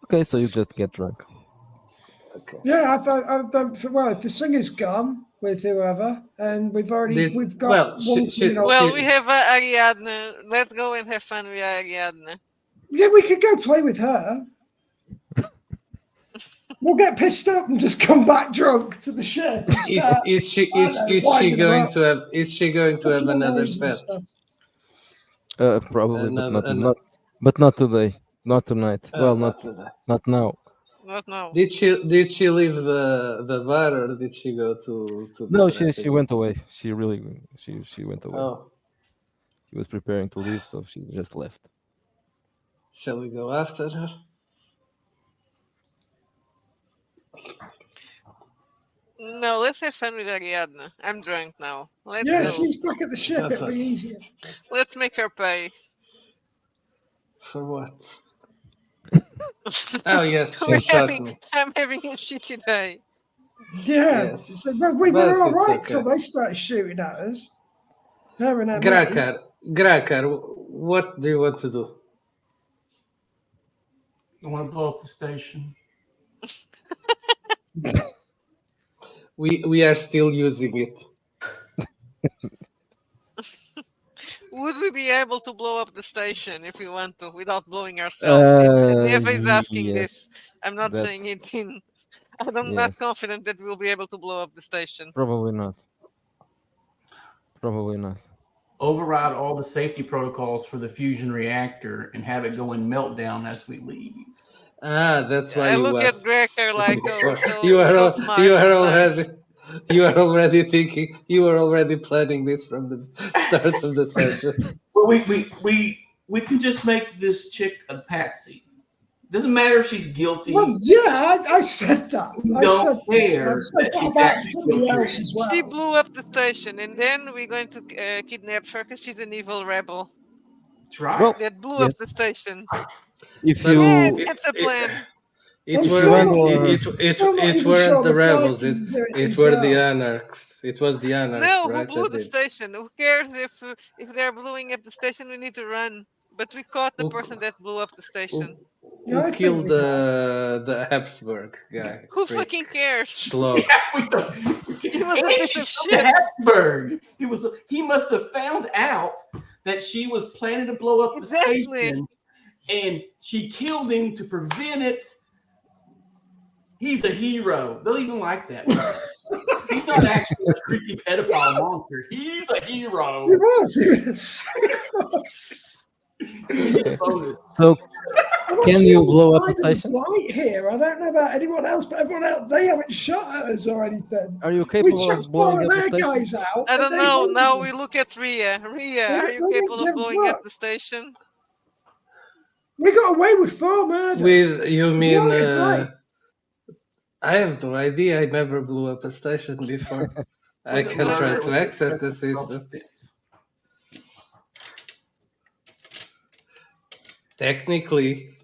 Okay, so you just get drunk. Okay. Yeah, I thought. Well, if the singer's gone with whoever, and we've got well, one. Well, we have Ariadne. Let's go and have fun with Ariadne. Yeah, we could go play with her. We'll get pissed up and just come back drunk to the ship. And start, Is she winding them going up, to have making another noise and pet? stuff. Probably, but Another- but not today, not tonight. well, not today. not now. Not now. Did she leave the bar or did she go to the No, dressing she room? went away. She went away. Oh, She was preparing to leave, so she just left. shall we go after her? No, let's have fun with Ariadne. I'm drunk now. Let's Yeah, go. she's back at the ship. That's It'd be right. easier. Let's make her pay. For what? Oh yes, We're she shot having, me. I'm having a shitty day. Yeah. Yes. So, but we But were all it's right okay. till they started shooting at us. Her and her Grakar, mates. what do you want to do? I want to blow up the station. We are still using it. Would we be able to blow up the station if we want to without blowing ourselves? And Neva is asking yes, this. I'm not that's- saying it in. I'm not Yes. confident that we'll be able to blow up the station. Probably not. Probably not. Override all the safety protocols for the fusion reactor and have it go in meltdown as we leave. Ah, that's why I you look at was. Gregor like, oh, so, you are so al- smart you are sometimes. already thinking. You are already planning this from the start of the session. Well, we can just make this chick a patsy. Doesn't matter if she's guilty. Well, yeah, I said that. We I don't said care I've said that that she's about actually somebody guilty. else as well. She blew up the station, and then we're going to kidnap her because she's an evil rebel That's right. Well, that blew yes. up the station. If But- you Yeah, that's a plan. It I'm were still not- Still not it even weren't sure the the rebels. Vikings do it It were the themselves. anarchs. It was the anarchs, No, who right? blew that the did. station? Who cares if they're blowing up the station? We need to run. But we caught the Who- person that blew up the station. Yeah, I Who think killed we can. the Habsburg guy? Who Freak. fucking cares? Slow. Yeah, we don't. He was a And piece she of killed shit. Habsburg. He must have found out that she was planning to blow up the Exactly. station, and she killed him to prevent it. He's a hero. They'll even like that. He's not actually a creepy pedophile monster. He's a hero. He was. He gets bonus. So I'm Can actually you on the blow up side a of the station? Blight here. I don't know about anyone else, but everyone else, they haven't shot at us or anything. are you We capable chucked of four blowing of up the their station? guys out. I and don't they know. won't Now do we it. look at Ria. Ria, They are don't- you they don't capable give of a blowing up fuck. the station? We got away with 4 murders. With you mean? Blight are great. I have no idea. I never blew up a station before. I Was it can try murder to or access the excessive system. self-defense? Technically,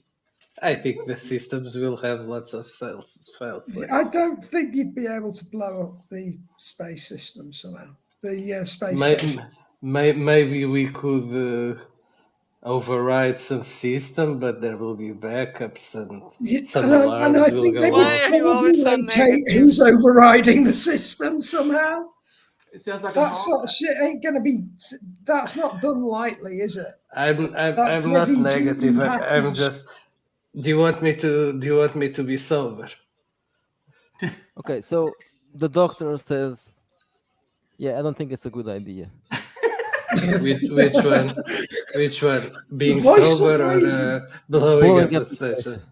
I think the systems will have lots of files. I don't think you'd be able to blow up the space system somehow. The space station. Maybe we could override some system, but there will be backups and Yeah, some and I alarms will think they go would Why off. are you probably always so locate negative? who's overriding the system somehow. It sounds like That sort of shit ain't going to be. That's not done lightly, is it? I'm That's not heavy negative. duty I'm hacking. just. Do you want me to be sober? Okay, so the doctor says, "Yeah, I don't think it's a good idea." Which one? Which one? Being voice of sober or reason. blowing up Blowing the up the station? station.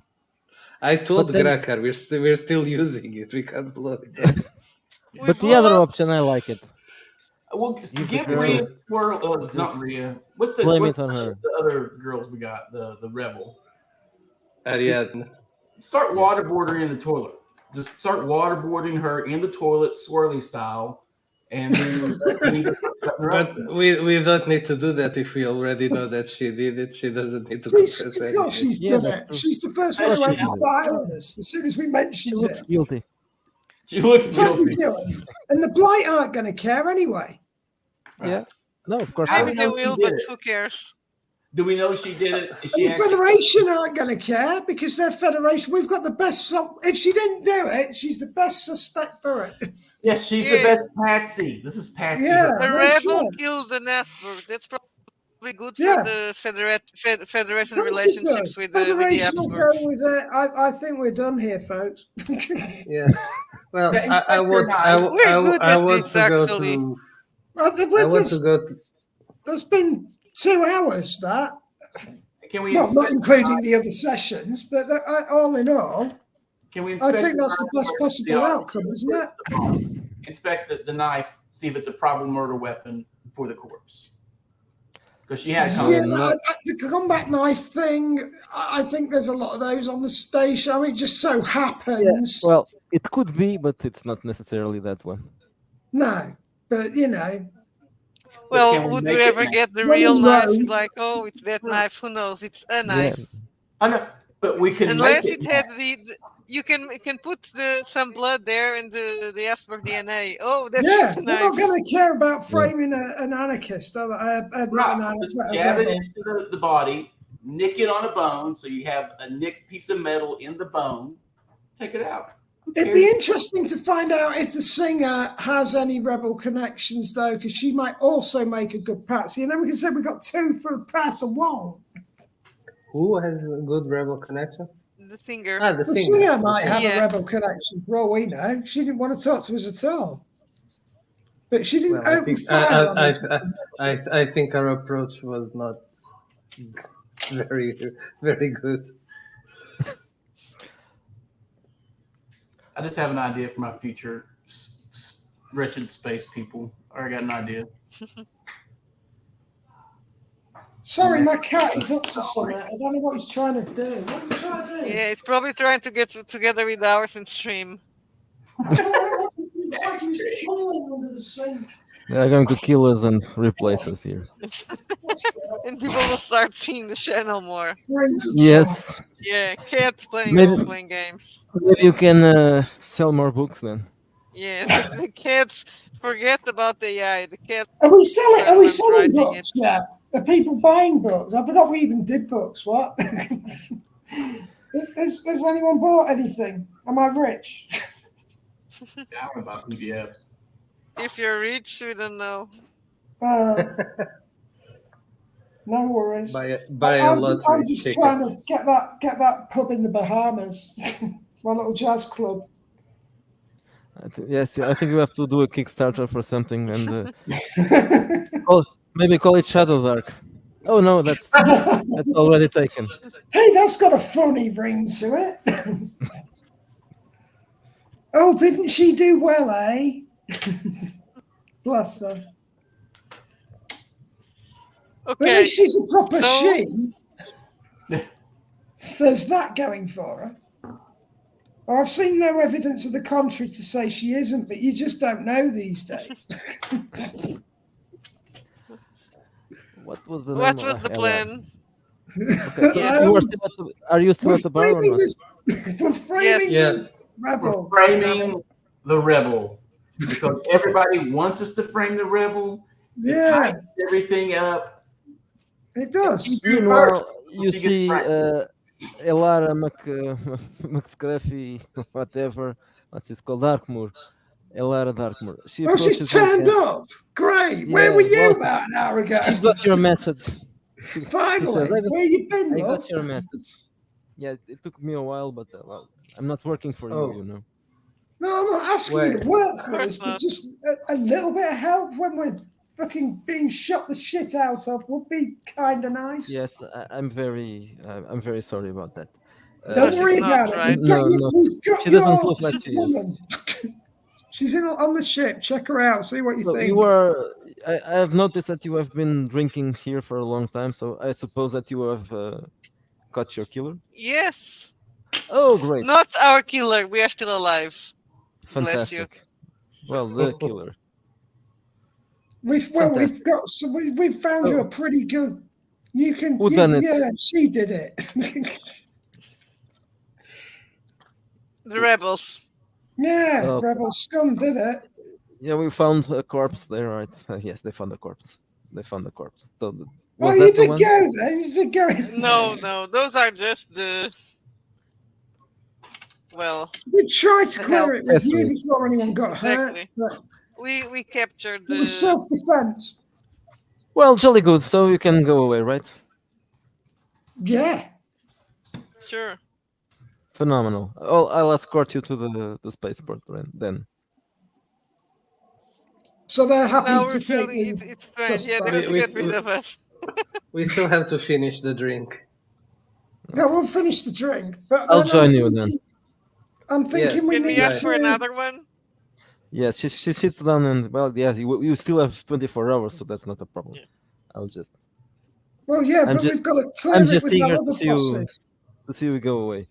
I told But then- Grakar we're still using it. We can't blow it up. We But the blew other up. option, I like it. Well, Give give the Rhea girl- swirl. just Not Rhea. What's blame it on the, her. the other girls we got? The rebel. Ariadne. Start waterboarding in the toilet. Just start waterboarding her in the toilet, swirly style, and then leave her cutting her up. But we don't need to do that if we already know that she did it. She doesn't need to She's, confess of anything. course she's Yeah, done that's it. true. She's the first one That's who went true. to fire on us as soon as we She mentioned looks it. guilty. She looks Totally guilty. guilty. And the Blight aren't going to care anyway. Yeah. No, of course How Maybe not. do we they know she will, did but it? who cares? Do we know she did it? Is And she the actually? Federation aren't going to care because they're Federation. We've got the best. If she didn't do it, she's the best suspect for it. Yes, she's Yeah. the best Patsy. This is Patsy. Yeah. The no rebel shit. killed the Nasburg. That's probably good for Yeah. the Federation Of course it relationships does. with the Federation will go Habsburgs. with it. I think we're done here, folks. Yeah. Well, The I want Inspector We're good I at want this, to go actually. to. Well, I want to go to. That's been 2 hours, that. Can we? Well, not inspect- including the other sessions, but all in all, Can we I inspect think the that's the knife best versus possible the outcome, isn't it? Inspect the knife, see if it's a probable murder weapon for the corpse. Because she had Yeah, no. the combat knife thing, I think there's a lot of those on the station. I mean, it just so happens. Well, it could be, but it's not necessarily that one. No, but you know, Well, can we would make we it ever now? get the When real in knife? Rome- It's like, oh, it's that knife. Who knows? It's a Yeah. knife. I know, but we can Unless make it it. had you can put some blood there and the Habsburg DNA. Oh, that's yeah, the they're not knife. going to care about framing an anarchist, are they? Right, just jab it into the body, nick it on a bone, so you have a nicked piece of metal in the bone. Take it out. Who It'd be cares? interesting to find out if the singer has any rebel connections, though, because she might also make a good Patsy. And then we can say we got 2 for a pass and 1. Who has a good rebel connection? The singer. Ah, the The singer. singer might have Yeah. a rebel connection, for all we know. She didn't want to talk to us at all. But she didn't Well, I open think fire on us. I think our approach was not very very good. I just have an idea for my future wretched space people. I already got an idea. Sorry, my cat is up to something. I don't know what he's trying to do. What are you trying to do? Yeah, it's probably trying to get together with ours and stream. It's like he was tunnelling under the sink. They're going to kill us and replace us here. And people will start seeing the channel more. Crazy. Yes. Yeah, cats playing Maybe- role-playing games. Maybe you can sell more books then. Yeah, the cats forget about the AI. The cats. Are we selling? Are we Everyone's selling writing books it. yet? Are people buying books? I forgot we even did books. What? Has anyone bought anything? Am I rich? I don't know about PDFs. If you're rich, we don't know. Uh, no worries. Buy a I'm lottery just ticket. trying to get that pub in the Bahamas, my little jazz club. Yes, I think we have to do a Kickstarter for something and maybe call it Shadow Dark. Oh no, that's already taken. Hey, that's got a funny ring to it. Oh, didn't she do well, eh? Bless her. But at Okay. least she's a proper So- she. There's that going for her. Oh, I've seen no evidence of the contrary to say she isn't, but you just don't know these days. What was the What name? was the Ella. plan? Okay, so Yes. you are still are you still We're at the bar or framing not? this. We're framing Yes. We're rebel. framing the rebel because everybody wants us to frame the rebel. It Yeah, tightens everything up. it does. Meanwhile, you She gets see framed. Elara McScruffy, whatever, what's it called, Darkmoor. Elara Darkmoor. She Oh, she's approaches you turned again. up. Great. Where were Yeah, you well, about an hour ago? she got your message. She says, Finally, where you been, I love? got your message. Yeah, it took me a while, but well, I'm not working for Oh. you, you know. No, I'm not asking you Wait. to work Of for course us, but not. just a little bit of help when we're fucking being shot the shit out of would be kind of nice. Yes, I'm very sorry about that. Don't she's worry not, about it. right? No, We've got she doesn't your look like she is. woman. She's on the ship. Check her out. See what you So think. you are. I have noticed that you have been drinking here for a long time. So I suppose that you have caught your killer. Yes. Oh, great! Not our killer. We are still alive. Bless you. Fantastic. Well, the killer. We've got so we've found So- you a pretty good. You can. Who done it? Yeah, she did it. The rebels. Yeah, Oh. Rebel Scum did it. Yeah, we found a corpse there, right? Yes, they found a corpse. They found the corpse. So, Oh, was you that the did one? go there. You did go. No, those are just the. Well, We tried to The clear hell? it with you Yes, before anyone got Exactly. hurt, but we captured it was the. self-defense. Well, jolly good. So you can go away, right? Yeah. Sure. Phenomenal. I'll escort you to the spaceport then. So they're happy Now to we're take feeling you. it's strange. Yeah, they're We- going to we- get rid of us. We still have to finish the drink. Yeah, we'll finish the drink, but I'll then join you then. I'm thinking Yes. we Can we need ask to. for another one? Yes, she sits down and well, yeah, you still have 24 hours, so that's not a problem. Yeah. I'll just Well, yeah, I'm but just- we've got to clear I'm it just with our eager other to see you bosses. go away.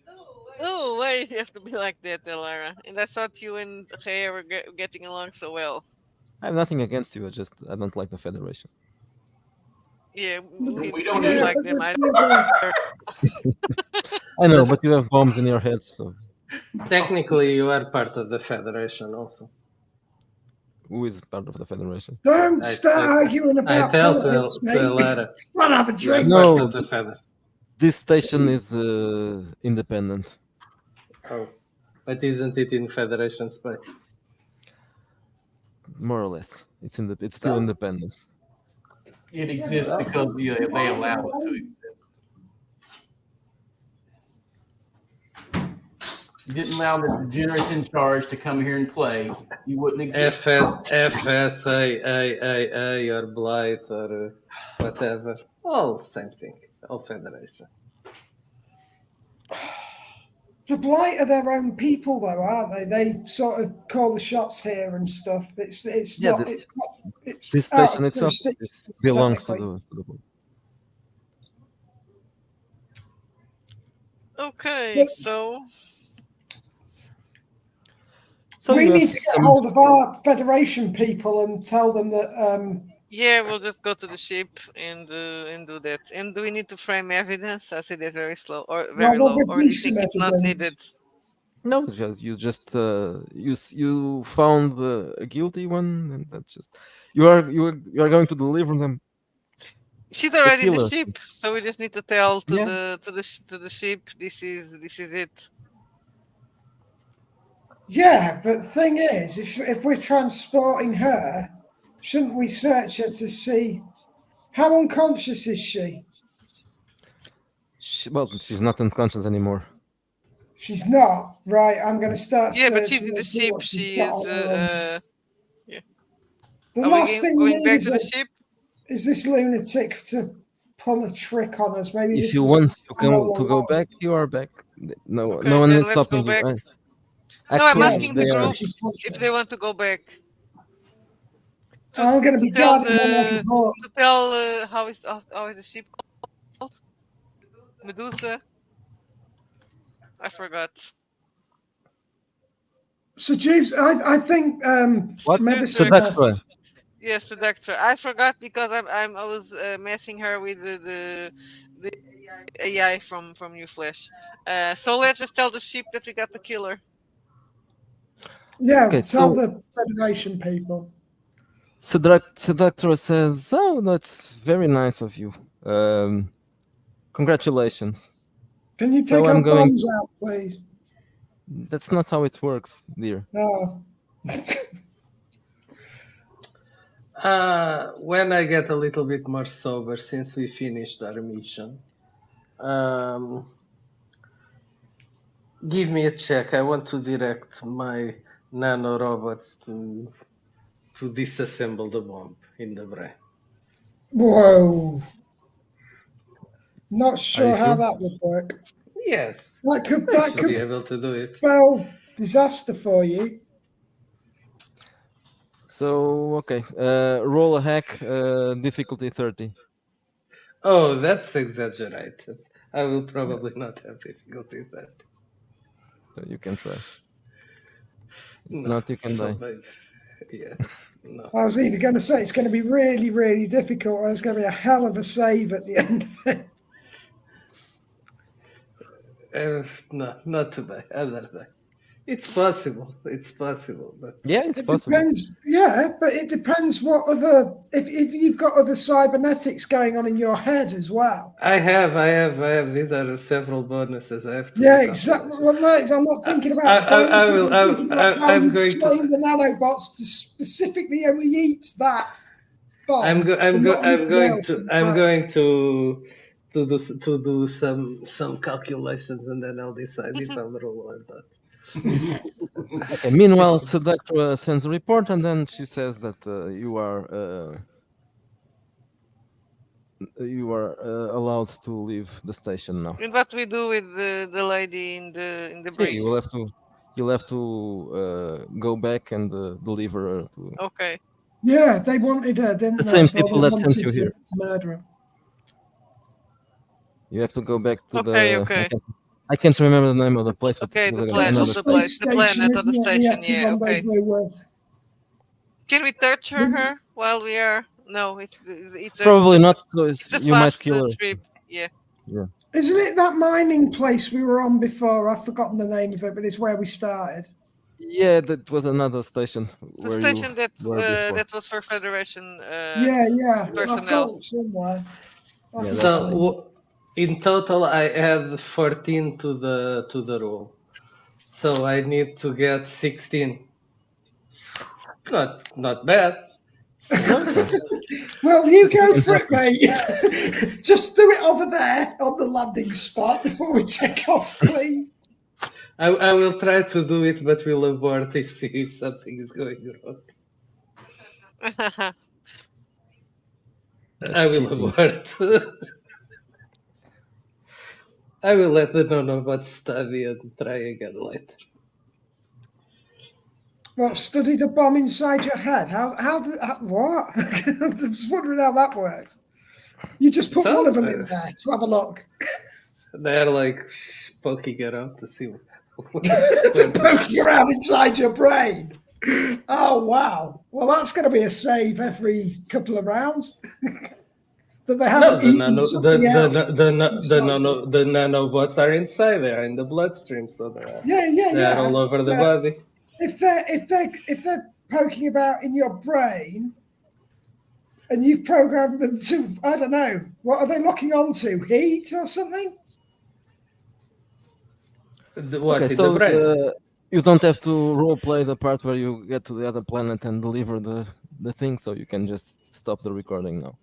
Oh, why you have to be like that, Elara? And I thought you and Rhea were getting along so well. I have nothing against you. I don't like the Federation. Yeah, We don't don't Yeah, like but them that's either. the I know, but you have bombs in your head, so Technically, you are part of the Federation also. who is part of the Federation? Don't I- start I- arguing about tell to- politics, to mate. Lara. Let's not have a You are drink. No. part of the Federation. This station is independent. Oh, but isn't it in Federation space? More or less. It's still independent. It exists because they allow it to exist. You didn't allow the degenerates in charge to come here and play. You wouldn't exist. FSA, or Blight, or whatever. All same thing. All Federation. The Blight are their own people, though, aren't they? They sort of call the shots here and stuff. It's Yeah, not. this- It's This out of station itself jurisdiction, belongs to technically. the Okay, so So we you need have to get some- hold of our Federation people and tell them that. yeah, we'll just go to the ship and do that. And do we need to frame evidence? I say that very slow or very Well, low, there'll or do you be think some it's not evidence. needed? No, you found a guilty one, and that's just you are going to deliver them She's already in the killer. ship, so we just need to tell to Yeah. the ship this is it. Yeah, but the thing is, if we're transporting her, shouldn't we search her to see how unconscious is she? Well, she's not unconscious anymore. She's not, right? I'm going to start Yeah, but she's searching in the and see ship. what she's She got is. on her. Yeah. The Are we last thing we going need back to the is, ship? is this lunatic to pull a trick on us. Maybe If this you was want all to go along. back, you are back. No Okay, one then is let's go stopping you. back. No, I'm Actually, Yeah, asking they the are. group she's if they want to go back. I'm going to To be tell guarding them like a hawk. to tell how is the ship called? Medusa. I forgot. So, Jeeves, I think What? medicine. Seductra. Yes, the doctor. I forgot because I was messing her with the AI from New Flash. So let's just tell the ship that we got the killer. Yeah, Okay, tell so the Federation people. Seductra says, "Oh, that's very nice of you. Congratulations." Can you So take I'm our going. bombs out, please? That's not how it works, dear. Oh. When I get a little bit more sober since we finished our mission, give me a check. I want to direct my nano robots to disassemble the bomb in the brain. Whoa. Not Are sure you how sure? that would work. Yes, That I should be could able to do it. spell disaster for you. So okay, roll a hack, difficulty 30. Oh, that's exaggerated. I will probably not have difficulty with that. So you can try. If No, not, you can so die. maybe, yes, no. I was either going to say it's going to be really, really difficult, or it's going to be a hell of a save at the end of it. No, not today. Other day. It's possible. It's possible, but Yeah, it's It possible. depends. Yeah, but it depends what other if you've got other cybernetics going on in your head as well. I have. These are several bonuses. I have to. Yeah, look exactly. after Well, no, I'm not thinking I about bonuses. will. I'm thinking about how I'm you going train to. the nanobots to specifically only eat that bomb. I'm and not anything going else to. in the I'm brain. going to do some calculations, and then I'll decide if I'll roll or not. Okay. Meanwhile, Seductra sends a report, and then she says that you are allowed to leave the station now. And what we do with the lady in the See, brain? you'll have to go back and deliver her to Okay. Yeah, they wanted her, didn't the they? same Or people they that sent wanted you here. to murder her. You have to go back to Okay, the. okay. I can't remember the name of the place, but Okay, it was the like planet It's of a the another place, space the station, planet of the isn't it? We had station. to Yeah, okay. rendezvous with. Can we torture her while we are? No, it's Probably not. So It's a you might fast kill her. trip. Yeah. Isn't it that mining place we were on before? I've forgotten the name of it, but it's where we started. Yeah, that was another station The where station you were before. that was for Federation. Yeah. I've personnel. got it somewhere. Yeah, that's So nice. in total, I had 14 to the roll. So I need to get 16. Not bad. Well, you go for it, mate. Just do it over there on the landing spot before we take off, please. I will try to do it, but will abort if something is going wrong. That's I will cheating. abort. I will let the nanobots study and try again later. Well, study the bomb inside your head. What? I'm just wondering how that works. You just put one of them in there to have a look. They're like poking around to see Poking around inside your brain. Oh, wow. Well, that's going to be a save every couple of rounds. That they haven't eaten something else. The nanobots are inside there in the bloodstream, so they're all over the body. If they're poking about in your brain, and you've programmed them to, I don't know, what are they locking onto? Heat or something? What Okay, is so the bread? you don't have to role play the part where you get to the other planet and deliver the thing, so you can just stop the recording now.